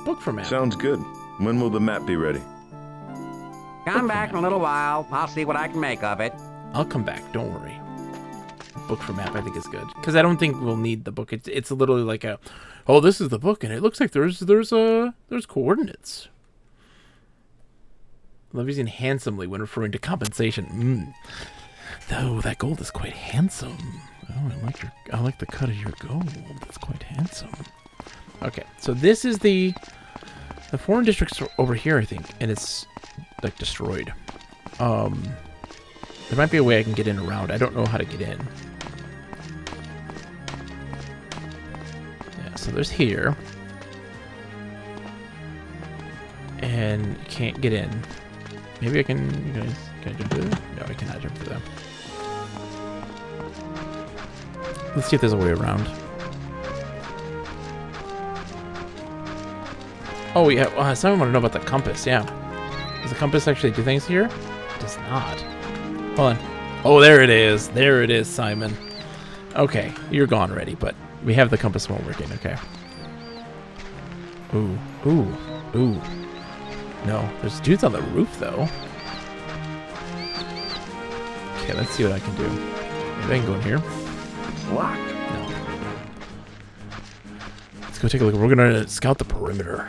Book for map. Sounds good. When will the map be ready? Come back in a little while. I'll see what I can make of it. I'll come back. Don't worry. Book for map, I think is good because I don't think we'll need the book. It's literally like a, oh, this is the book, and it looks like there's coordinates. Love using handsomely when referring to compensation. Though that gold is quite handsome. Oh, I like the cut of your gold. That's quite handsome. Okay, so this is the foreign district's over here, I think, and it's like destroyed. There might be a way I can get in around. I don't know how to get in. Yeah, so there's here. And you can't get in. Maybe I can, you guys, can I jump through there? No, I cannot jump through there. Let's see if there's a way around. Oh, yeah, someone want to know about the compass, yeah. Does the compass actually do things here? It does not. Hold on. Oh, there it is. There it is, Simon. Okay, you're gone already, but we have the compass won't working, okay. Ooh, ooh, ooh. No, there's dudes on the roof, though. Okay, let's see what I can do. Maybe I can go in here. Locked. No. Let's go take a look. We're going to scout the perimeter.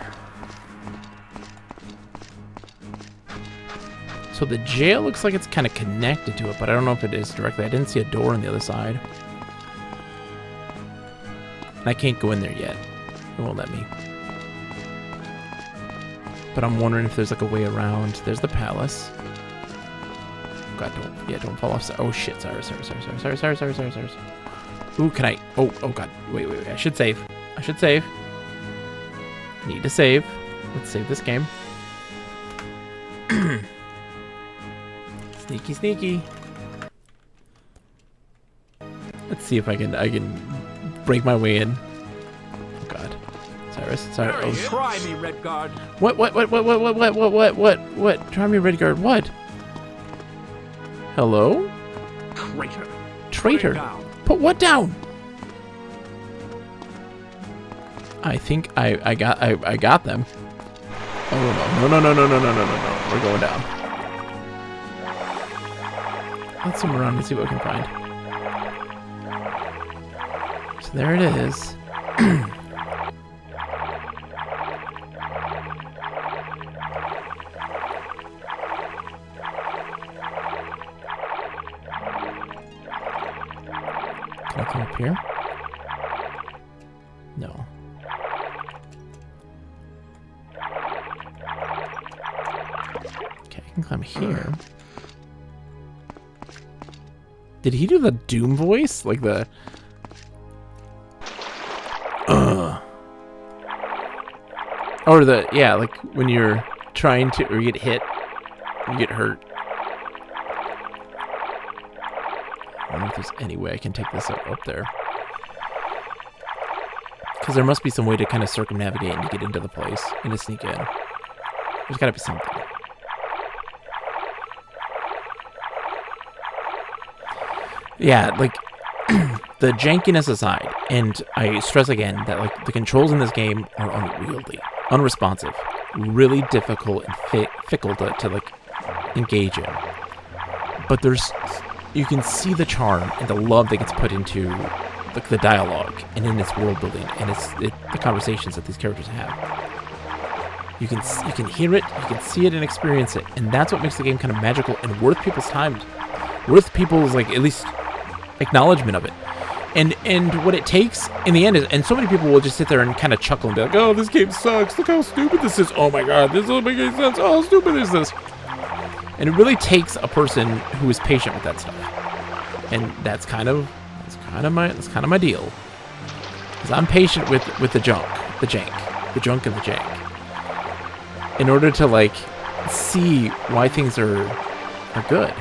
So the jail looks like it's kind of connected to it, but I don't know if it is directly. I didn't see a door on the other side. And I can't go in there yet. It won't let me. But I'm wondering if there's like a way around. There's the palace. God, don't fall off. Oh shit, sorry. Ooh, can I? Oh god, wait, I should save. Need to save. Let's save this game. Sneaky. Let's see if I can break my way in. Oh god. Sorry. Oh, Try me, Redguard. What? Try me, Redguard. What? Hello? Traitor. Put what down? I think I got them. Oh no. We're going down. Let's swim around and see what we can find. So there it is. Can I come up here? No. Okay, I can climb here. Did he do the Doom voice? Like the... Or the... Yeah, like when you're trying to... Or you get hit. You get hurt. I don't know if there's any way I can take this up there. Because there must be some way to kind of circumnavigate and to get into the place and to sneak in. There's got to be something. Yeah, like, the jankiness aside, and I stress again that, like, the controls in this game are unwieldy, unresponsive, really difficult and fickle to, like, engage in. But you can see the charm and the love that gets put into the dialogue and in its world building and the conversations that these characters have. You can hear it, you can see it and experience it, and that's what makes the game kind of magical and worth people's time, worth people's, like, at least acknowledgement of it. And what it takes in the end is, and so many people will just sit there and kind of chuckle and be like, oh, this game sucks, look how stupid this is, oh my god, this doesn't make any sense, oh, how stupid is this? And it really takes a person who is patient with that stuff. And that's kind of my deal. Because I'm patient with the jank and the jank. In order to, like, see why things are good.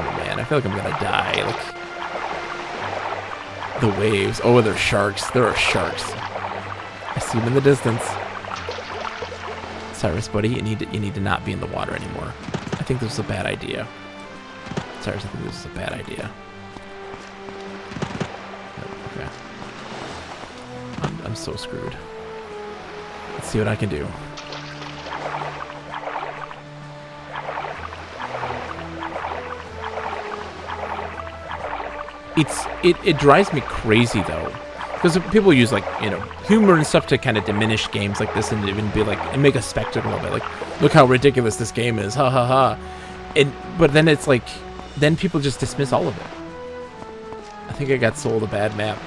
Oh man, I feel like I'm gonna die. Like, the waves. Oh, there's sharks. There are sharks. I see them in the distance. Cyrus, buddy, you need to not be in the water anymore. I think this is a bad idea. Cyrus, I think this is a bad idea. Okay. I'm so screwed. Let's see what I can do. It drives me crazy though because people use like humor and stuff to kind of diminish games like this and even be like and make a spectacle of it. Like, look how ridiculous this game is, ha ha ha. But then it's like, then people just dismiss all of it. I think I got sold a bad map.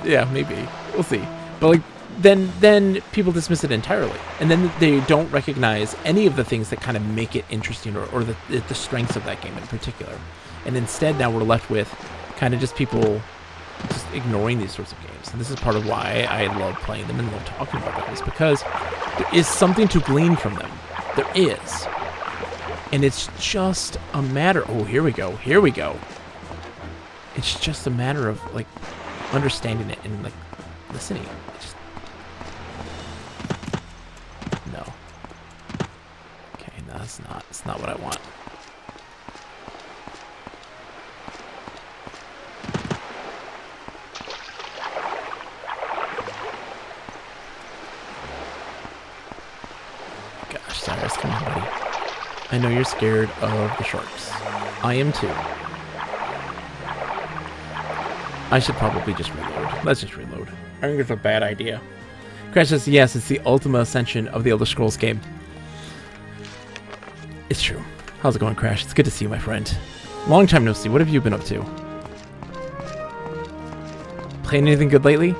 Yeah, maybe we'll see. But like, then people dismiss it entirely, and then they don't recognize any of the things that kind of make it interesting or the strengths of that game in particular. And instead, now we're left with kind of just people just ignoring these sorts of games. And this is part of why I love playing them and love talking about them, is because there is something to glean from them. There is. And it's just a matter... Oh, here we go. Here we go. It's just a matter of, like, understanding it and, like, listening. Just... No. Okay, no, it's not what I want. Gosh, Cyrus, come on, buddy. I know you're scared of the sharks. I am too. I should probably just reload. Let's just reload. I think it's a bad idea. Crash says, yes, it's the Ultima Ascension of the Elder Scrolls game. It's true. How's it going, Crash? It's good to see you, my friend. Long time no see. What have you been up to? Playing anything good lately?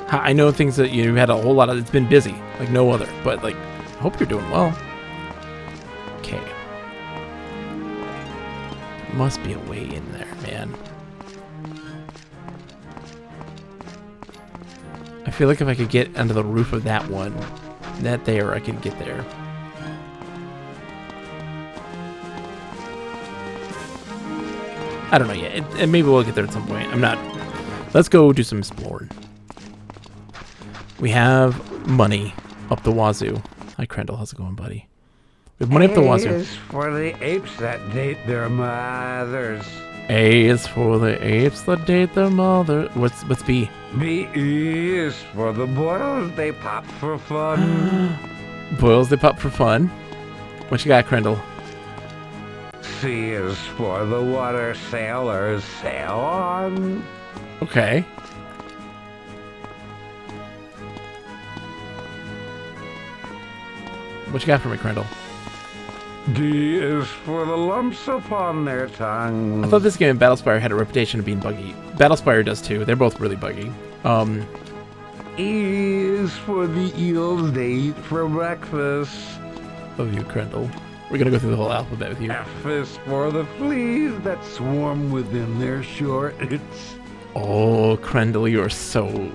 I know things that you had a whole lot of... It's been busy, like no other. But, like, I hope you're doing well. Okay. Must be a way in there, man. I feel like if I could get under the roof of that one, I could get there. I don't know yet. And maybe we'll get there at some point. I'm not... Let's go do some exploring. We have money up the wazoo. Hi, Crendel. How's it going, buddy? We have money up the wazoo. A is for the apes that date their mothers. A is for the apes that date their mother. What's B? B is for the boils they pop for fun. Boils they pop for fun. What you got, Crendel? C is for the water sailors sail on. Okay. What you got for me, Crendel? D is for the lumps upon their tongues. I thought this game in Battlespire had a reputation of being buggy. Battlespire does too. They're both really buggy. E is for the eels they eat for breakfast. Love you, Crendel. We're gonna go through the whole alphabet with you. F is for the fleas that swarm within their shorts. Oh, Crendel, you are so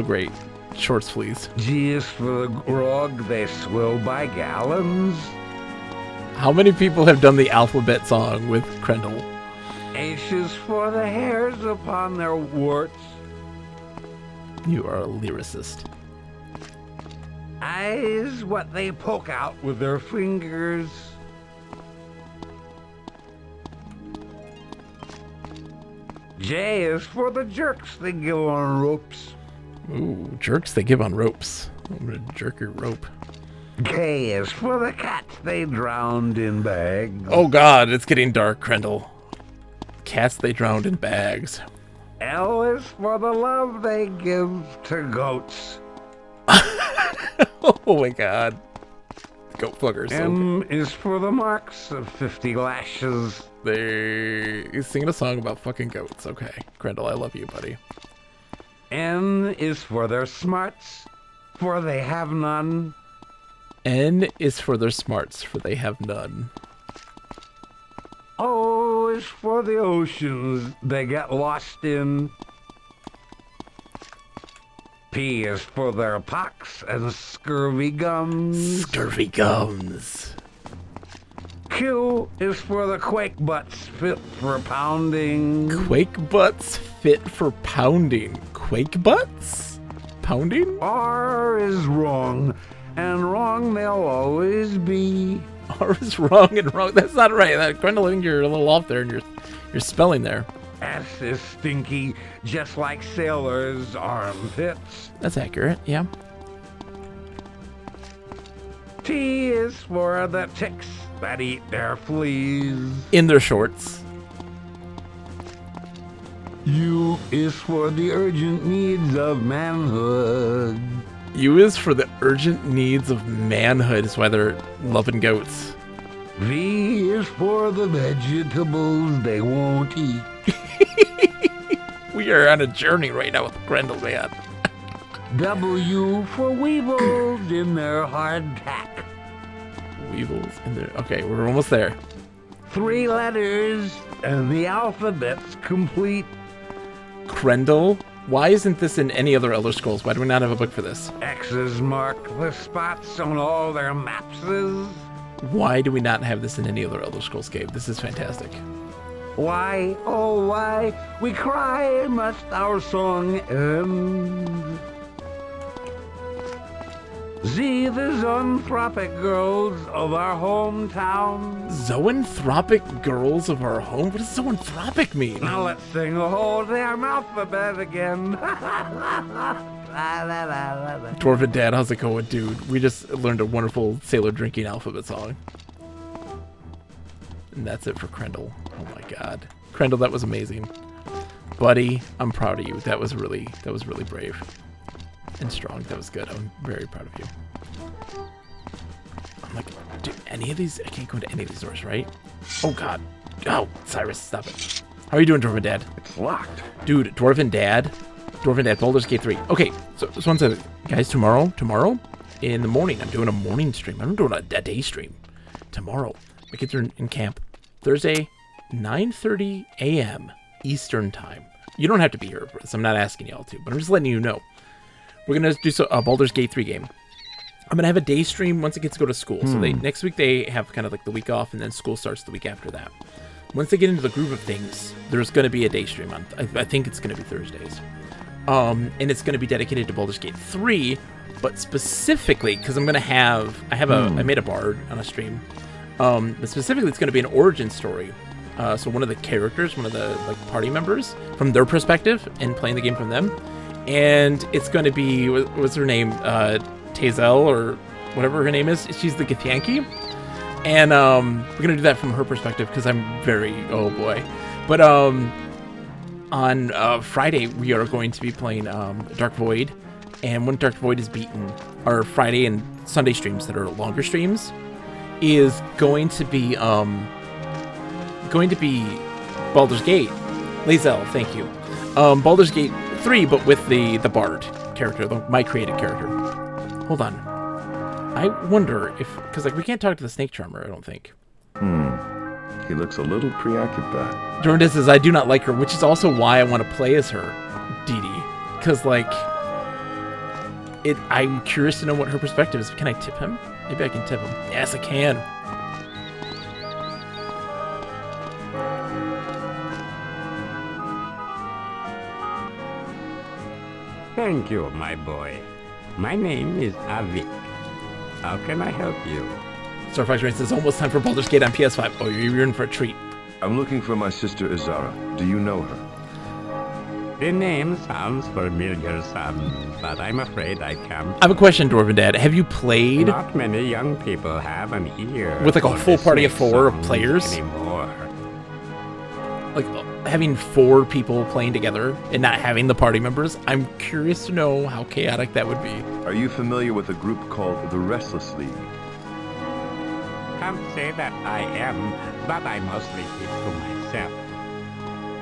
great. Shorts, please. G is for the grog they swill by gallons. How many people have done the alphabet song with Crendel? H is for the hairs upon their warts. You are a lyricist. I is what they poke out with their fingers. J is for the jerks they give on ropes. Ooh, jerks they give on ropes. I'm gonna jerk your rope. K is for the cats they drowned in bags. Oh god, it's getting dark, Crendel. Cats they drowned in bags. L is for the love they give to goats. Oh my god. Goat fuckers. M is for the marks of 50 lashes. He's singing a song about fucking goats. Okay, Crendel, I love you, buddy. N is for their smarts, for they have none. N is for their smarts, for they have none. O is for the oceans they get lost in. P is for their pox and scurvy gums. Scurvy gums. Q is for the quake butts fit for pounding. Quake butts fit for pounding. Quake butts? Pounding? R is wrong, and wrong they'll always be. R is wrong and wrong. That's not right. Crendel, I think you're a little off there in your spelling there. S is stinky, just like sailors' armpits. That's accurate, yeah. T is for the ticks that eat their fleas. In their shorts. U is for the urgent needs of manhood. U is for the urgent needs of manhood. Is why they're loving goats. V is for the vegetables they won't eat. We are on a journey right now with Grendel, man. W for weevils in their hardtack. Weevils in there. Okay, we're almost there. 3 letters and the alphabet's complete. Grendel. Why isn't this in any other Elder Scrolls? Why do we not have a book for this? X's mark the spots on all their mapses. Why do we not have this in any other Elder Scrolls game? This is fantastic. Why, oh why, we cry must our song end. Z, the zoanthropic girls of our hometown. Zoanthropic girls of our home? What does zoanthropic mean? Now let's sing the whole damn alphabet again. Dwarven Dad, how's it going, dude? We just learned a wonderful sailor drinking alphabet song. And that's it for Grendel. Oh my god. Grendel, that was amazing. Buddy, I'm proud of you. That was really brave. And strong. That was good. I'm very proud of you. I'm like, dude, any of these? I can't go into any of these doors, right? Oh god. Oh, Cyrus, stop it. How are you doing, Dwarven Dad? It's locked. Dude, Dwarven Dad, Baldur's Gate 3. Okay, so one second. Guys, tomorrow in the morning, I'm doing a morning stream. I'm doing a day stream. Tomorrow. My kids are in camp. Thursday, 9:30 a.m. Eastern time. You don't have to be here for this. I'm not asking y'all to, but I'm just letting you know. We're going to do a Baldur's Gate 3 game. I'm going to have a day stream once the kids go to school. So next week they have kind of like the week off, and then school starts the week after that. Once they get into the groove of things, there's going to be a day stream on, I think it's going to be Thursdays. And it's going to be dedicated to Baldur's Gate 3, but specifically, because I made a bard on a stream. But specifically, it's going to be an origin story. So one of the characters, one of the party members, from their perspective, and playing the game from them. And it's going to be, what's her name? Tazel, or whatever her name is. She's the Githyanki. And we're going to do that from her perspective, because I'm oh boy. But on Friday, we are going to be playing Dark Void. And when Dark Void is beaten, our Friday and Sunday streams that are longer streams is going to be Baldur's Gate. Lazel, thank you. Baldur's Gate 3, but with the Bard character, my created character. Hold on. I wonder if, because we can't talk to the Snake Charmer, I don't think. He looks a little preoccupied. Jordan says, I do not like her, which is also why I want to play as her, Dee Dee. Because, I'm curious to know what her perspective is. Can I tip him? Maybe I can tip him. Yes, I can. Thank you, my boy. My name is Avik. How can I help you? Starfox Rain says, it's almost time for Baldur's Gate on PS5. Oh, you're in for a treat. I'm looking for my sister Izara. Do you know her? The name sounds familiar, son, but I'm afraid I can't. I have a question, Dwarven Dad. Have you played? Not many young people have an ear. With a full party of 4 players? Anymore. Having 4 people playing together and not having the party members? I'm curious to know how chaotic that would be. Are you familiar with a group called the Restless League? Can't say that I am, but I mostly keep to myself.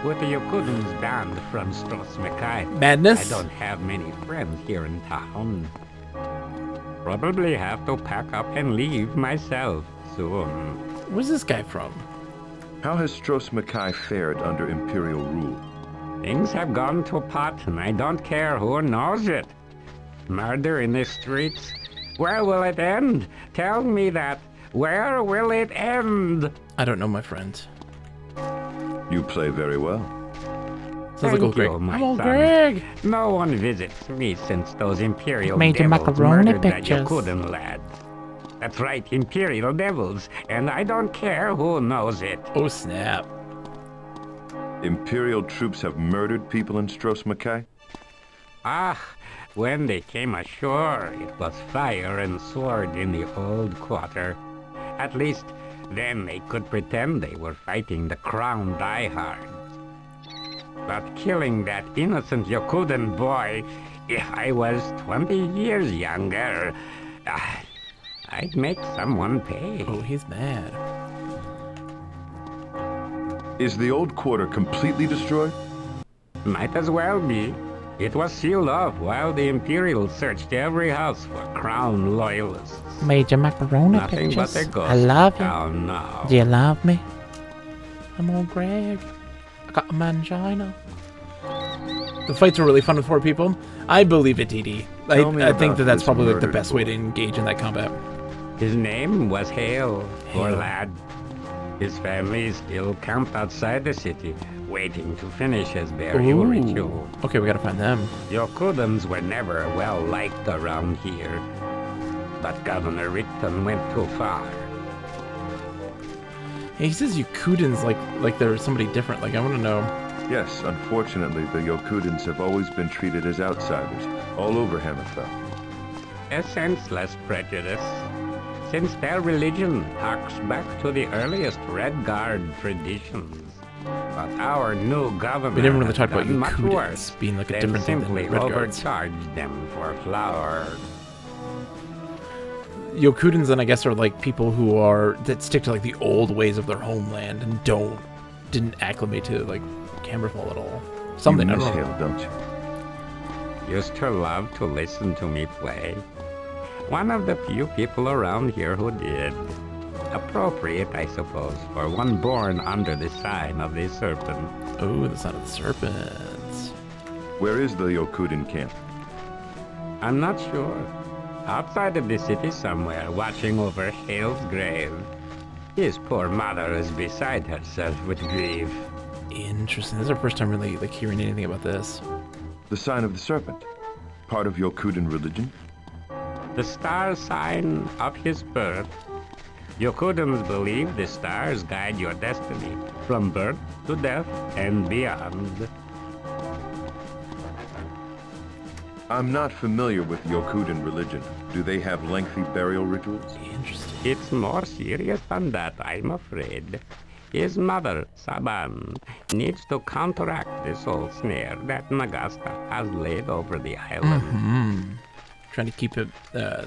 With the Yokudan's banned from Strosmakai, Madness? I don't have many friends here in town. Probably have to pack up and leave myself soon. Where's this guy from? How has Strosmakai fared under Imperial rule? Things have gone to pot, and I don't care who knows it. Murder in the streets. Where will it end? Tell me that. Where will it end? I don't know, my friend. You play very well. Sounds like old Greg. My old son. Greg. No one visits me since those Imperial Made your devils macaroni murdered that pictures. Yokudan lad. That's right, Imperial devils, and I don't care who knows it. Oh, snap. Imperial troops have murdered people in Strosmakai? Ah, when they came ashore, it was fire and sword in the old quarter. At least, then they could pretend they were fighting the Crown diehards. But killing that innocent Yokudan boy, if I was 20 years younger, I'd make someone pay. Oh, he's mad. Is the old quarter completely destroyed? Might as well be. It was sealed off while the Imperials searched every house for Crown loyalists. Major macaroni Nothing but pictures. a ghost. I love you. Oh no. Do you love me? I'm old Greg. I got a mangina. The fights are really fun with 4 people. I believe it, DD. I think that's this probably like the murdered best way boy. to engage in that combat. His name was Hale, poor Hale. lad. His family is still camped outside the city, waiting to finish his burial ritual. Okay, we gotta find them. Yokudans were never well liked around here, but Governor Rickton went too far. He says Yokudans like they're somebody different. Like, I want to know. Yes, unfortunately, the Yokudans have always been treated as outsiders, all over Hammerfell. A senseless prejudice, since their religion harks back to the earliest Redguard traditions. But our new government We never really has talked about done much Yokudans worse being like a than different thing than simply Redguards. overcharged them for flour. Yokudans, then I guess, are like people that stick to like the old ways of their homeland and didn't acclimate to like Camberfell at all. Something You I miss don't know. Hale, don't you? Used to love to listen to me play. One of the few people around here who did. Appropriate, I suppose, for one born under the sign of the serpent. Oh, the sign of the serpents. Where is the Yokudan camp? I'm not sure. Outside of the city somewhere, watching over Hale's grave. His poor mother is beside herself with grief. Interesting. This is our first time really like hearing anything about this. The sign of the serpent. Part of Yokudan religion? The star sign of his birth. Yokudans believe the stars guide your destiny, from birth to death and beyond. I'm not familiar with Yokudan religion. Do they have lengthy burial rituals? Interesting. It's more serious than that, I'm afraid. His mother, Saban, needs to counteract the soul snare that Nagasta has laid over the island. Trying to keep it.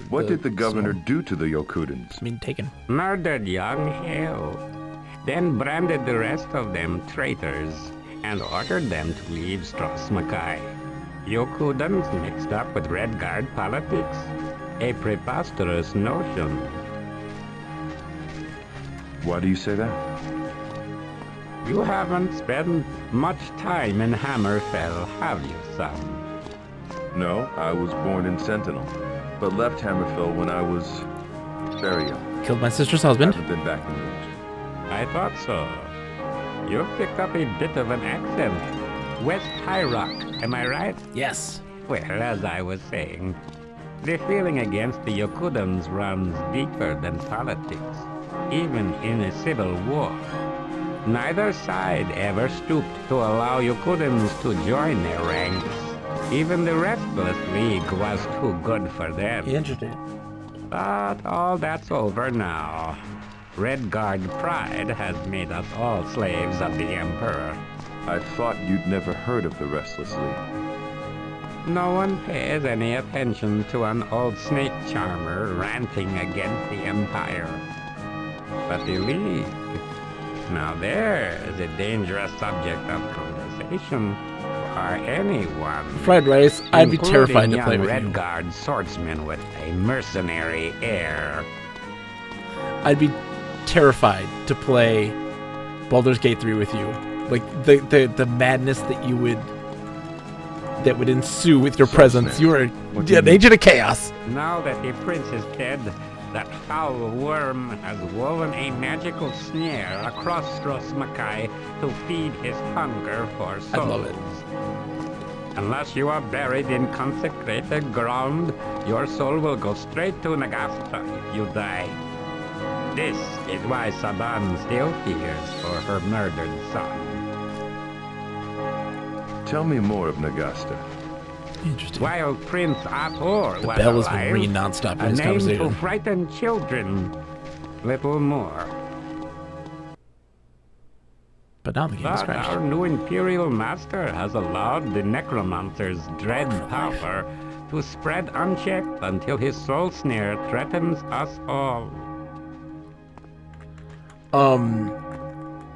What did the governor do to the Yokudans? I mean, taken. Murdered young Hale, then branded the rest of them traitors and ordered them to leave Strasmakai. Yokudans mixed up with Redguard politics, a preposterous notion. Why do you say that? You haven't spent much time in Hammerfell, have you, son? No, I was born in Sentinel, but left Hammerfell when I was very young. Killed my sister's husband. Haven't been back in years. I thought so. You picked up a bit of an accent. West High Rock, am I right? Yes. Well, as I was saying, the feeling against the Yokudans runs deeper than politics, even in a civil war. Neither side ever stooped to allow Yokudans to join their ranks. Even the Restless League was too good for them. Interesting. But all that's over now. Redguard pride has made us all slaves of the Emperor. I thought you'd never heard of the Restless League. No one pays any attention to an old snake charmer ranting against the Empire. But the League, now there's a dangerous subject of conversation for anyone. Fried rice. I'd be terrified to play young with you. Redguard swordsman with a mercenary air. I'd be terrified to play Baldur's Gate 3 with you. Like the madness that would ensue with your presence. You are an agent of chaos. Now that the prince is dead, that foul worm has woven a magical snare across Strosmakai to feed his hunger for souls. I love it. Unless you are buried in consecrated ground, your soul will go straight to Nagasta if you die. This is why Saban still fears for her murdered son. Tell me more of Nagasta. Interesting. While Prince Ator The was bell has been alive, ringing nonstop in a this name conversation. to frighten children. Little more. but now the game has But crashed. our new Imperial Master has allowed the Necromancer's dread power to spread unchecked until his soul snare threatens us all.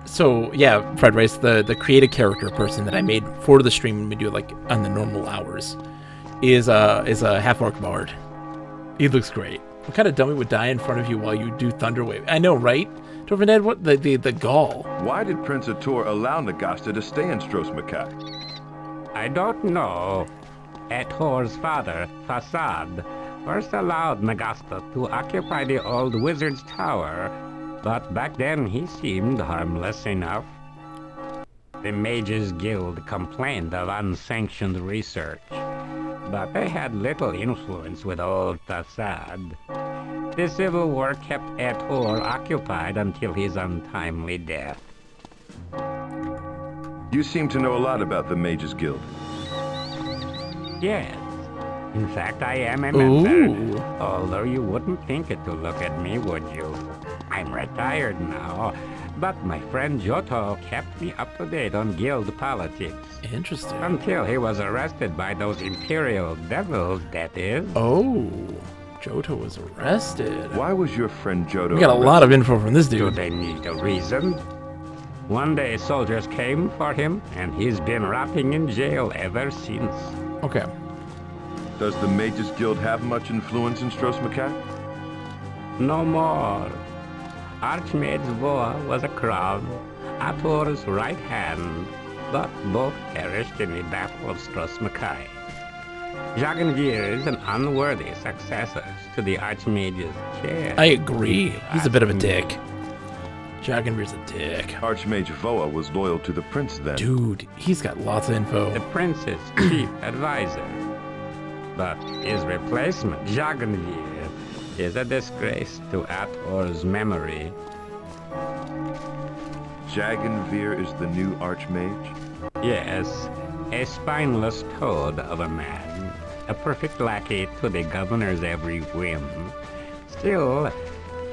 So yeah, Fred Rice, the create a character person that I made for the stream when we do it like on the normal hours, is a half-orc bard. He looks great. What kind of dummy would die in front of you while you do Thunderwave? I know, right? Dwarven Ed, what the gall? Why did Prince Ator allow Nagasta to stay in Stros Makai? I don't know. Ator's father, Fasad, first allowed Nagasta to occupy the old wizard's tower, but back then he seemed harmless enough. The Mages Guild complained of unsanctioned research, but they had little influence with old Fasad. The Civil War kept Ator occupied until his untimely death. You seem to know a lot about the Mages Guild. Yes. In fact, I am a member. Ooh. Although you wouldn't think it to look at me, would you? I'm retired now, but my friend Johto kept me up to date on guild politics. Interesting. Until he was arrested by those Imperial devils, that is. Oh, Johto was arrested. Why was your friend Johto We got a lot of info from this Do dude. they need a reason? One day soldiers came for him, and he's been rotting in jail ever since. Okay. Does the Mages Guild have much influence in Stros Makai? No more. Archmage Voa was a crown, Ator's right hand, but both perished in the Battle of Stros Makai. Jagenvir is an unworthy successor to the Archmage's chair. I agree. He's a bit of a dick. Jagenvir's a dick. Archmage Voa was loyal to the prince then. Dude, he's got lots of info. The prince's chief advisor. But his replacement, Jagenvir, is a disgrace to Ator's memory. Jagenvir is the new Archmage? Yes, a spineless toad of a man, a perfect lackey to the governor's every whim. Still,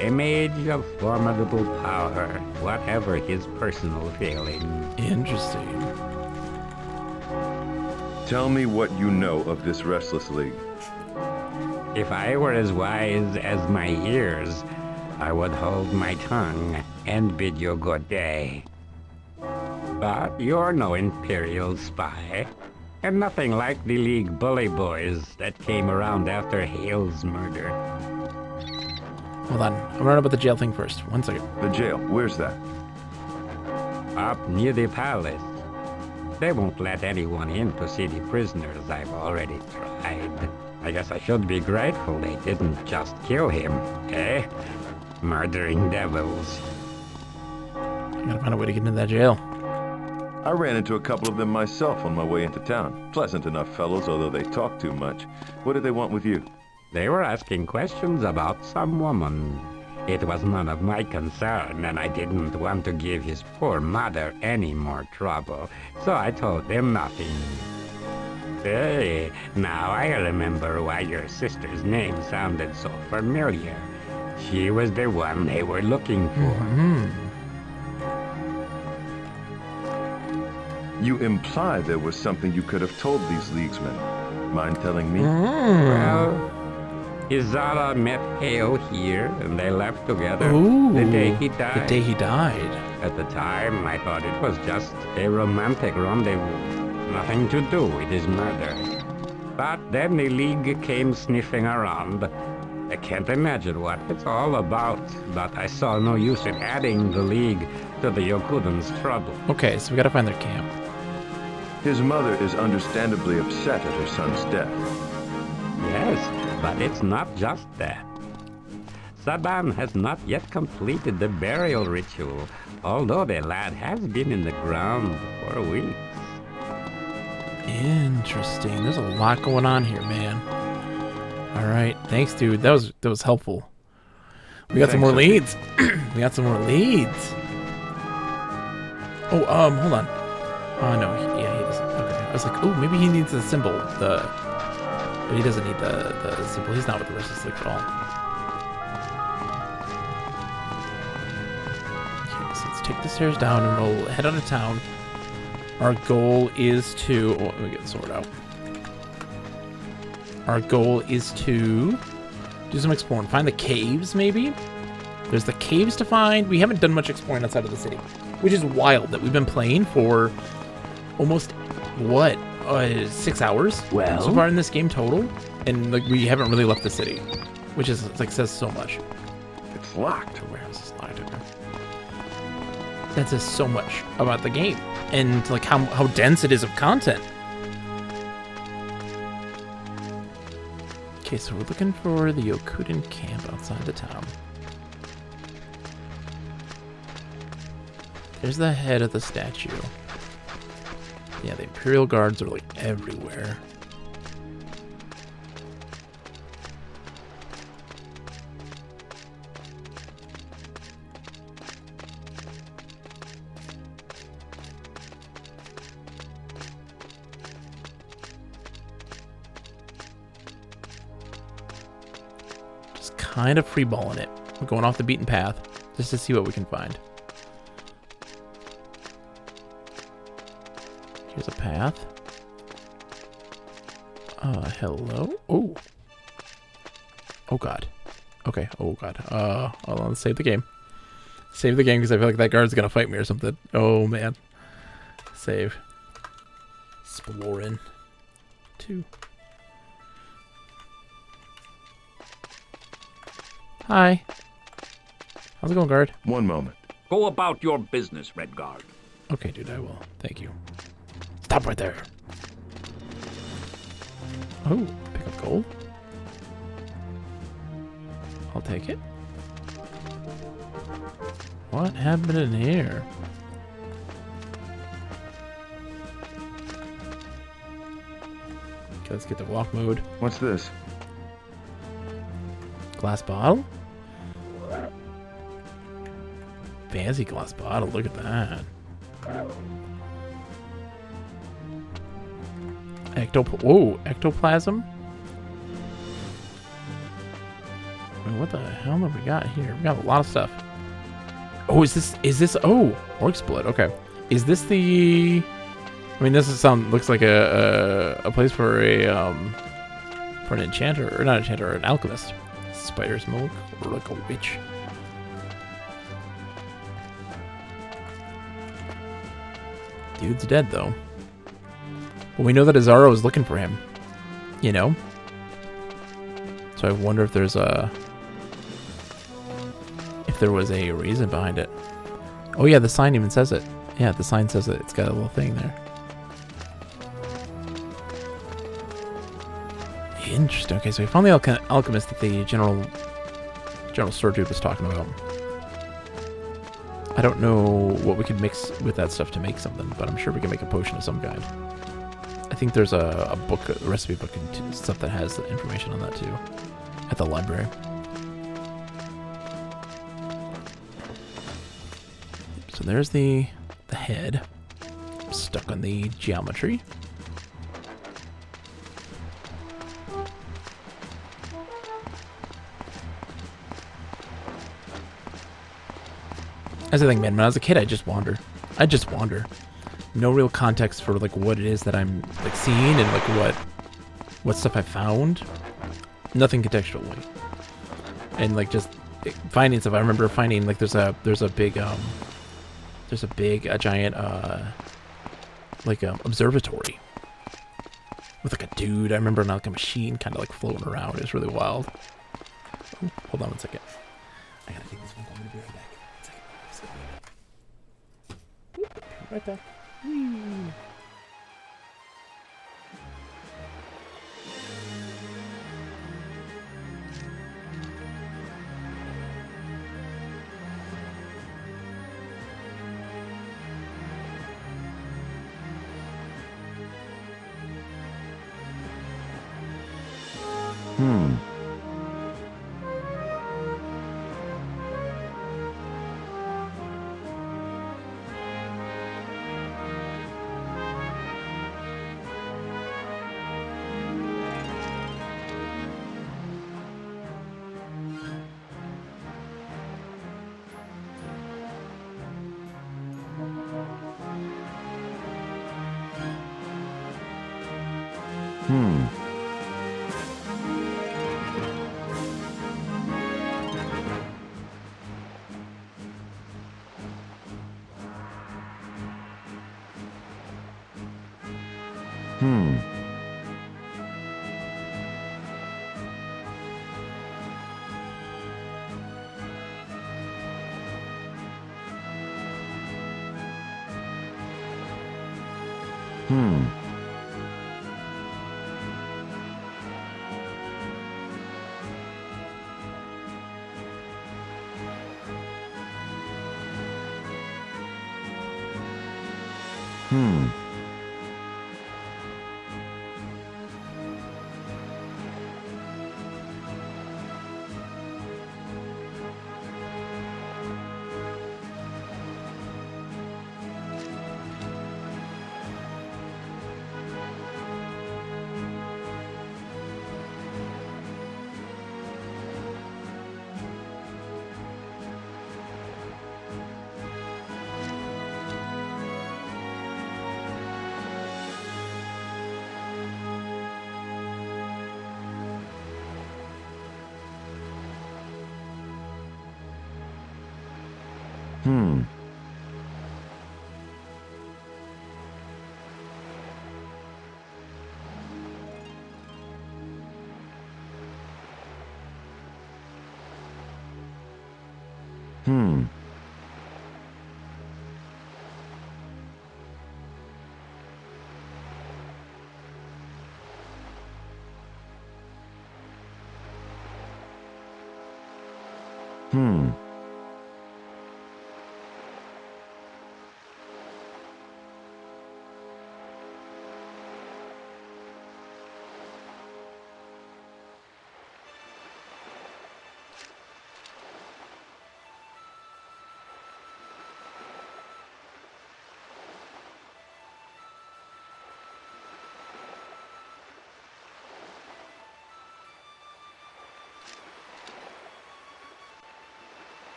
a mage of formidable power, whatever his personal failing. Interesting. Tell me what you know of this Restless League. If I were as wise as my ears, I would hold my tongue and bid you good day. But you're no Imperial spy, and nothing like the League bully boys that came around after Hale's murder. Hold on. I'll learn about the jail thing first. 1 second. The jail, where's that? Up near the palace. They won't let anyone in to see the prisoners. I've already tried. I guess I should be grateful they didn't just kill him, eh? Murdering devils. I gotta find a way to get into that jail. I ran into a couple of them myself on my way into town. Pleasant enough fellows, although they talk too much. What did they want with you? They were asking questions about some woman. It was none of my concern, and I didn't want to give his poor mother any more trouble, so I told them nothing. Hey, now I remember why your sister's name sounded so familiar. She was the one they were looking for. You imply there was something you could have told these leaguesmen. Mind telling me? Well, Izara met Hale here, and they left together Ooh. the day he died. The day he died. At the time, I thought it was just a romantic rendezvous. Nothing to do with his murder. But then the League came sniffing around. I can't imagine what it's all about, but I saw no use in adding the League to the Yokudan's trouble. Okay, so we gotta find their camp. His mother is understandably upset at her son's death. Yes, but it's not just that. Saban has not yet completed the burial ritual, although the lad has been in the ground for weeks. Interesting. There's a lot going on here, man. All right, thanks, dude. That was helpful. We got some more leads. We got some more leads. Oh, hold on. Oh no, he doesn't. Okay, I was like, oh, maybe he needs the symbol. But he doesn't need the symbol. He's not with the Restless League at all. Okay, so let's take the stairs down and we'll head out of town. Our goal is to... Oh, let me get the sword out. Our goal is to do some exploring. Find the caves, maybe? There's the caves to find. We haven't done much exploring outside of the city, which is wild that we've been playing for almost, what, 6 hours Well? so far in this game total, and like we haven't really left the city, which is like says so much. It's locked. Warehouse is locked. Okay. That says so much about the game and like how dense it is of content. Okay, so we're looking for the Yokuden camp outside the town. There's the head of the statue. Yeah, the Imperial Guards are like everywhere. Just kind of freeballing it. We're going off the beaten path just to see what we can find. Here's a path. Hello? Oh. Oh, God. Okay. Oh, God. Hold on. Save the game. Save the game because I feel like that guard's going to fight me or something. Oh, man. Save. Exploring. 2. Hi. How's it going, guard? One moment. Go about your business, Redguard. Okay, dude, I will. Thank you. Stop right there. Oh, pick up gold. I'll take it. What happened in here? Okay, let's get the walk mode. What's this? Glass bottle? Fancy glass bottle, look at that. Ectoplasm? Wait, what the hell have we got here? We got a lot of stuff. Oh, is this, oh, orc's blood, okay. Is this the, I mean, looks like a place for an enchanter, or not enchanter, an alchemist. Spider smoke, or like a witch. Dude's dead, though. But we know that Azaro is looking for him. You know? So I wonder if there's if there was a reason behind it. Oh yeah, the sign even says it. Yeah, the sign says it. It's got a little thing there. Interesting. Okay, so we found the alchemist that the General Sword Dude was talking about. I don't know what we could mix with that stuff to make something, but I'm sure we can make a potion of some kind. I think there's a book, a recipe book, and stuff that has information on that too, at the library. So there's the head, stuck on the geometry. That's the thing, man. When I was a kid, I just wander. No real context for like what it is that I'm like seeing and like what stuff I found. Nothing contextually. And like just finding stuff. I remember finding like there's a giant observatory with like a dude. I remember like a machine kind of like floating around. It was really wild. Oh, hold on one second. I gotta take this one. I'm gonna be right back. Right back. Whee.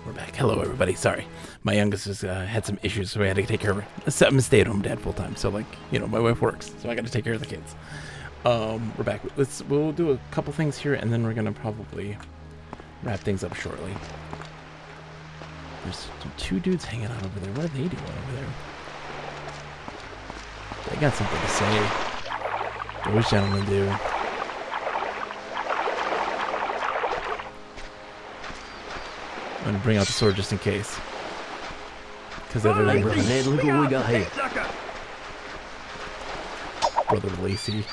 We're back. Hello, everybody. Sorry, my youngest has had some issues, so I had to take care of her. I'm a stay-at-home dad full time, so my wife works, so I got to take care of the kids. We're back. We'll do a couple things here, and then we're gonna probably wrap things up shortly. There's two dudes hanging out over there. What are they doing over there? They got something to say. Those gentlemen do. I'm gonna bring out the sword just in case. Because everything. Ned, look what we got here. Brother Lacey.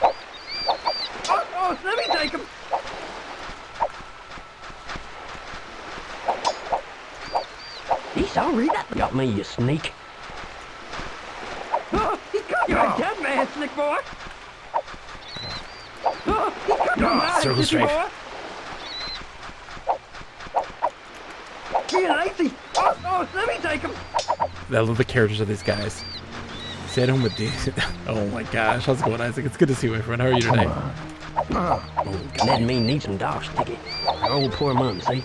Oh, let me take him. He's sorry. That got me, you sneak. Oh, he cut my dead man, slick boy. Oh, he cut my man, Circle slick strafe. boy. Lacey. Oh, let me take him. I love the characters of these guys. Stay at home with these. Oh my gosh, how's it going, Isaac? It's good to see you, my friend. How are you today? Ned and me need some dog sticky. Our old poor mum, see?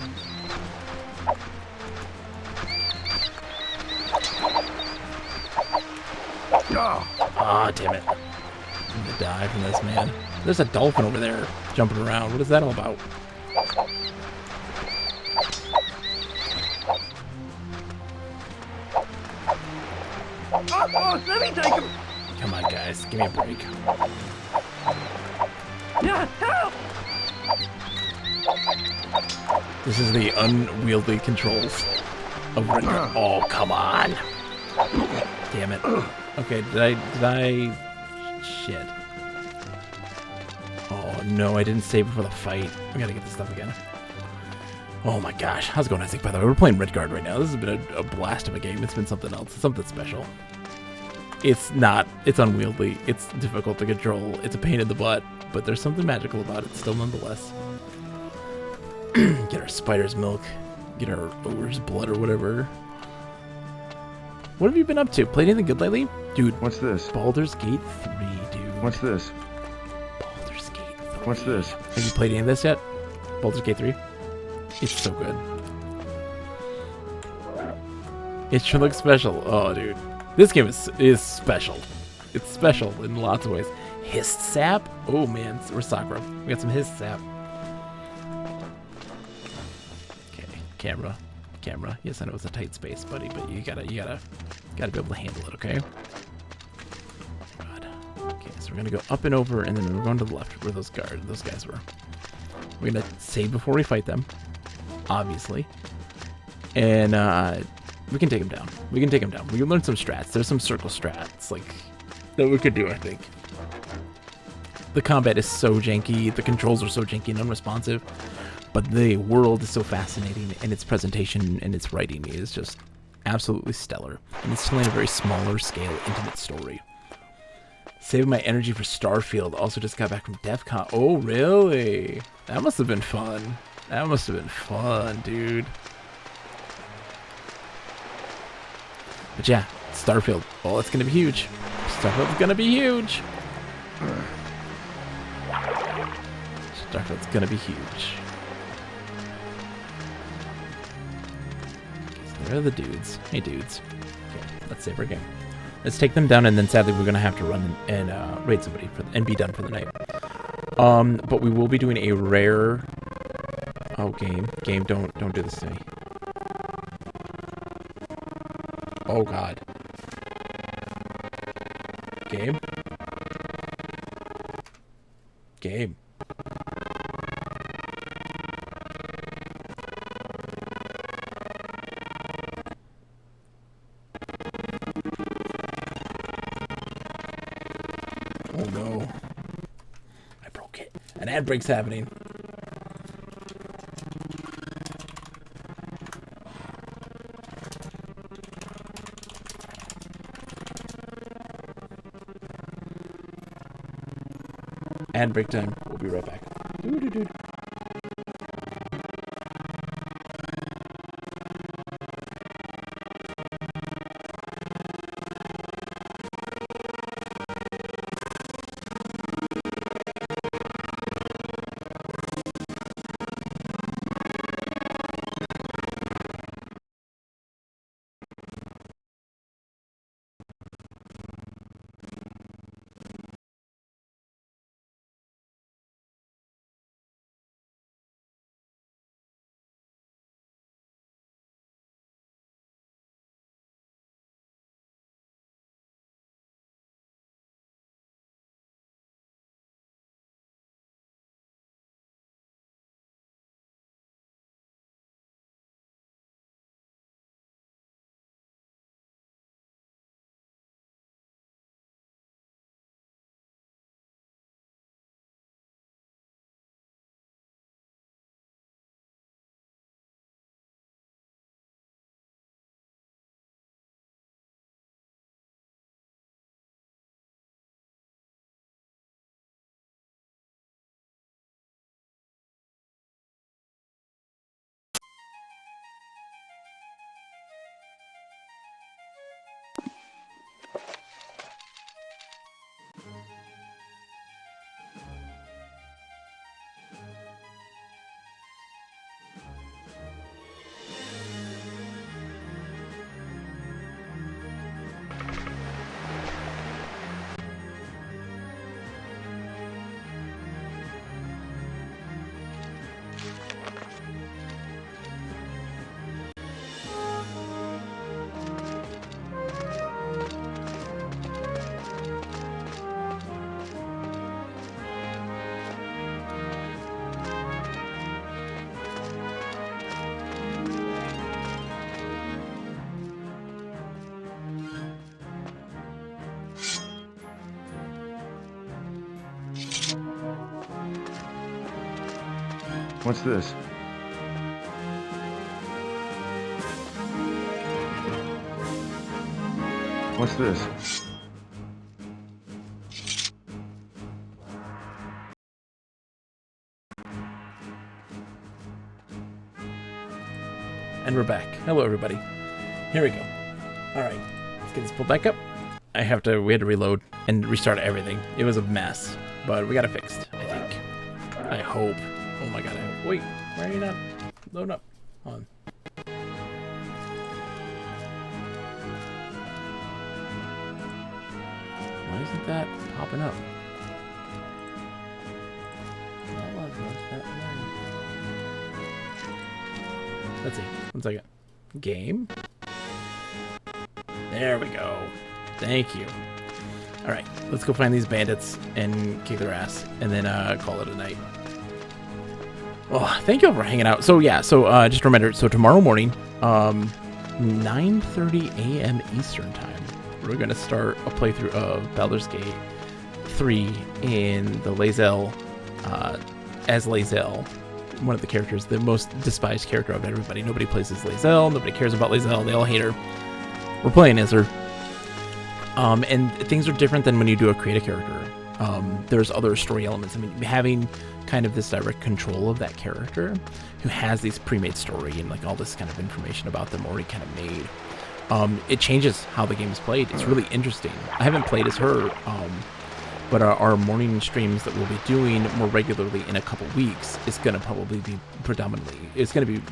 Ah, damn it. I'm gonna die from this, man. There's a dolphin over there jumping around. What is that all about? Oh, let me take him. Come on, guys. Give me a break. Yeah, help! This is the unwieldy controls of Redguard. Oh, come on. Damn it. Okay, did I... Shit. Oh, no, I didn't save before the fight. We gotta get this stuff again. Oh my gosh. How's it going, Isaac, by the way? We're playing Redguard right now. This has been a blast of a game. It's been something else. Something special. It's not. It's unwieldy. It's difficult to control. It's a pain in the butt. But there's something magical about it still nonetheless. Get our spider's milk. Get our ogre's blood or whatever. What have you been up to? Played anything good lately? Dude, What's this? Baldur's Gate 3, dude. What's this? Baldur's Gate 3. What's this? Have you played any of this yet? Baldur's Gate 3? It's so good. It sure looks special. Oh, dude. This game is special. It's special in lots of ways. Hist sap? Oh, man. We're Sakura. We got some hist sap. Okay. Camera. Yes, I know it's a tight space, buddy, but you gotta be able to handle it, okay? God. Okay, so we're gonna go up and over, and then we're going to the left where those guys were. We're gonna save before we fight them, obviously. And we can take them down. We can learn some strats. There's some circle strats, like, that we could do, I think. The combat is so janky. The controls are so janky and unresponsive. But the world is so fascinating, and its presentation and its writing is just absolutely stellar. And it's telling a very smaller scale, intimate story. Saving my energy for Starfield. Also just got back from DEF CON. Oh, really? That must have been fun. That must have been fun, dude. But yeah, Starfield. Oh, it's going to be huge. Starfield's going to be huge. Starfield's going to be huge. There are the dudes. Hey, dudes. Okay, let's save our game. Let's take them down, and then sadly we're gonna have to run and raid somebody and be done for the night. But we will be doing a rare. Oh, game, don't do this to me. Oh God. Game. Oh no. I broke it. An ad break's happening. Ad break time. We'll be right back. Doo-doo-doo. What's this? What's this? And we're back. Hello, everybody. Here we go. All right, let's get this pulled back up. We had to reload and restart everything. It was a mess, but we got it fixed, I think. I hope. Oh my God. Wait, why are you not loading up? Hold on. isn't that popping up? Let's see. 1 second. Game. There we go. Thank you. All right, let's go find these bandits and kick their ass, and then call it a night. Oh, thank you all for hanging out. So yeah, just remember, so tomorrow morning, 9:30 a.m. Eastern time, we're gonna start a playthrough of Baldur's Gate 3 in the Lae'zel, as Lae'zel, one of the characters, the most despised character of everybody. Nobody plays as Lae'zel. Nobody cares about Lae'zel. They all hate her. We're playing as her. And things are different than when you do a create a character. There's other story elements. I mean, having kind of this direct control of that character who has these pre-made story and like all this kind of information about them already kind of made. It changes how the game is played. It's really interesting. I haven't played as her, but our morning streams that we'll be doing more regularly in a couple weeks is going to probably be predominantly, it's going to be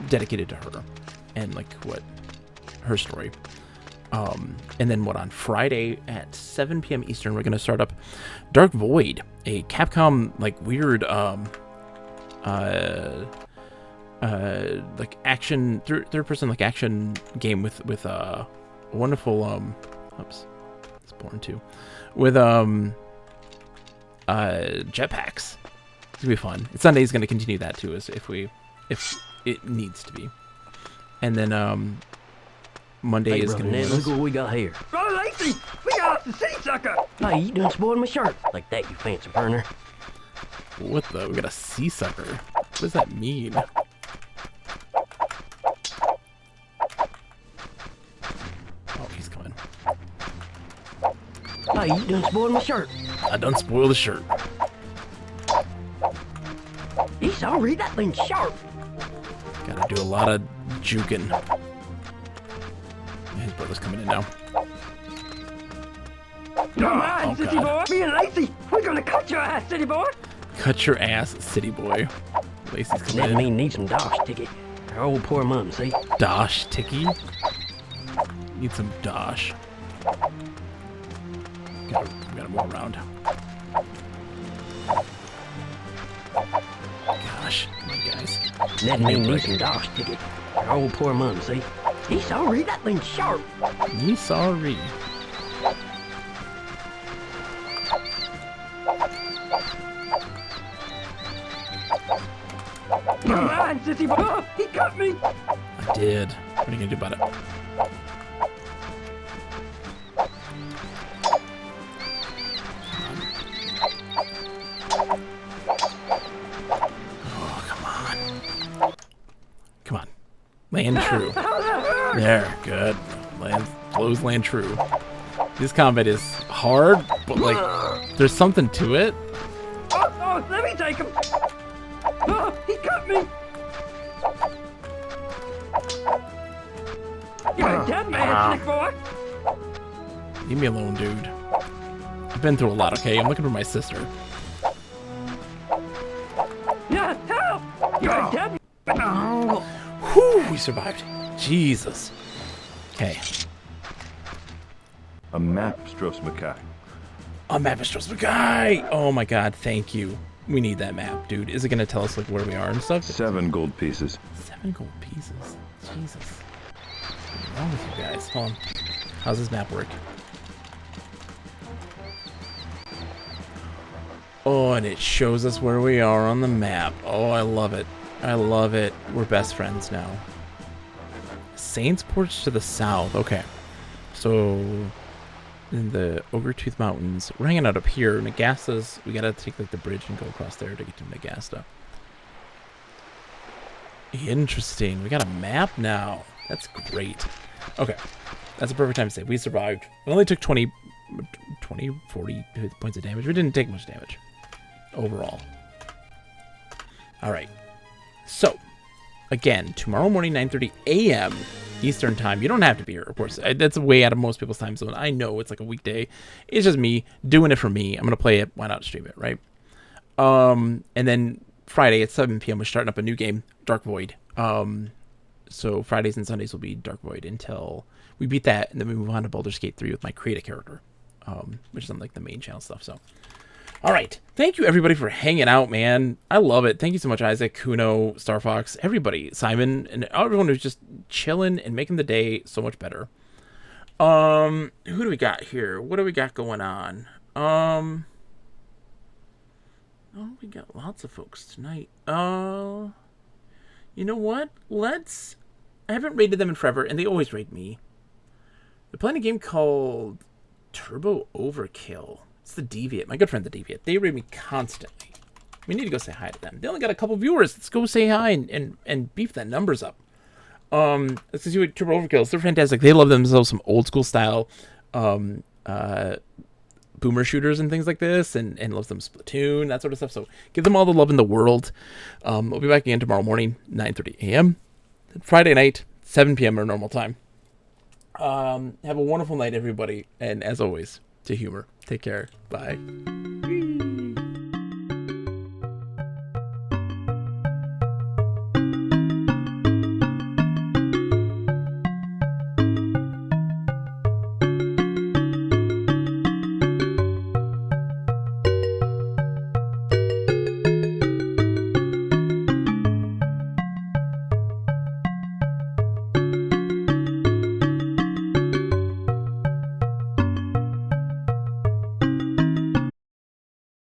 dedicated to her and like what her story. And then on Friday at 7 p.m. Eastern, we're going to start up Dark Void, a Capcom like weird like action third person like action game with a wonderful oops, it's born too, with jetpacks. It's gonna be fun. Sunday's gonna continue that too, as if it needs to be. And then Monday is gonna be. Look what we got here. Brother Lacey, we got the sea sucker. Hey, you done spoiled my shirt. Like that, you fancy burner. What the? We got a sea sucker. What does that mean? Oh, he's coming. Hey, you done spoiled my shirt. I done spoiled the shirt. He's sorry, that thing's sharp. Gotta do a lot of juking. His brother's coming in now. Come on, city boy. Me and Lacey, we're gonna cut your ass, city boy. Cut your ass, city boy. Lacey's coming That in. mean need some dosh ticket. Our old poor mum, see? Dosh ticky? Need some dosh. Gotta move around. Gosh, come on, guys. That mean need some dosh ticket. Our old poor mum, see? He's sorry, that thing's sharp. He's sorry. Come on, city boy. Oh, he cut me. I did. What are you gonna do about it? Oh, come on. Come on. Land true. There, good. Blows land true. This combat is hard, but like, there's something to it. Oh, let me take him. Oh, he cut me. You're a dead man, sick boy. Leave me alone, dude. I've been through a lot, okay? I'm looking for my sister. Yeah, help. You're a dead man. Oh. Whew, we survived. Jesus. Okay. A map, Stros Mackay. A map of Stros Mackay! Oh my god, thank you. We need that map, dude. Is it going to tell us like where we are and stuff? 7 gold pieces. 7 gold pieces. Jesus. What's wrong with you guys? Hold on. How's this map work? Oh, and it shows us where we are on the map. Oh, I love it. I love it. We're best friends now. Saints Porch to the south. Okay. So, in the Ogretooth Mountains. We're hanging out up here. Nagasta's, we gotta take like the bridge and go across there to get to Nagasta. Interesting. We got a map now. That's great. Okay. That's a perfect time to say we survived. We only took 40 points of damage. We didn't take much damage overall. All right. So, again, tomorrow morning, 9:30 a.m. Eastern time. You don't have to be here, of course. That's way out of most people's time zone. I know it's like a weekday. It's just me doing it for me. I'm going to play it. Why not stream it, right? And then Friday at 7 p.m. we're starting up a new game, Dark Void. So Fridays and Sundays will be Dark Void until we beat that, and then we move on to Baldur's Gate 3 with my create a character. which is on like the main channel stuff. So, all right, thank you everybody for hanging out, man. I love it. Thank you so much, Isaac, Kuno, Star Fox, everybody, Simon, and everyone who's just chilling and making the day so much better. Who do we got here? What do we got going on? Oh, we got lots of folks tonight. You know what? I haven't raided them in forever, and they always raid me. They're playing a game called Turbo Overkill. It's the Deviant. My good friend, the Deviant. They raid me constantly. We need to go say hi to them. They only got a couple viewers. Let's go say hi and beef that numbers up. Let's see what Turbo Overkills. They're fantastic. They love themselves some old school style boomer shooters and things like this, and love them Splatoon, that sort of stuff. So give them all the love in the world. We'll be back again tomorrow morning, 9:30 a.m. Friday night, 7 p.m. our normal time. Have a wonderful night, everybody. And as always, to humor. Take care. Bye.